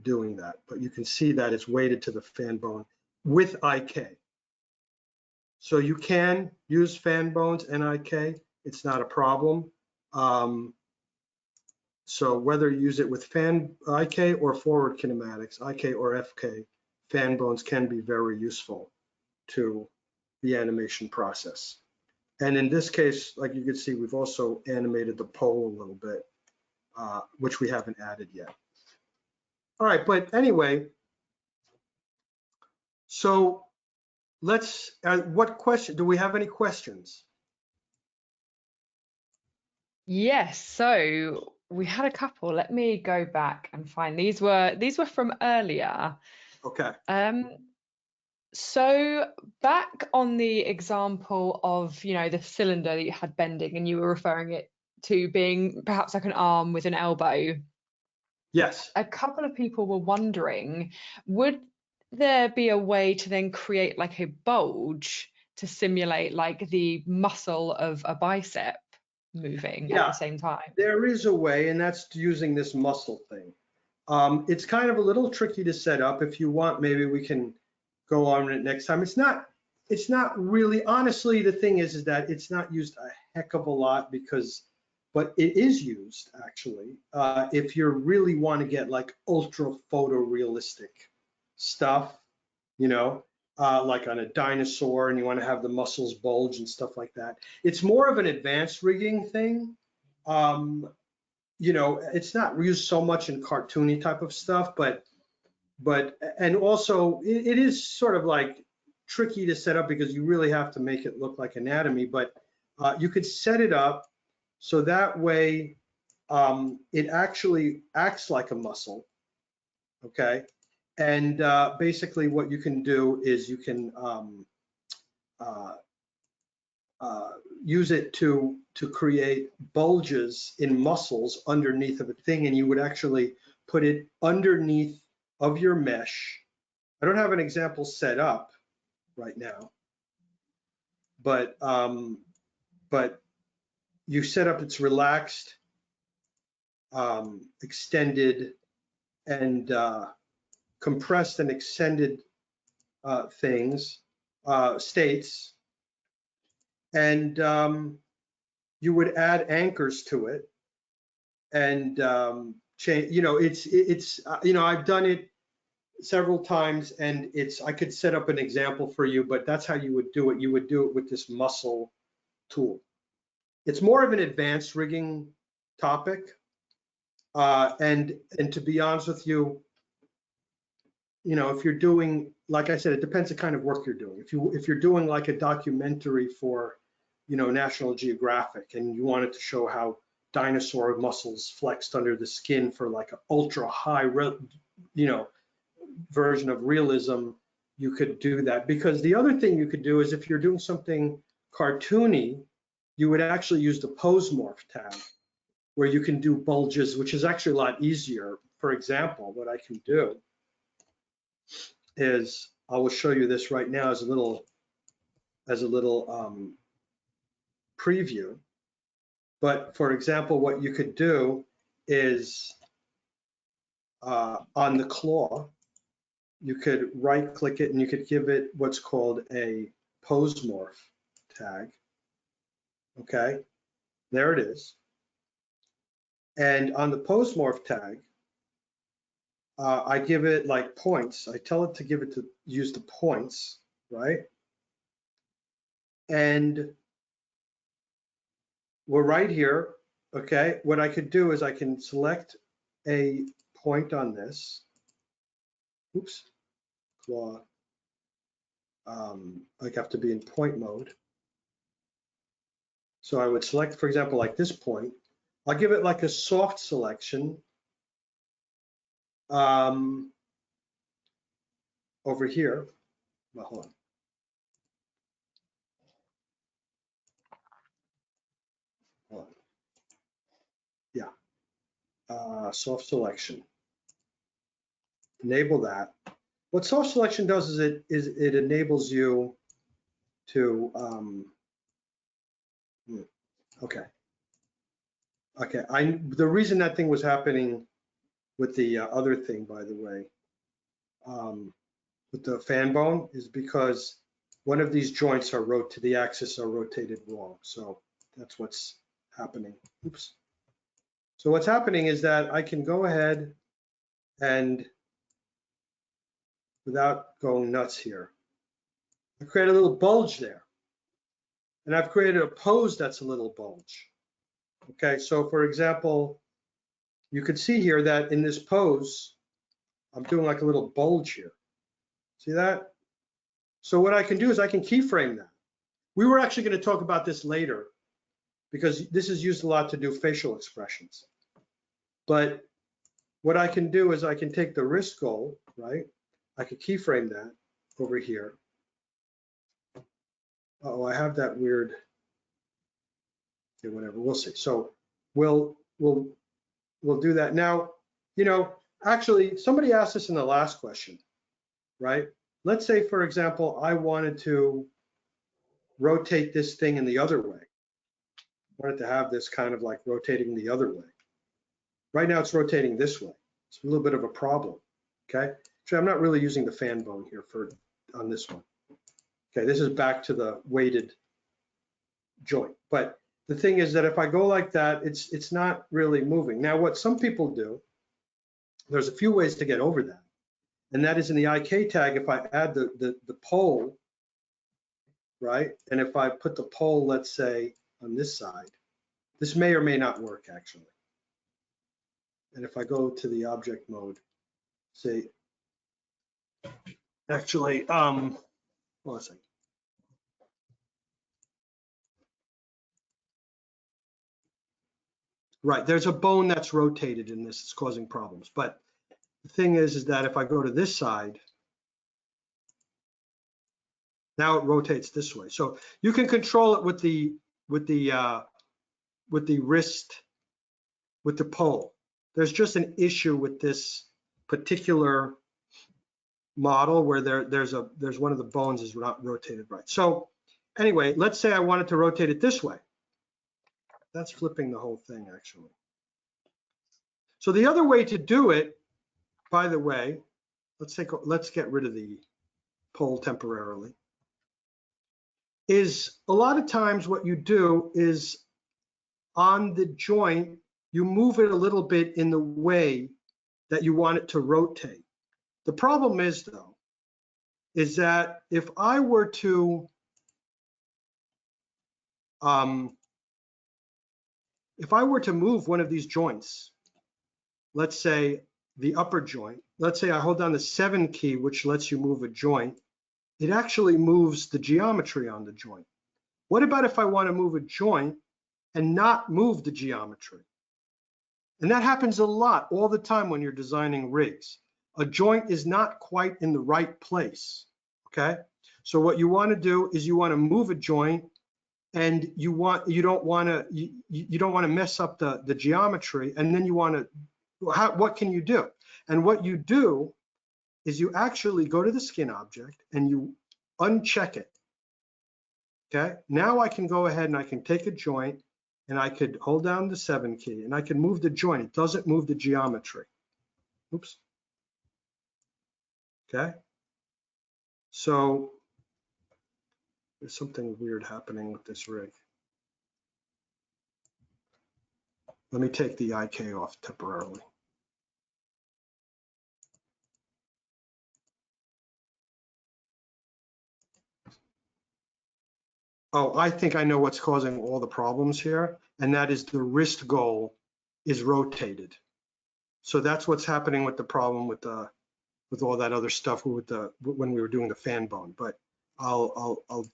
doing that. But you can see that it's weighted to the fan bone with IK. So you can use fan bones and IK. It's not a problem. So whether you use it with fan IK or forward kinematics, IK or FK, fan bones can be very useful to the animation process. And in this case, like you can see, we've also animated the pole a little bit, which we haven't added yet. All right, but anyway, so let's, what question, do we have any questions? Yes, so we had a couple. Let me go back and find these were from earlier. Okay. So back on the example of, the cylinder that you had bending and you were referring it to being perhaps like an arm with an elbow. Yes. A couple of people were wondering, would there be a way to then create like a bulge to simulate like the muscle of a bicep moving at the same time? There is a way, and that's using this muscle thing. It's kind of a little tricky to set up. If you want, maybe we can go on it next time. It's not really, honestly, the thing is that it's not used a heck of a lot but it is used actually, if you really want to get like ultra photorealistic stuff, like on a dinosaur and you want to have the muscles bulge and stuff like that. It's more of an advanced rigging thing. It's not used so much in cartoony type of stuff, and also it is sort of like tricky to set up because you really have to make it look like anatomy, but you could set it up so that way it actually acts like a muscle, okay? And basically what you can do is you can use it to create bulges in muscles underneath of a thing, and you would actually put it underneath of your mesh. I don't have an example set up right now, but you set up its relaxed, extended, and compressed and extended states, and you would add anchors to it, and change. I've done it several times, and I could set up an example for you, but that's how you would do it. You would do it with this muscle tool. It's more of an advanced rigging topic, and to be honest with you, if you're doing, like I said, it depends the kind of work you're doing. If you're doing like a documentary for, National Geographic, and you wanted to show how dinosaur muscles flexed under the skin for like an ultra high, version of realism, you could do that. Because the other thing you could do is if you're doing something cartoony, you would actually use the pose morph tab, where you can do bulges, which is actually a lot easier. For example, what I can do is, I will show you this right now as a little preview. But for example, what you could do is on the claw, you could right click it and you could give it what's called a pose morph tag. Okay, there it is. And on the pose morph tag, I give it like points. I tell it to give it to use the points, right? And we're right here. Okay, what I could do is I can select a point on this. Oops, claw. I have to be in point mode. So I would select, for example, like this point. I'll give it like a soft selection over here. Well, hold on. Hold on. Yeah, soft selection. Enable that. What soft selection does is it enables you to okay. The reason that thing was happening with the other thing, by the way, with the fan bone, is because one of these joints are the axis are rotated wrong. So that's what's happening. Oops. So what's happening is that I can go ahead and, without going nuts here, I create a little bulge there. And I've created a pose that's a little bulge. Okay, so for example, you could see here that in this pose, I'm doing like a little bulge here. See that? So what I can do is I can keyframe that. We were actually going to talk about this later because this is used a lot to do facial expressions. But what I can do is I can take the wrist goal, right? I could keyframe that over here. Oh, I have that weird, okay, whatever, we'll see. So we'll do that. Now, you know, actually somebody asked us in the last question, right? Let's say, for example, I wanted to rotate this thing in the other way. I wanted to have this kind of like rotating the other way. Right now it's rotating this way. It's a little bit of a problem, okay? So I'm not really using the fan bone here on this one. Okay, this is back to the weighted joint. But the thing is that if I go like that, it's not really moving. Now, what some people do, there's a few ways to get over that. And that is in the IK tag, if I add the pole, right? And if I put the pole, let's say, on this side, this may or may not work actually. And if I go to the object mode, say, actually, hold on a second. Right, there's a bone that's rotated in this, it's causing problems. But the thing is that if I go to this side, now it rotates this way. So you can control it with the wrist, with the pole. There's just an issue with this particular model where there's one of the bones is not rotated right. So anyway, let's say I wanted to rotate it this way. That's flipping the whole thing actually. So the other way to do it, by the way, let's get rid of the pole temporarily, is a lot of times what you do is on the joint, you move it a little bit in the way that you want it to rotate. The problem is though, is that if I were to move one of these joints, let's say the upper joint, let's say I hold down the 7 key, which lets you move a joint, it actually moves the geometry on the joint. What about if I want to move a joint and not move the geometry? And that happens a lot all the time when you're designing rigs. A joint is not quite in the right place, okay? So what you want to do is you want to move a joint and you don't want to mess up the geometry, and then you want to, what can you do? And what you do is you actually go to the skin object and you uncheck it. Okay, now I can go ahead and I can take a joint and I could hold down the 7 key and I can move the joint. It doesn't move the geometry. Oops. Okay, so there's something weird happening with this rig. Let me take the IK off temporarily. Oh, I think I know what's causing all the problems here, and that is the wrist goal is rotated. So that's what's happening with the problem with all that other stuff when we were doing the fan bone. But I'll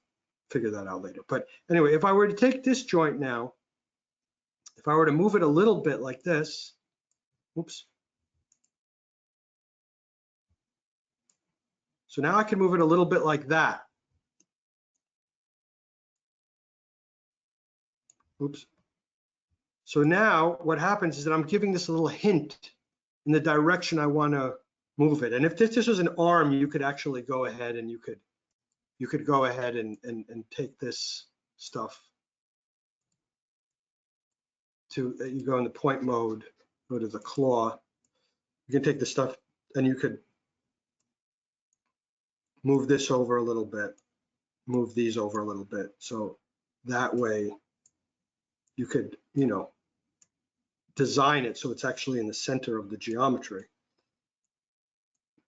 figure that out later. But anyway, if I were to take this joint now, if I were to move it a little bit like this, oops. So now I can move it a little bit like that. Oops. So now what happens is that I'm giving this a little hint in the direction I want to move it. And if this was an arm, you could actually go ahead and you could go ahead and take this stuff to, you go in the point mode, go to the claw. You can take the stuff and you could move this over a little bit, move these over a little bit. So that way you could, you know, design it so it's actually in the center of the geometry.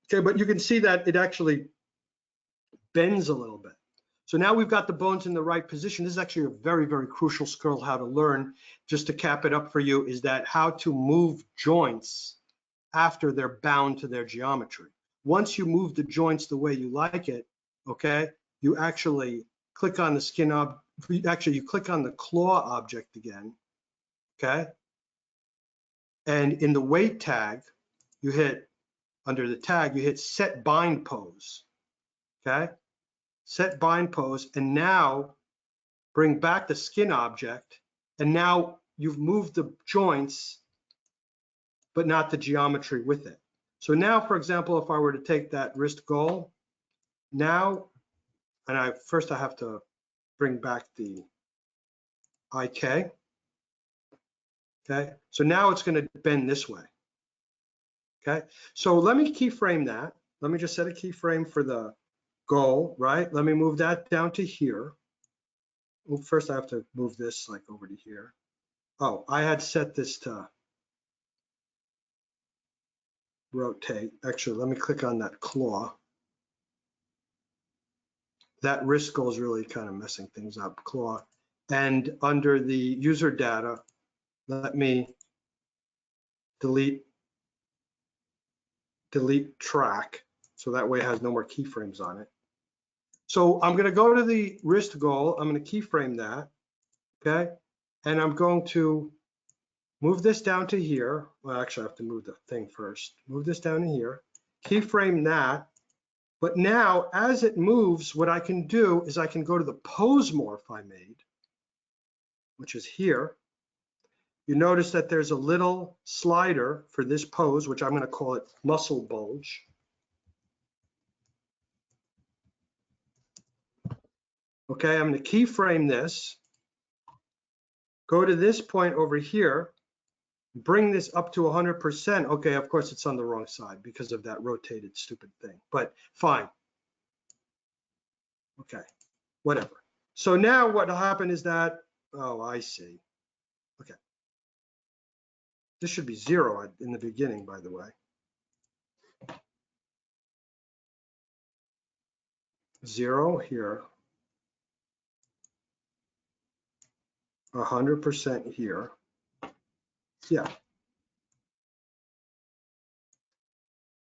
Okay, but you can see that it actually bends a little bit. So now we've got the bones in the right position. This is actually a very, very crucial skill how to learn. Just to cap it up for you is that how to move joints after they're bound to their geometry. Once you move the joints the way you like it, okay, you actually click on the skin you click on the claw object again, okay? And in the weight tag, you hit, under the tag, you hit set bind pose, okay? Set bind pose, and now bring back the skin object, and now you've moved the joints, but not the geometry with it. So now, for example, if I were to take that wrist goal, now, and first I have to bring back the IK, okay? So now it's gonna bend this way, okay? So let me keyframe that. Let me just set a keyframe for the goal, right? Let me move that down to here. Well, first I have to move this like over to here. Oh, I had set this to rotate. Actually, let me click on that claw. That wrist goal is really kind of messing things up, claw. And under the user data, let me delete track, so that way it has no more keyframes on it. So I'm gonna go to the wrist goal, I'm gonna keyframe that, okay? And I'm going to move this down to here. Well, actually I have to move the thing first. Move this down to here, keyframe that. But now, as it moves, what I can do is I can go to the pose morph I made, which is here. You notice that there's a little slider for this pose, which I'm going to call it muscle bulge. Okay, I'm going to keyframe this, go to this point over here, bring this up to 100%. Okay, of course it's on the wrong side because of that rotated stupid thing, but fine. Okay, whatever. So now what will happen is that, oh, I see. Okay. This should be 0 in the beginning, by the way. 0 here. 100% here. Yeah.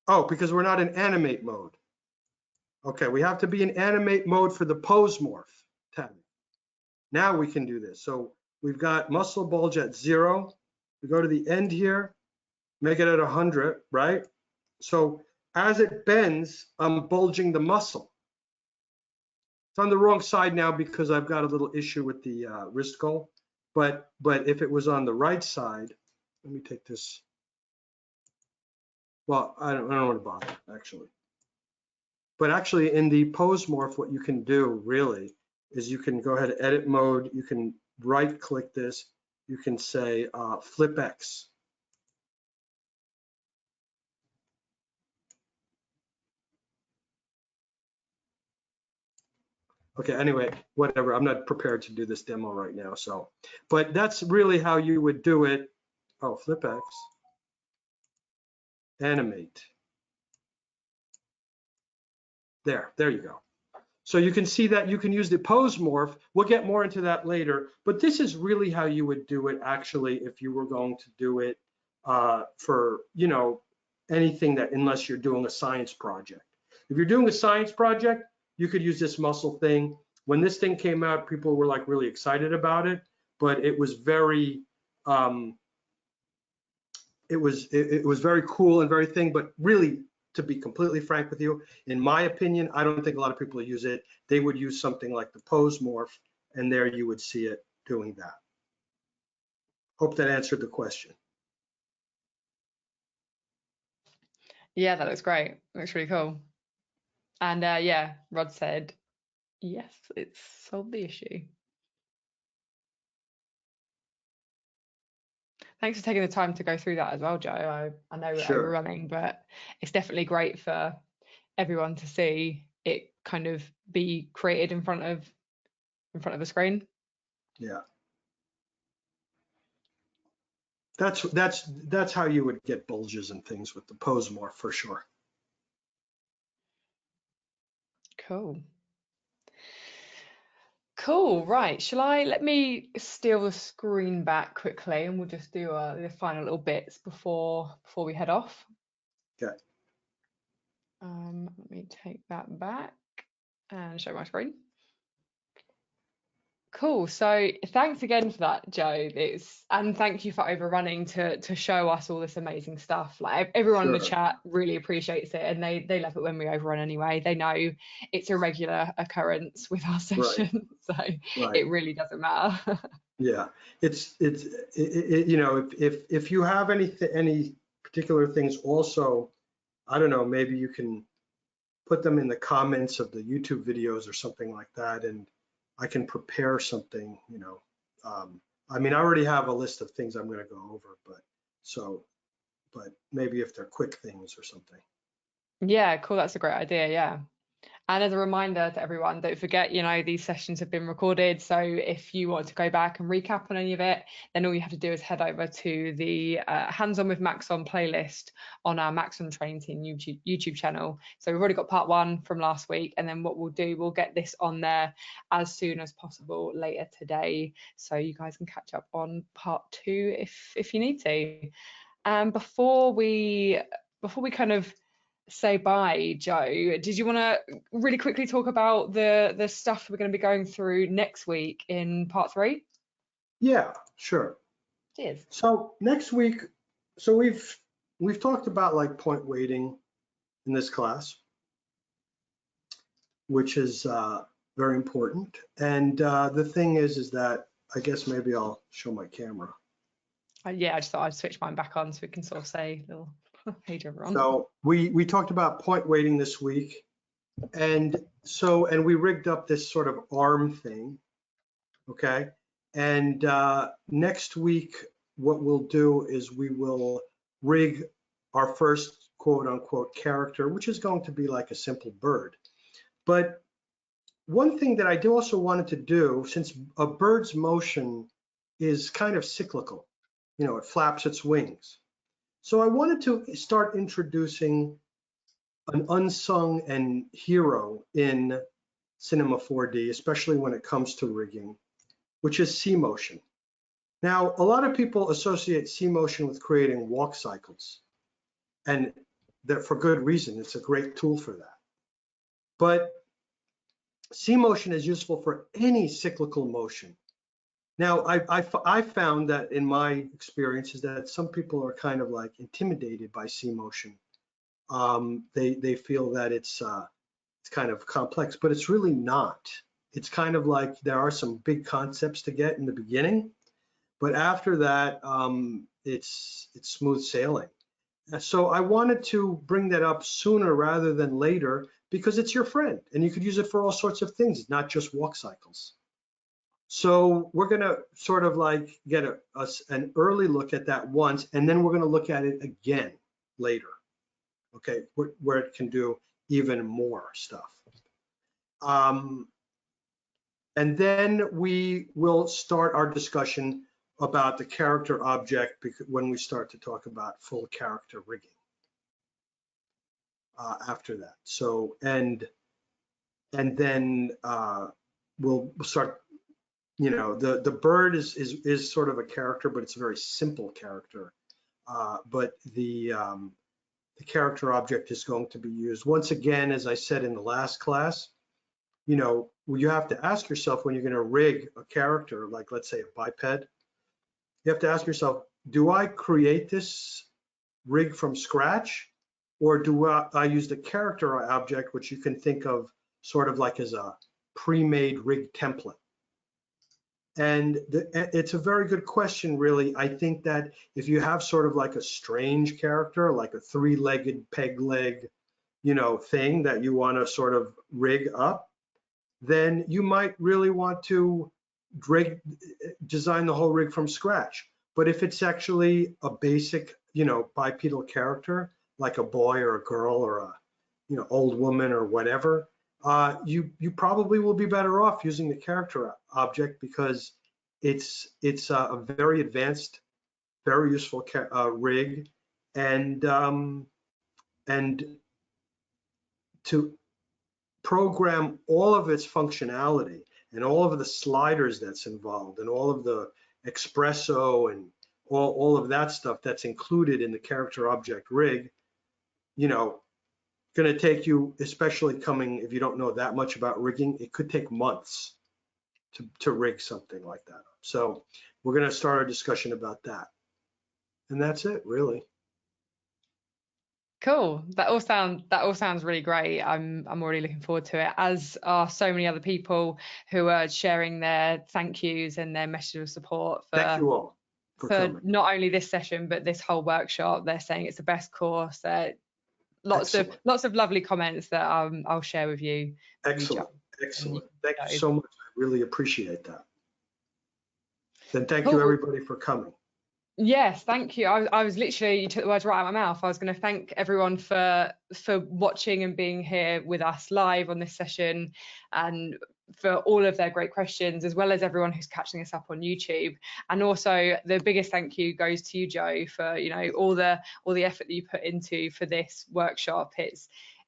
Oh, because we're not in animate mode. Okay, we have to be in animate mode for the pose morph tab. Now we can do this. So we've got muscle bulge at 0. We go to the end here, make it at 100, right? So as it bends, I'm bulging the muscle. It's on the wrong side now because I've got a little issue with the wrist goal. But if it was on the right side, let me take this. Well, I don't want to bother actually. But actually in the pose morph, what you can do really is you can go ahead, edit mode. You can right click this. You can say flip X. Okay, anyway, whatever. I'm not prepared to do this demo right now. So, but that's really how you would do it. Oh, flip X, animate. There you go. So you can see that you can use the pose morph. We'll get more into that later, but this is really how you would do it actually if you were going to do it for, you know, anything that, unless you're doing a science project. If you're doing a science project, you could use this muscle thing. When this thing came out, people were like really excited about it, but it was very, it was very cool and very thing, but really, to be completely frank with you, in my opinion, I don't think a lot of people use it. They would use something like the pose morph, and there you would see it doing that. Hope that answered the question. Yeah, that looks great. Looks really cool. And yeah, Rod said, yes, it's solved the issue. Thanks for taking the time to go through that as well, Joe. I know we're Sure. overrunning, but it's definitely great for everyone to see it kind of be created in front of a screen. Yeah. That's how you would get bulges and things with the pose morph for sure. Cool. Cool, right. Let me steal the screen back quickly and we'll just do the final little bits before we head off. Okay. Let me take that back and show my screen. Cool. So thanks again for that, Joe. And thank you for overrunning to show us all this amazing stuff. Like everyone in the chat really appreciates it, and they love it when we overrun anyway. They know it's a regular occurrence with our session, so it really doesn't matter. Yeah, it's you know, if you have any particular things also, I don't know, maybe you can put them in the comments of the YouTube videos or something like that, and I can prepare something, you know. I mean, I already have a list of things I'm going to go over, but maybe if they're quick things or something. Yeah, cool. That's a great idea. Yeah. And as a reminder to everyone, don't forget, you know, these sessions have been recorded. So if you want to go back and recap on any of it, then all you have to do is head over to the Hands On with Maxon playlist on our Maxon Training Team YouTube channel. So we've already got part 1 from last week. And then what we'll do, we'll get this on there as soon as possible later today. So you guys can catch up on part 2 if you need to. And before we kind of say bye, Joe, did you want to really quickly talk about the stuff we're going to be going through next week in part 3? Yeah, sure. Cheers. So next week, so we've talked about like point weighting in this class, which is very important. And the thing is that I guess maybe I'll show my camera. Yeah, I just thought I'd switch mine back on so we can sort of say a little hey to everyone. So we talked about point weighting this week, and we rigged up this sort of arm thing, okay? And next week, what we'll do is we will rig our first quote unquote character, which is going to be like a simple bird. But one thing that I also wanted to do, since a bird's motion is kind of cyclical, you know, it flaps its wings. So I wanted to start introducing an unsung and hero in Cinema 4D, especially when it comes to rigging, which is C motion. Now, a lot of people associate C motion with creating walk cycles, and that for good reason. It's a great tool for that. But C motion is useful for any cyclical motion. Now, I found that in my experience is that some people are kind of like intimidated by C motion. They feel that it's kind of complex, but it's really not. It's kind of like there are some big concepts to get in the beginning, but after that, it's smooth sailing. So I wanted to bring that up sooner rather than later because it's your friend and you could use it for all sorts of things, not just walk cycles. So we're going to sort of like get an early look at that once, and then we're going to look at it again later, okay, where it can do even more stuff. And then we will start our discussion about the character object when we start to talk about full character rigging after that. So, and then we'll start, you know, the bird is sort of a character, but it's a very simple character. But the character object is going to be used. Once again, as I said in the last class, you know, you have to ask yourself when you're going to rig a character, like let's say a biped, you have to ask yourself, do I create this rig from scratch, or do I use the character object, which you can think of sort of like as a pre-made rig template? And it's a very good question, really. I think that if you have sort of like a strange character, like a three-legged peg leg, you know, thing that you want to sort of rig up, then you might really want to design the whole rig from scratch. But if it's actually a basic, you know, bipedal character, like a boy or a girl or a, you know, old woman or whatever, you probably will be better off using the character object, because it's a very advanced, very useful rig, and to program all of its functionality and all of the sliders that's involved and all of the XPresso and all of that stuff that's included in the character object rig, you know, going to take you, especially coming, if you don't know that much about rigging, it could take months to rig something like that. So we're going to start our discussion about that. And that's it, really. Cool. That all sounds really great. I'm already looking forward to it, as are so many other people who are sharing their thank yous and their messages of support for, thank you all for not only this session but this whole workshop. They're saying it's the best course. Lots of lovely comments that I'll share with you. Excellent. Thank you so much. I really appreciate that. Then thank you everybody for coming. Yes, thank you. I was literally, you took the words right out of my mouth. I was going to thank everyone for watching and being here with us live on this session, and for all of their great questions, as well as everyone who's catching us up on YouTube. And also the biggest thank you goes to you, Joe, for, you know, all the effort that you put into for this workshop.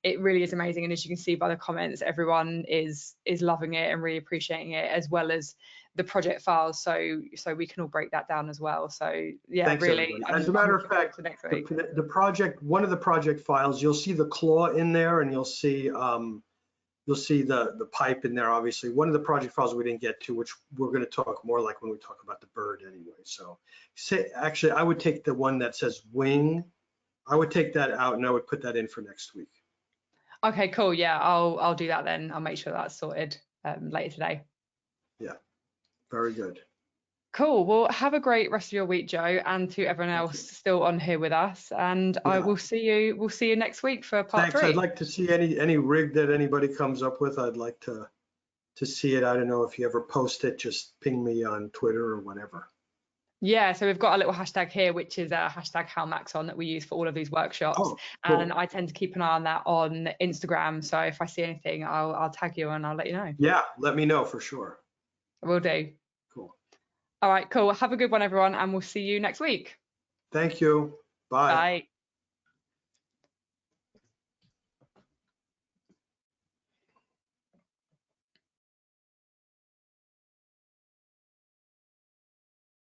It really is amazing, and as you can see by the comments, everyone is loving it and really appreciating it, as well as the project files, so we can all break that down as well. So yeah, thanks, really. As a matter of fact, the project, one of the project files, you'll see the claw in there, and you'll see the pipe in there. Obviously, one of the project files we didn't get to, which we're going to talk more like when we talk about the bird anyway. So actually, I would take the one that says wing. I would take that out and I would put that in for next week. Okay, cool. Yeah, I'll do that then. I'll make sure that's sorted later today. Yeah. Very good. Cool. Well, have a great rest of your week, Joe, and to everyone else still on here with us. And I will see you. We'll see you next week for part 3. I'd like to see any rig that anybody comes up with. I'd like to see it. I don't know if you ever post it. Just ping me on Twitter or whatever. Yeah, so we've got a little hashtag here, which is a hashtag #Maxon that we use for all of these workshops. Oh, cool. And I tend to keep an eye on that on Instagram. So if I see anything, I'll tag you and I'll let you know. Yeah, let me know for sure. Will do. Cool. All right, cool. Have a good one, everyone, and we'll see you next week. Thank you. Bye. Bye.